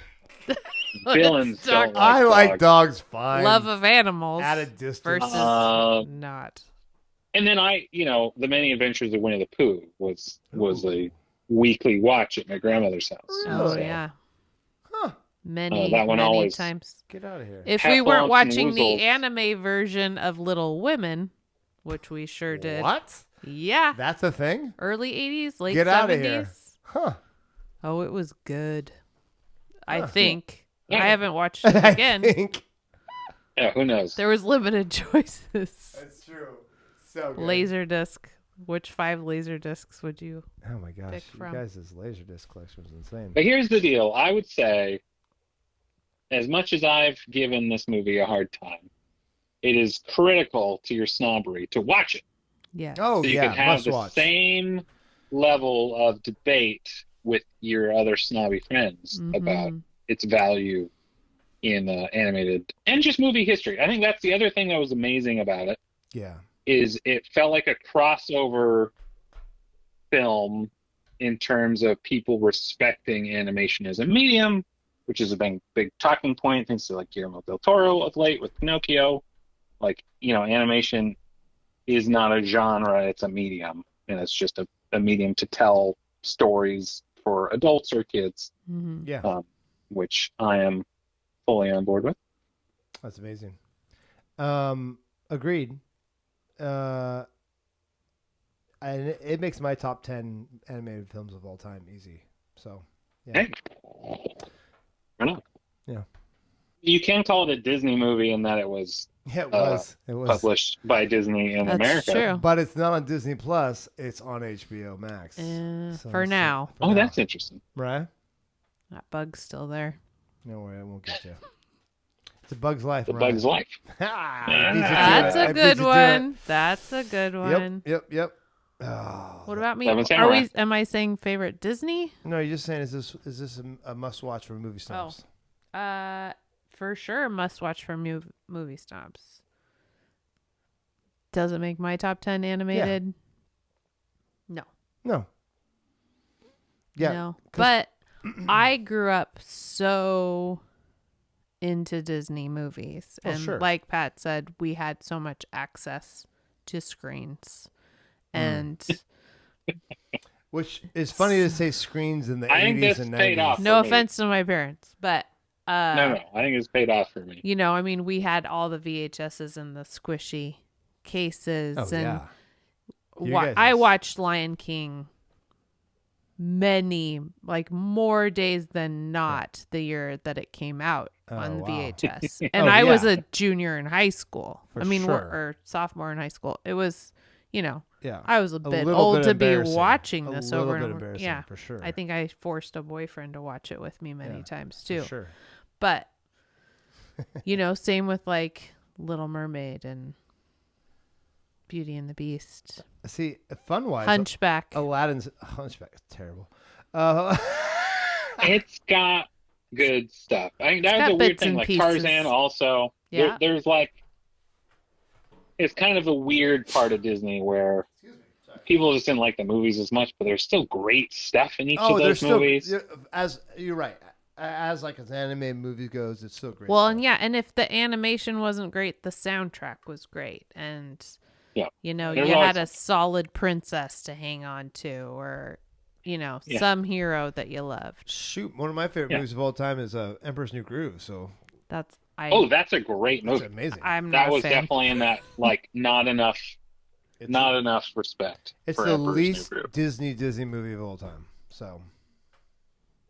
Speaker 5: Villains don't like
Speaker 7: I like dogs fine.
Speaker 8: Love of animals
Speaker 7: at a distance
Speaker 8: versus not.
Speaker 5: And then The Many Adventures of Winnie the Pooh was a weekly watch at my grandmother's house.
Speaker 8: Oh yeah.
Speaker 7: Huh.
Speaker 8: Many times.
Speaker 7: Get out of here.
Speaker 8: If we weren't watching the anime version of Little Women, which we sure did.
Speaker 7: What?
Speaker 8: Yeah.
Speaker 7: That's a thing?
Speaker 8: Early 80s, late 70s.
Speaker 7: Get out of here. Huh.
Speaker 8: Oh, it was good. I think. Yeah. I haven't watched it again.
Speaker 5: Yeah, who knows?
Speaker 8: There was limited choices.
Speaker 7: That's true. So good.
Speaker 8: Laserdisc. Which 5 Laserdiscs would you
Speaker 7: Oh my gosh.
Speaker 8: pick from?
Speaker 7: You guys' Laserdisc collection is insane.
Speaker 5: But here's the deal. I would say, as much as I've given this movie a hard time, it is critical to your snobbery to watch it.
Speaker 8: Yeah.
Speaker 7: Oh,
Speaker 5: so you can have the same level of debate with your other snobby friends about its value in animated and just movie history. I think that's the other thing that was amazing about it.
Speaker 7: Yeah.
Speaker 5: Is it felt like a crossover film in terms of people respecting animation as a medium, which is a big talking point. Things like Guillermo del Toro of late with Pinocchio. Like, animation is not a genre, it's a medium. And it's just a medium to tell stories for adults or kids.
Speaker 8: Mm-hmm.
Speaker 7: Yeah.
Speaker 5: Which I am fully on board with.
Speaker 7: That's amazing. Agreed. And it makes my top 10 animated films of all time easy. So, yeah.
Speaker 5: Hey, why not?
Speaker 7: Yeah.
Speaker 5: You can call it a Disney movie in that it was
Speaker 7: Yeah, it was. It was.
Speaker 5: published by Disney in
Speaker 8: That's
Speaker 5: America.
Speaker 8: true.
Speaker 7: But it's not on Disney Plus. It's on HBO Max.
Speaker 8: For now.
Speaker 5: Oh, that's interesting.
Speaker 7: Right?
Speaker 8: That bug's still there.
Speaker 7: No worry, I won't get you. It's a Bug's Life.
Speaker 5: The
Speaker 7: Mariah.
Speaker 5: Bug's Life.
Speaker 8: That's a good one. That's a good one.
Speaker 7: Yep. Oh,
Speaker 8: What about me?
Speaker 5: Seven Samurai.
Speaker 8: Am I saying favorite Disney?
Speaker 7: no, you're just saying, is this a must watch for movie snobs?
Speaker 8: For sure, must watch for movie snobs. Does it make my top 10 animated? No.
Speaker 7: No. Yeah.
Speaker 8: No. But I grew up so into Disney movies.
Speaker 7: Oh,
Speaker 8: And
Speaker 7: sure.
Speaker 8: like Pat said, we had so much access to screens. And
Speaker 7: Which is funny to say screens in the
Speaker 5: I think
Speaker 7: 80s
Speaker 5: this
Speaker 7: and 90s.
Speaker 5: paid off.
Speaker 8: no
Speaker 5: for me.
Speaker 8: offense to my parents, but
Speaker 5: No, I think it's paid off for me.
Speaker 8: you know, I mean, we had all the VHSs in the squishy cases,
Speaker 7: Oh,
Speaker 8: and
Speaker 7: yeah. You guys
Speaker 8: I
Speaker 7: is-
Speaker 8: watched Lion King more days than not the year that it came out on
Speaker 7: wow.
Speaker 8: VHS,
Speaker 7: Oh,
Speaker 8: and I was
Speaker 7: yeah.
Speaker 8: a junior in high school.
Speaker 7: For
Speaker 8: I mean,
Speaker 7: sure.
Speaker 8: or sophomore in high school. It was,
Speaker 7: Yeah.
Speaker 8: I was a bit
Speaker 7: little
Speaker 8: old
Speaker 7: bit
Speaker 8: to be
Speaker 7: embarrassing.
Speaker 8: watching
Speaker 7: A
Speaker 8: this
Speaker 7: little
Speaker 8: over
Speaker 7: bit
Speaker 8: and over.
Speaker 7: embarrassing,
Speaker 8: Yeah,
Speaker 7: for sure.
Speaker 8: I think I forced a boyfriend to watch it with me many times too.
Speaker 7: For sure.
Speaker 8: But same with like Little Mermaid and Beauty and the Beast,
Speaker 7: See, fun-wise,
Speaker 8: Hunchback.
Speaker 7: Hunchback is terrible.
Speaker 5: It's got good stuff. I think that
Speaker 8: got
Speaker 5: was a weird
Speaker 8: bits
Speaker 5: thing.
Speaker 8: and
Speaker 5: Like
Speaker 8: pieces.
Speaker 5: Tarzan also.
Speaker 8: Yeah.
Speaker 5: There's like, it's kind of a weird part of Disney where people just didn't like the movies as much, but there's still great stuff in each of
Speaker 7: there's
Speaker 5: those movies.
Speaker 7: still, as you're right, as like an animated movie goes, it's still great.
Speaker 8: Well,
Speaker 7: stuff.
Speaker 8: and and if the animation wasn't great, the soundtrack was great, and
Speaker 5: Yeah.
Speaker 8: you
Speaker 5: There's
Speaker 8: had
Speaker 5: always
Speaker 8: a solid princess to hang on to, or some hero that you loved.
Speaker 7: Shoot, one of my favorite movies of all time is Emperor's New Groove. So
Speaker 8: That's
Speaker 5: That's a great
Speaker 7: that's
Speaker 5: movie.
Speaker 7: amazing.
Speaker 8: I'm
Speaker 5: That
Speaker 8: not
Speaker 5: was
Speaker 8: a fan.
Speaker 5: definitely in that like not enough respect.
Speaker 7: It's
Speaker 5: for
Speaker 7: the
Speaker 5: Emperor's New
Speaker 7: least
Speaker 5: Groove.
Speaker 7: Disney movie of all time. So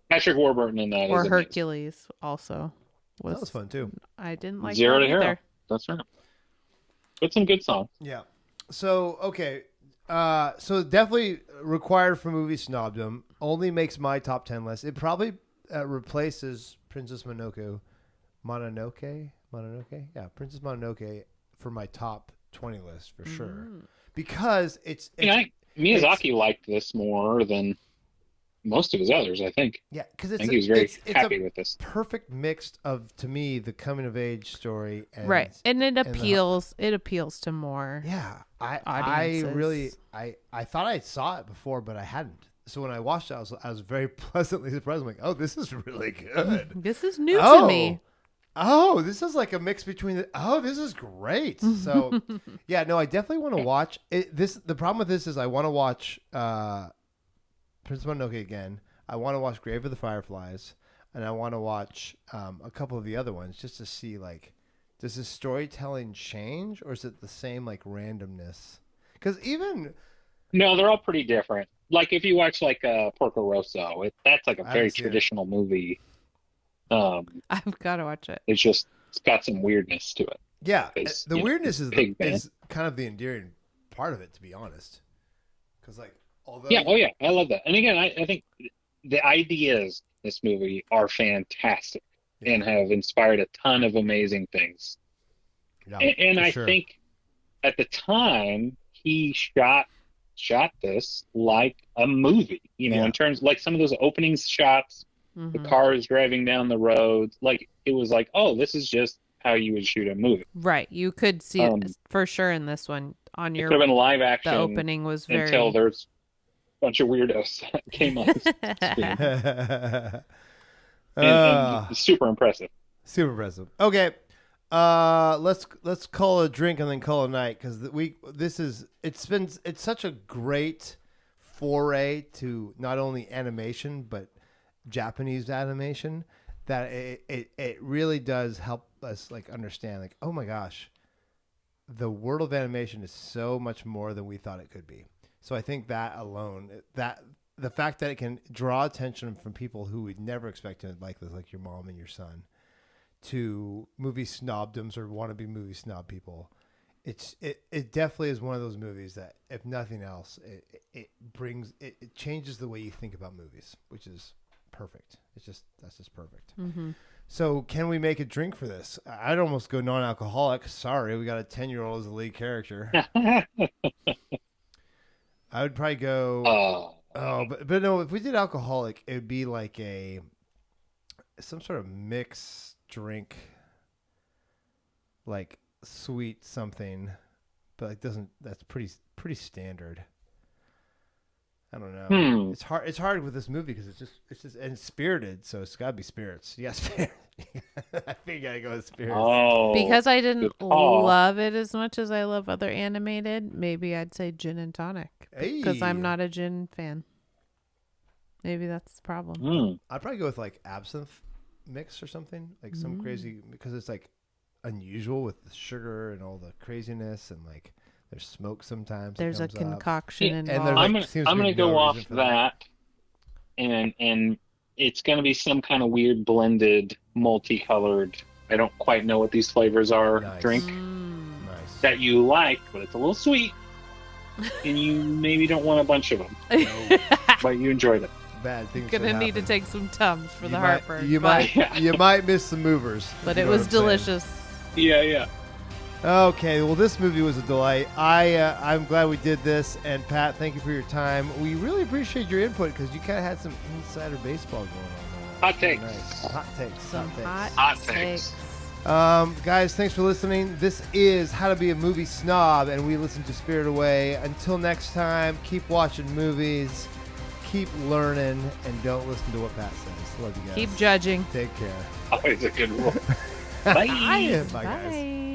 Speaker 5: Patrick Warburton in that
Speaker 8: Or
Speaker 5: is amazing.
Speaker 8: Hercules also
Speaker 7: that was fun too.
Speaker 8: I didn't like
Speaker 5: Zero
Speaker 8: that
Speaker 5: to Hero.
Speaker 8: either.
Speaker 5: That's right. But some good songs.
Speaker 7: Yeah. So okay. So definitely required for movie snobdom. Only makes my top 10 list. It probably replaces Princess Mononoke. Yeah, Princess Mononoke for my top 20 list for sure. Because it's
Speaker 5: Miyazaki liked this more than most of his others, I think.
Speaker 7: yeah, because
Speaker 5: I
Speaker 7: it's
Speaker 5: think he was very
Speaker 7: it's
Speaker 5: happy
Speaker 7: a
Speaker 5: with this.
Speaker 7: perfect mix of, to me, the coming of age story and
Speaker 8: Right, and it
Speaker 7: the-
Speaker 8: appeals. It appeals to more.
Speaker 7: Yeah, I
Speaker 8: audiences.
Speaker 7: really I thought I saw it before, but I hadn't. So when I watched it, I was very pleasantly surprised. I'm like, oh, this is really good.
Speaker 8: This is new to me.
Speaker 7: Oh, this is like a mix between this is great. So yeah, no, I definitely want to watch it. The problem with this is I want to watch Princess Mononoke again. I want to watch Grave of the Fireflies, and I want to watch a couple of the other ones just to see, like, does the storytelling change, or is it the same, like, randomness? Because
Speaker 5: No, they're all pretty different. Like if you watch like Porco Rosso, that's like a
Speaker 7: I
Speaker 5: very
Speaker 7: haven't seen it.
Speaker 5: traditional movie.
Speaker 8: I've got to watch it.
Speaker 5: It's got some weirdness to it.
Speaker 7: yeah,
Speaker 5: It's,
Speaker 7: the weirdness is
Speaker 5: Pigman.
Speaker 7: is kind of the endearing part of it, to be honest. Because, like, although
Speaker 5: Yeah, I love that. And again, I think the ideas in this movie are fantastic and have inspired a ton of amazing things.
Speaker 7: Yeah,
Speaker 5: And
Speaker 7: for
Speaker 5: I
Speaker 7: sure.
Speaker 5: think at the time he shot this like a movie,
Speaker 7: Yeah.
Speaker 5: in terms like some of those opening shots, the cars driving down the road, like it was like, oh, this is just how you would shoot a movie.
Speaker 8: Right, you could see it for sure in this one. On
Speaker 5: It
Speaker 8: your
Speaker 5: could have been live action.
Speaker 8: the opening was very
Speaker 5: until there's a bunch of weirdos that came on the screen. And super impressive.
Speaker 7: Super impressive. Okay, let's call it a drink and then call it a night, because it's such a great foray to not only animation but Japanese animation that it really does help us like understand like, oh my gosh, the world of animation is so much more than we thought it could be. So I think that alone, that the fact that it can draw attention from people who would never expect to like this, like your mom and your son, to movie snobdoms or wannabe movie snob people, it definitely is one of those movies that, if nothing else, it changes the way you think about movies, which is perfect. That's just perfect.
Speaker 8: Mm-hmm.
Speaker 7: So can we make a drink for this? I'd almost go non-alcoholic. Sorry, we got a 10-year-old as the lead character. I would probably go. But no, if we did alcoholic, it would be like some sort of mix drink, like sweet something, but it doesn't. That's pretty standard. I don't know. It's hard with this movie because it's just and it's spirited, so it's got to be spirits. Yes, spirits. I think I gotta go with spirits.
Speaker 5: Oh,
Speaker 8: Because I didn't love it as much as I love other animated, maybe I'd say gin and tonic. Because I'm not a gin fan. Maybe that's the problem.
Speaker 7: I'd probably go with like absinthe mix or something, like some crazy, because it's like unusual with the sugar and all the craziness, and like there's smoke sometimes.
Speaker 8: There's a
Speaker 7: that comes up.
Speaker 8: concoction
Speaker 7: And
Speaker 8: involved.
Speaker 5: I'm gonna go off that, and it's gonna be some kind of weird blended, multicolored. I don't quite know what these flavors are.
Speaker 7: Nice.
Speaker 5: Drink
Speaker 7: Nice.
Speaker 5: that you like, but it's a little sweet, and you maybe don't want a bunch of them, but you enjoyed it.
Speaker 7: Bad things.
Speaker 8: Gonna need to take some Tums for the heartburn.
Speaker 7: You might miss some movers.
Speaker 8: But it was delicious.
Speaker 5: Yeah.
Speaker 7: Okay, well, this movie was a delight. I'm glad we did this, and Pat, thank you for your time. We really appreciate your input because you kind of had some insider baseball going on.
Speaker 5: Hot takes.
Speaker 7: Nice. Hot takes.
Speaker 8: Some
Speaker 5: Hot takes.
Speaker 7: Guys, thanks for listening. This is How to Be a Movie Snob, and we listen to Spirit Away. Until next time, keep watching movies, keep learning, and don't listen to what Pat says. Love you guys.
Speaker 8: Keep judging.
Speaker 7: Take care.
Speaker 5: Always a good rule. Bye.
Speaker 7: Bye, guys.
Speaker 8: Bye.